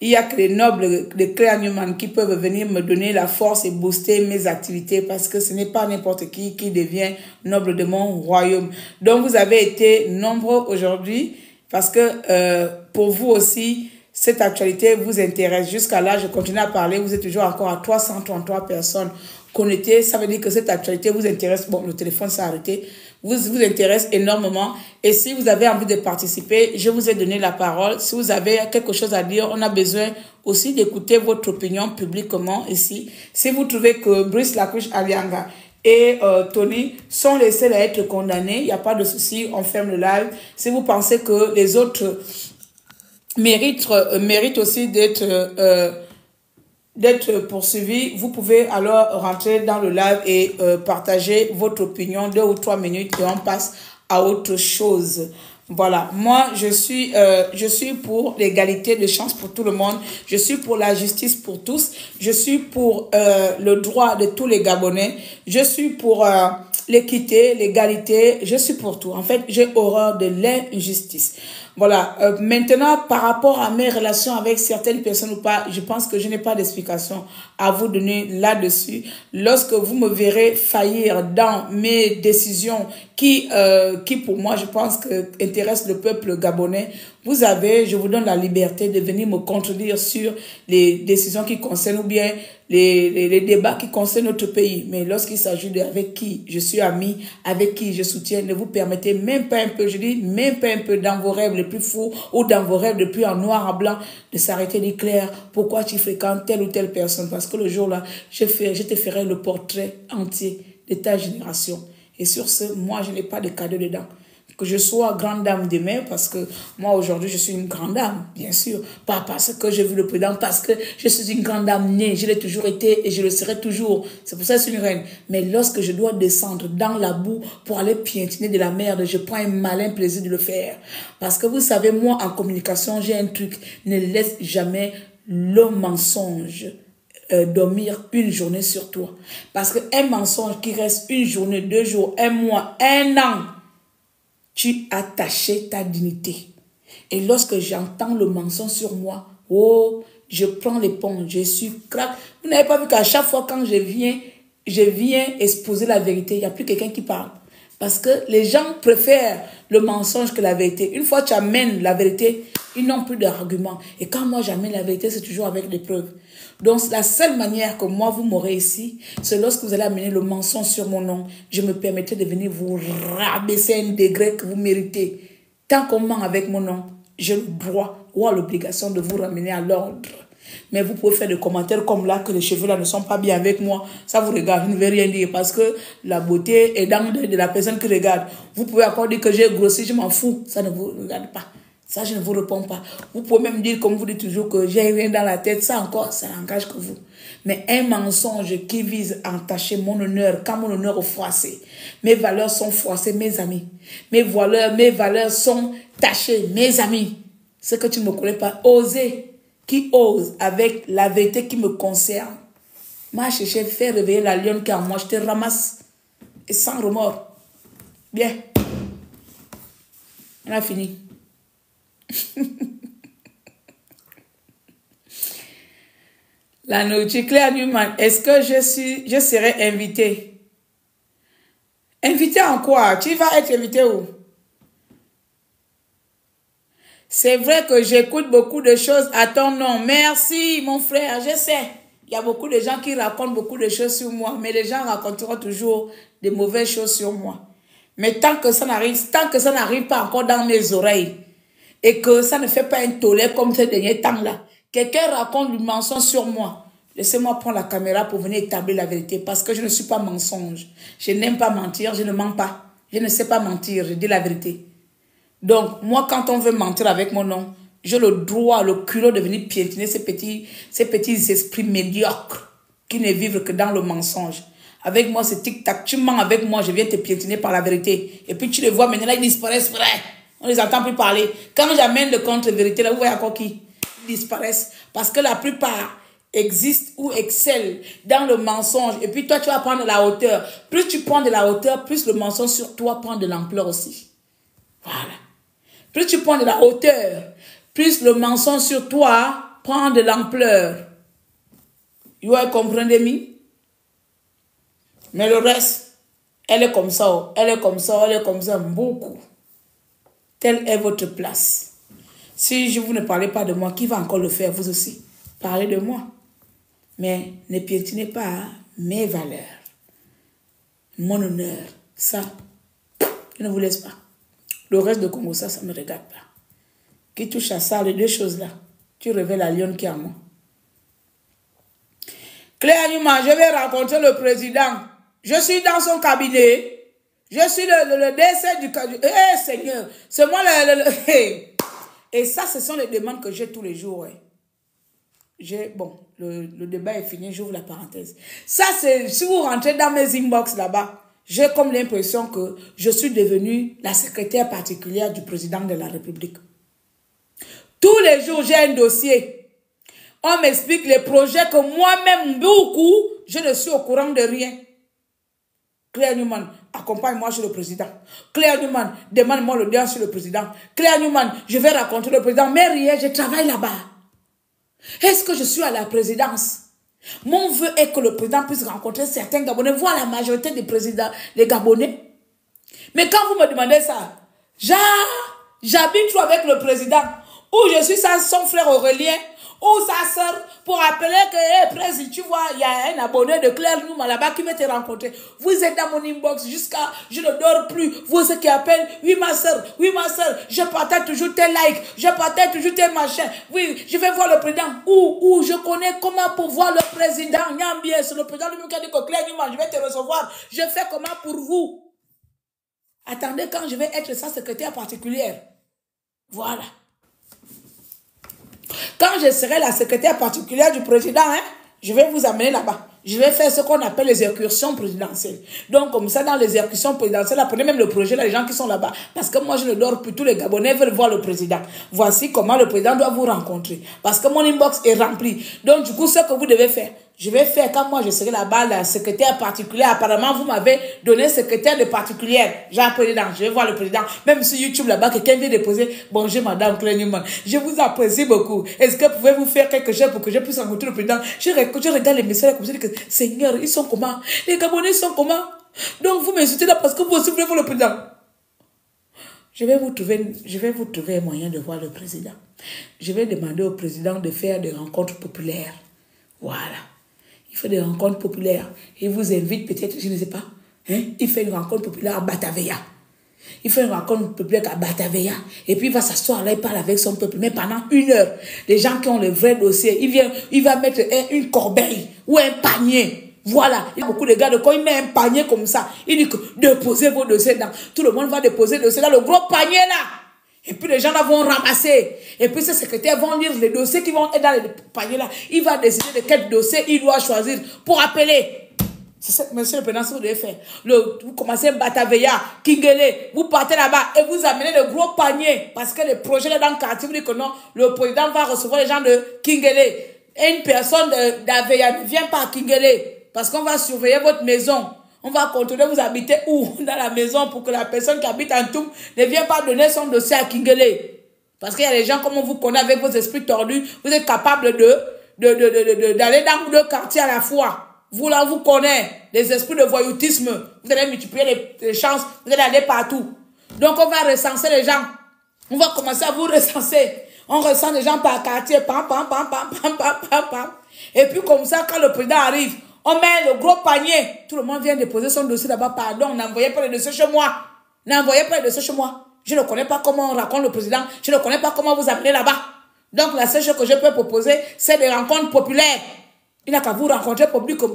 il n'y a que les nobles de Clé Anima qui peuvent venir me donner la force et booster mes activités parce que ce n'est pas n'importe qui devient noble de mon royaume. Donc, vous avez été nombreux aujourd'hui. Parce que pour vous aussi, cette actualité vous intéresse. Jusqu'à là, je continue à parler. Vous êtes toujours encore à 333 personnes connectées. Ça veut dire que cette actualité vous intéresse. Bon, le téléphone s'est arrêté. Vous intéresse énormément. Et si vous avez envie de participer, je vous ai donné la parole. Si vous avez quelque chose à dire, on a besoin aussi d'écouter votre opinion publiquement ici. Si vous trouvez que Brice Lacouche Alianga et Tony sont les seuls à être condamnés, il n'y a pas de souci, on ferme le live. Si vous pensez que les autres mérite aussi d'être poursuivi. Vous pouvez alors rentrer dans le live et partager votre opinion 2 ou 3 minutes et on passe à autre chose. Voilà, moi je suis pour l'égalité de chance pour tout le monde, je suis pour la justice pour tous, je suis pour le droit de tous les Gabonais, je suis pour l'équité, l'égalité, je suis pour tout. En fait, j'ai horreur de l'injustice. Voilà, maintenant par rapport à mes relations avec certaines personnes ou pas, je pense que je n'ai pas d'explication à vous donner là-dessus. Lorsque vous me verrez faillir dans mes décisions qui pour moi, je pense que intéressent le peuple gabonais, je vous donne la liberté de venir me contredire sur les décisions qui concernent ou bien les débats qui concernent notre pays. Mais lorsqu'il s'agit de avec qui je suis ami, avec qui je soutiens, ne vous permettez même pas un peu, je dis même pas un peu dans vos rêves les plus fous ou dans vos rêves les plus en noir en blanc, de s'arrêter de Claire, pourquoi tu fréquentes telle ou telle personne. Parce que le jour-là, je te ferai le portrait entier de ta génération. Et sur ce, moi, je n'ai pas de cadeau dedans. Que je sois grande dame demain, parce que moi, aujourd'hui, je suis une grande dame, bien sûr. Pas parce que j'ai vu le président, parce que je suis une grande dame née. Je l'ai toujours été et je le serai toujours. C'est pour ça que je suis une reine. Mais lorsque je dois descendre dans la boue pour aller piétiner de la merde, je prends un malin plaisir de le faire. Parce que vous savez, moi, en communication, j'ai un truc. Ne laisse jamais le mensonge dormir une journée sur toi. Parce qu'un mensonge qui reste une journée, 2 jours, 1 mois, 1 an, tu as taché ta dignité. Et lorsque j'entends le mensonge sur moi, oh, je prends l'éponge, je suis crack. Vous n'avez pas vu qu'à chaque fois quand je viens exposer la vérité, il n'y a plus quelqu'un qui parle. Parce que les gens préfèrent le mensonge que la vérité. Une fois que tu amènes la vérité, ils n'ont plus d'arguments. Et quand moi j'amène la vérité, c'est toujours avec des preuves. Donc la seule manière que moi vous m'aurez ici, c'est lorsque vous allez amener le mensonge sur mon nom, je me permettrai de venir vous rabaisser un degré que vous méritez. Tant qu'on ment avec mon nom, j'ai le droit ou l'obligation de vous ramener à l'ordre. Mais vous pouvez faire des commentaires comme là, que les cheveux là ne sont pas bien avec moi. Ça vous regarde, je ne vais rien dire parce que la beauté est dans de la personne qui regarde. Vous pouvez encore dire que j'ai grossi, je m'en fous. Ça ne vous regarde pas. Ça, je ne vous réponds pas. Vous pouvez même dire, comme vous dites toujours, que j'ai rien dans la tête. Ça encore, ça n'engage que vous. Mais un mensonge qui vise à entacher mon honneur, quand mon honneur est froissé, mes valeurs sont froissées, mes amis. Mes valeurs sont tachées, mes amis. Ce que tu ne me connais pas, osez. Qui ose avec la vérité qui me concerne. Moi, je fais réveiller la lionne qui est en moi. Je te ramasse. Et sans remords. Bien. On a fini. La nourriture Claire Newman. Est-ce que je serai invitée? Invitée en quoi? Tu vas être invitée où? C'est vrai que j'écoute beaucoup de choses à ton nom. Merci, mon frère, je sais. Il y a beaucoup de gens qui racontent beaucoup de choses sur moi, mais les gens raconteront toujours des mauvaises choses sur moi. Mais tant que ça n'arrive pas encore dans mes oreilles, et que ça ne fait pas un tollé comme ces derniers temps-là, quelqu'un raconte du mensonge sur moi, laissez-moi prendre la caméra pour venir établir la vérité, parce que je ne suis pas mensonge. Je n'aime pas mentir, je ne mens pas. Je ne sais pas mentir, je dis la vérité. Donc, moi, quand on veut mentir avec mon nom, j'ai le droit, le culot de venir piétiner ces petits esprits médiocres qui ne vivent que dans le mensonge. Avec moi, c'est tic-tac. Tu mens avec moi, je viens te piétiner par la vérité. Et puis, tu les vois maintenant, là, ils disparaissent, vrai. On ne les entend plus parler. Quand j'amène le contre-vérité, là, vous voyez encore qui? Ils disparaissent. Parce que la plupart existent ou excellent dans le mensonge. Et puis, toi, tu vas prendre de la hauteur. Plus tu prends de la hauteur, plus le mensonge sur toi prend de l'ampleur aussi. Voilà. Plus tu prends de la hauteur, plus le mensonge sur toi prend de l'ampleur. Vous comprenez? Mais le reste, elle est comme ça, elle est comme ça, elle est comme ça, beaucoup. Telle est votre place. Si vous ne parlez pas de moi, qui va encore le faire, vous aussi? Parlez de moi. Mais ne piétinez pas mes valeurs, mon honneur. Ça, je ne vous laisse pas. Le reste de Congo, ça ne me regarde pas. Qui touche à ça, les 2 choses-là, tu révèles la lionne qui est en moi. Claire Newman, je vais rencontrer le président. Je suis dans son cabinet. Je suis le décès du cabinet. Seigneur, c'est moi Et ça, ce sont les demandes que j'ai tous les jours. Ouais. Bon, le débat est fini, j'ouvre la parenthèse. Ça, c'est, si vous rentrez dans mes inbox là-bas, j'ai comme l'impression que je suis devenue la secrétaire particulière du président de la République. Tous les jours, j'ai un dossier. On m'explique les projets que moi-même, beaucoup, je ne suis au courant de rien. Claire Newman, accompagne-moi sur le président. Claire Newman, demande-moi l'audience sur le président. Claire Newman, je vais raconter le président. Mais rien, je travaille là-bas. Est-ce que je suis à la présidence? Mon vœu est que le président puisse rencontrer certains Gabonais, voire la majorité des présidents, des Gabonais. Mais quand vous me demandez ça, j'habite trop avec le président, ou je suis son frère Aurélien, ou sa soeur, pour appeler que, hey, président, tu vois, il y a un abonné de Claire Newman là-bas qui veut te rencontrer. Vous êtes dans mon inbox jusqu'à, je ne dors plus. Vous ceux qui appellent, oui ma soeur, je partage toujours tes likes, je partage toujours tes machins. Oui, je vais voir le président. Ou je connais comment pour voir le président. C'est le président qui a dit que Claire Newman, je vais te recevoir. Je fais comment pour vous? Attendez quand je vais être sa secrétaire particulière. Voilà. Quand je serai la secrétaire particulière du président, je vais vous amener là-bas. Je vais faire ce qu'on appelle les incursions présidentielles. Donc, comme ça, dans les incursions présidentielles, prenez même le projet, là, les gens qui sont là-bas. Parce que moi, je ne dors plus. Tous les Gabonais veulent voir le président. Voici comment le président doit vous rencontrer. Parce que mon inbox est rempli. Donc, du coup, ce que vous devez faire, je vais faire quand moi je serai là-bas, la secrétaire particulière. Apparemment, vous m'avez donné secrétaire de particulière. J'ai un président, je vais voir le président. Même sur YouTube là-bas, quelqu'un vient déposer. Bonjour madame Claire Newman, je vous apprécie beaucoup. Est-ce que pouvez-vous faire quelque chose pour que je puisse rencontrer le président? Je regarde les messages comme ça, je dis que Seigneur, ils sont comment? Les Gabonais sont comment? Donc vous m'insultez là parce que vous aussi voulez voir le président. Je vais vous trouver un moyen de voir le président. Je vais demander au président de faire des rencontres populaires. Voilà. Il fait des rencontres populaires. Il vous invite peut-être, je ne sais pas. Il fait une rencontre populaire à Bataveya. Il fait une rencontre populaire à Bataveya. Et puis il va s'asseoir là, il parle avec son peuple. Mais pendant 1 heure, les gens qui ont le vrai dossier, il va mettre une corbeille ou un panier. Voilà. Il y a beaucoup de gars de quand il met un panier comme ça, il dit que déposez vos dossiers dans. Tout le monde va déposer le dossier dans le gros panier là. Et puis les gens là vont ramasser. Et puis ces secrétaires vont lire les dossiers qui vont être dans les paniers là. Il va décider de quel dossier il doit choisir pour appeler. C'est ça, monsieur le président, ce que vous devez faire. Vous commencez à Bataveya, Kingele, vous partez là-bas et vous amenez le gros panier. Parce que les projets là dans le quartier, vous dites que non, le président va recevoir les gens de Kingele. Et une personne d'Aveya ne vient pas à Kingele. Parce qu'on va surveiller votre maison. On va contrôler vous habitez où dans la maison pour que la personne qui habite en Toum ne vienne pas donner son dossier à Kingele. Parce qu'il y a des gens comme on vous connaît avec vos esprits tordus, vous êtes capable d'aller dans 2 quartiers à la fois. Vous là, vous connaissez les esprits de voyoutisme. Vous allez multiplier les chances, vous allez aller partout. Donc on va recenser les gens. On va commencer à vous recenser. On recense les gens par quartier. Pam, pam, pam, pam, pam, pam, pam, pam. Et puis comme ça, quand le président arrive, on met le gros panier. Tout le monde vient déposer son dossier là-bas. Pardon, n'envoyez pas les dossiers chez moi. N'envoyez pas les dossiers chez moi. Je ne connais pas comment on raconte le président. Je ne connais pas comment vous amenez là-bas. Donc, la seule chose que je peux proposer, c'est des rencontres populaires. Il n'a qu'à vous rencontrer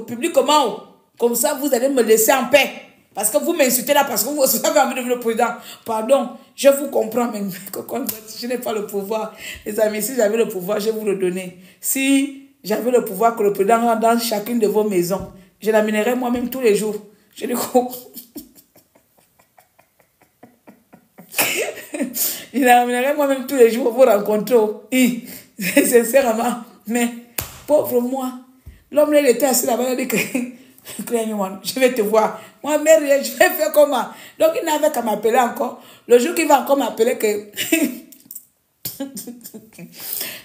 publiquement. Comme ça, vous allez me laisser en paix. Parce que vous m'insultez là, parce que vous avez envie de devenir le président. Pardon, je vous comprends, mais je n'ai pas le pouvoir. Les amis, si j'avais le pouvoir, je vais vous le donner. Si j'avais le pouvoir que le président rentre dans chacune de vos maisons, je l'amènerais moi-même tous les jours. Je dis quoi? Je l'amènerais moi-même tous les jours pour vous rencontrer. Sincèrement. Mais, pauvre moi, l'homme là, il était assis là-bas, il a dit que je vais te voir. Moi, mère, je vais faire comment? Donc, il n'avait qu'à m'appeler encore. Le jour qu'il va encore m'appeler que...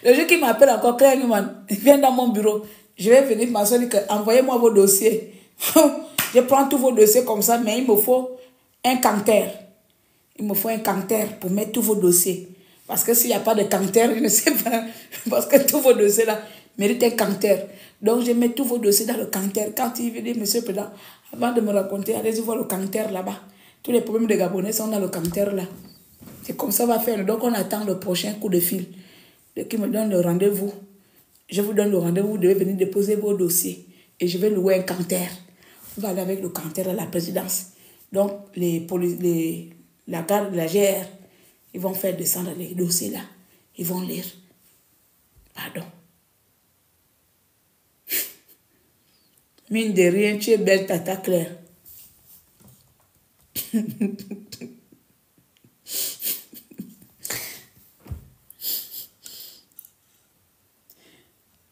Le jour qu'il m'appelle encore, Claire Newman, il vient dans mon bureau. Je vais venir m'asseoir et dire envoyez-moi vos dossiers. Je prends tous vos dossiers comme ça, mais il me faut un canter. Il me faut un canter pour mettre tous vos dossiers. Parce que s'il n'y a pas de canter, je ne sais pas. Parce que tous vos dossiers là méritent un canter. Donc je mets tous vos dossiers dans le canter. Quand il veut dire, monsieur le président, avant de me raconter, allez-y voir le canter là-bas. Tous les problèmes des Gabonais sont dans le canter là. C'est comme ça on va faire. Donc on attend le prochain coup de fil. Dès qu'il me donne le rendez-vous, je vous donne le rendez-vous, vous devez venir déposer vos dossiers. Et je vais louer un canter. On va aller avec le canter à la présidence. Donc la garde, la GR, ils vont faire descendre les dossiers là. ils vont lire. Pardon. Mine de rien, tu es belle, Tata Claire.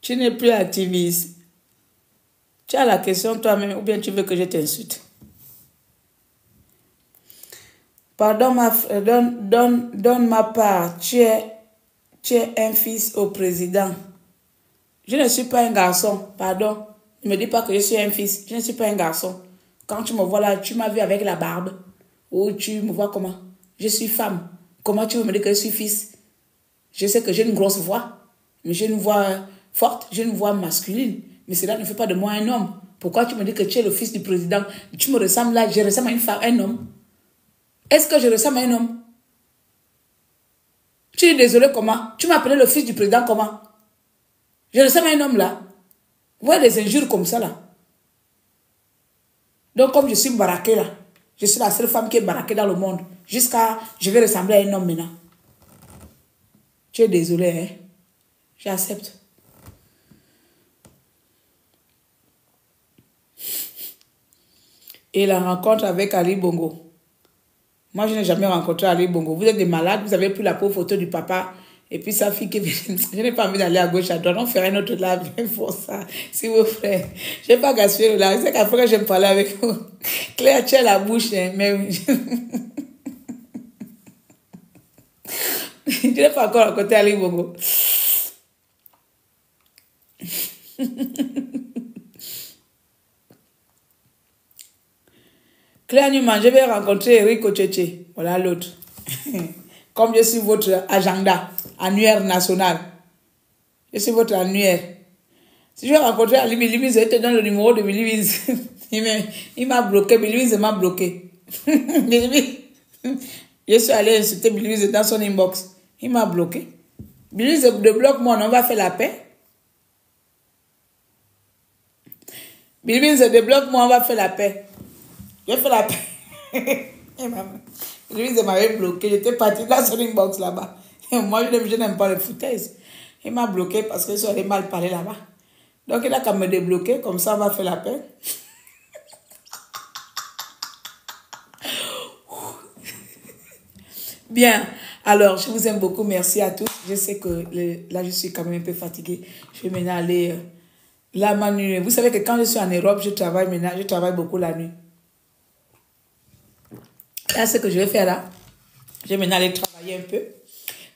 Tu n'es plus activiste. Tu as la question toi-même ou bien tu veux que je t'insulte? Pardon, donne ma part. Tu es un fils au président. Je ne suis pas un garçon. Pardon. Ne me dis pas que je suis un fils. Je ne suis pas un garçon. Quand tu me vois là, tu m'as vu avec la barbe. Ou tu me vois comment? Je suis femme. Comment tu veux me dire que je suis fils? Je sais que j'ai une grosse voix. Mais j'ai une voix forte. J'ai une voix masculine. Mais cela ne fait pas de moi un homme. Pourquoi tu me dis que tu es le fils du président? Tu me ressembles là. Je ressemble à une femme, un homme. Est-ce que je ressemble à un homme? Tu es désolé comment? Tu m'as appelé le fils du président comment? Je ressemble à un homme là. Vous voyez des injures comme ça là. Donc comme je suis baraquée là, je suis la seule femme qui est baraquée dans le monde. Jusqu'à, je vais ressembler à un homme maintenant. Tu es désolé, hein? J'accepte. Et la rencontre avec Ali Bongo. Moi, je n'ai jamais rencontré Ali Bongo. Vous êtes des malades, vous avez pris la pauvre photo du papa. Et puis sa fille qui... Je n'ai pas envie d'aller à gauche, à droite. On ferait notre live pour ça, s'il vous plaît. Je n'ai pas gaspillé le live. C'est qu'après que je me parlais avec vous. Claire, tu as la bouche, hein, mais... Je n'ai pas encore rencontré Ali Bongo. Claire Newman, je vais rencontrer Eric Ocheche. Voilà l'autre. Comme je suis votre agenda annuaire national. Je suis votre annuaire. Si je vais rencontrer Ali Bilibiz, je te donne le numéro de Bilibiz. Il m'a bloqué, Bilibiz m'a bloqué. Je suis allé insulter Bilibiz dans son inbox. Il m'a bloqué. Bilibiz débloque moi, on va faire la paix. Bilibiz débloque moi, on va faire la paix. Je fais la paix. Bilibiz m'avait bloqué. J'étais parti dans son inbox là-bas. Moi, je n'aime pas les foutaises. Il m'a bloqué parce que je suis mal parlé là-bas. Donc, il a qu'à me débloquer. Comme ça, on va faire la paix. Bien. Alors, je vous aime beaucoup. Merci à tous. Je sais que là, je suis quand même un peu fatiguée. Je vais maintenant aller là, ma nuit. Vous savez que quand je suis en Europe, je travaille maintenant. Je travaille beaucoup la nuit. Là, ce que je vais faire là, je vais maintenant aller travailler un peu.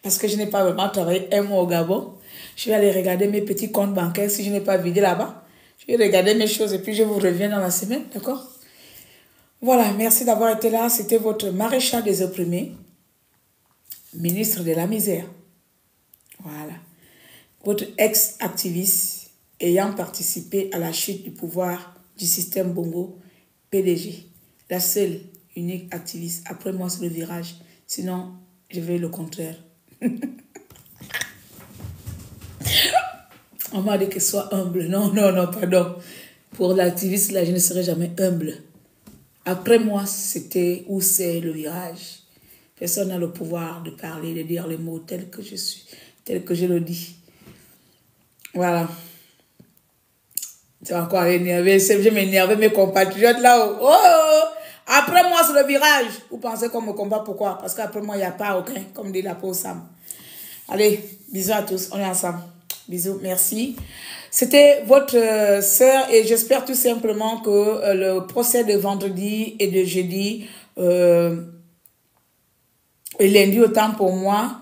Parce que je n'ai pas vraiment travaillé un mois au Gabon. Je vais aller regarder mes petits comptes bancaires si je n'ai pas vidé là-bas. Je vais regarder mes choses et puis je vous reviens dans la semaine, d'accord? Voilà, merci d'avoir été là. C'était votre maréchal des opprimés, ministre de la misère. Voilà. Votre ex-activiste ayant participé à la chute du pouvoir du système Bongo, PDG. La seule, unique activiste. Après moi, c'est le virage. Sinon, je vais le contraire. On m'a dit que soit humble. Non, non, non, pardon. Pour l'activiste, là, je ne serai jamais humble. Après moi, c'était ou c'est le virage. Personne n'a le pouvoir de parler, de dire les mots tels que je suis, tels que je le dis. Voilà. C'est encore énervé. Je vais m'énerver mes compatriotes là-haut. Oh! Après moi, c'est le virage. Vous pensez qu'on me combat pourquoi? Parce qu'après moi, il n'y a pas aucun, comme dit la pauvre Sam. Allez, bisous à tous. On est ensemble. Bisous, merci. C'était votre sœur et j'espère tout simplement que le procès de vendredi et de jeudi et lundi autant pour moi,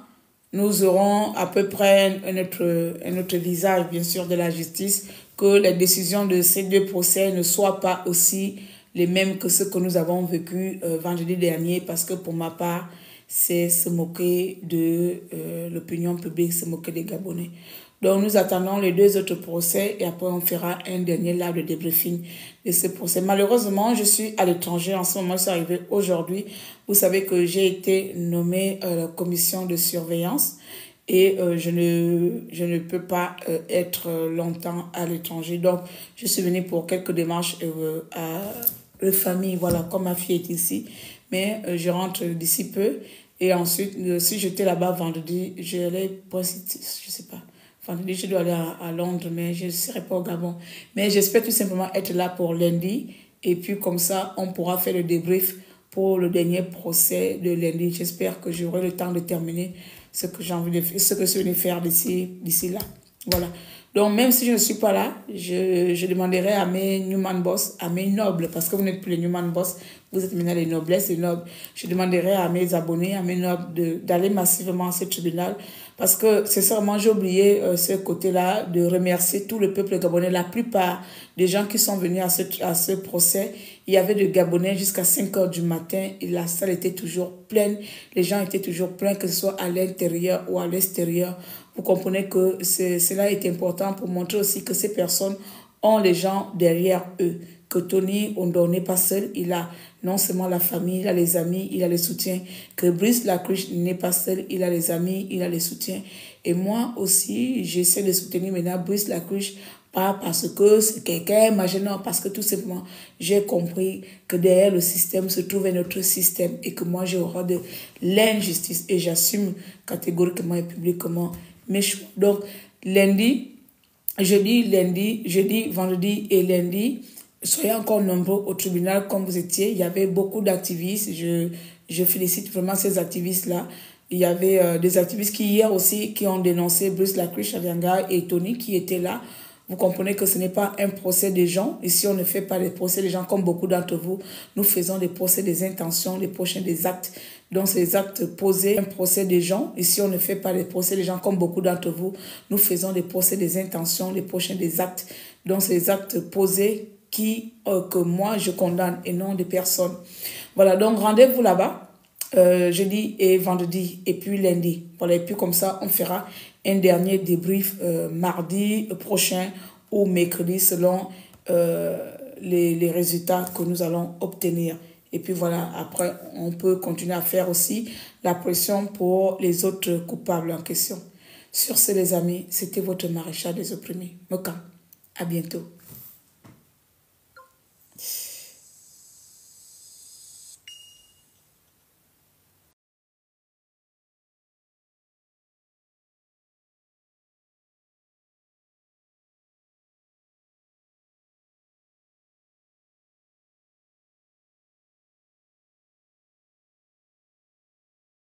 nous aurons à peu près un autre visage, bien sûr, de la justice, que les décisions de ces deux procès ne soient pas aussi les mêmes que ceux que nous avons vécu vendredi dernier, parce que pour ma part, c'est se moquer de l'opinion publique, se moquer des Gabonais. Donc, nous attendons les deux autres procès et après, on fera un dernier live de débriefing de ce procès. Malheureusement, je suis à l'étranger. En ce moment, je suis arrivée aujourd'hui. Vous savez que j'ai été nommée à la commission de surveillance et je ne peux pas être longtemps à l'étranger. Donc, je suis venue pour quelques démarches à la famille, voilà, comme ma fille est ici. Mais je rentre d'ici peu. Et ensuite, si j'étais là-bas vendredi, j'allais, je sais pas. Vendredi, je dois aller à Londres, mais je ne serai pas au Gabon. Mais j'espère tout simplement être là pour lundi. Et puis comme ça, on pourra faire le débrief pour le dernier procès de lundi. J'espère que j'aurai le temps de terminer ce que j'ai envie de faire, ce que je vais faire d'ici là. Voilà. Donc, même si je ne suis pas là, je demanderai à mes Newman Boss, à mes nobles, parce que vous n'êtes plus les Newman Boss, vous êtes maintenant les noblesses, les nobles. Je demanderai à mes abonnés, à mes nobles d'aller massivement à ce tribunal, parce que, sincèrement, j'ai oublié ce côté-là de remercier tout le peuple gabonais. La plupart des gens qui sont venus à ce procès, il y avait des Gabonais jusqu'à 5 heures du matin et la salle était toujours pleine. Les gens étaient toujours pleins, que ce soit à l'intérieur ou à l'extérieur. Vous comprenez que cela est important pour montrer aussi que ces personnes ont les gens derrière eux. Que Tony Ondo n'est pas seul, il a non seulement la famille, il a les amis, il a les soutiens. Que Brice Lacruche n'est pas seul, il a les amis, il a les soutiens. Et moi aussi, j'essaie de soutenir maintenant Brice Lacruche, pas parce que c'est quelqu'un, non, parce que tout simplement, j'ai compris que derrière le système se trouve un autre système et que moi, j'ai horreur de l'injustice et j'assume catégoriquement et publiquement mes choix. Donc, jeudi, vendredi et lundi, soyez encore nombreux au tribunal comme vous étiez. Il y avait beaucoup d'activistes. Je félicite vraiment ces activistes-là. Il y avait des activistes qui hier aussi qui ont dénoncé Brice Lacruche Avianga et Tony qui étaient là. Vous comprenez que ce n'est pas un procès des gens. Ici, on ne fait pas des procès des gens comme beaucoup d'entre vous. Nous faisons des procès des intentions, les prochains des actes. Donc, c'est les actes posés, un procès des gens. Ici, on ne fait pas des procès des gens comme beaucoup d'entre vous. Nous faisons des procès des intentions, les prochains des actes. Donc, c'est les actes posés que moi, je condamne et non des personnes. Voilà, donc rendez-vous là-bas. Jeudi et vendredi et puis lundi. Voilà, et puis comme ça, on fera un dernier débrief mardi prochain ou mercredi selon les résultats que nous allons obtenir. Et puis voilà, après, on peut continuer à faire aussi la pression pour les autres coupables en question. Sur ce, les amis, c'était votre maréchal des opprimés. Moka. À bientôt.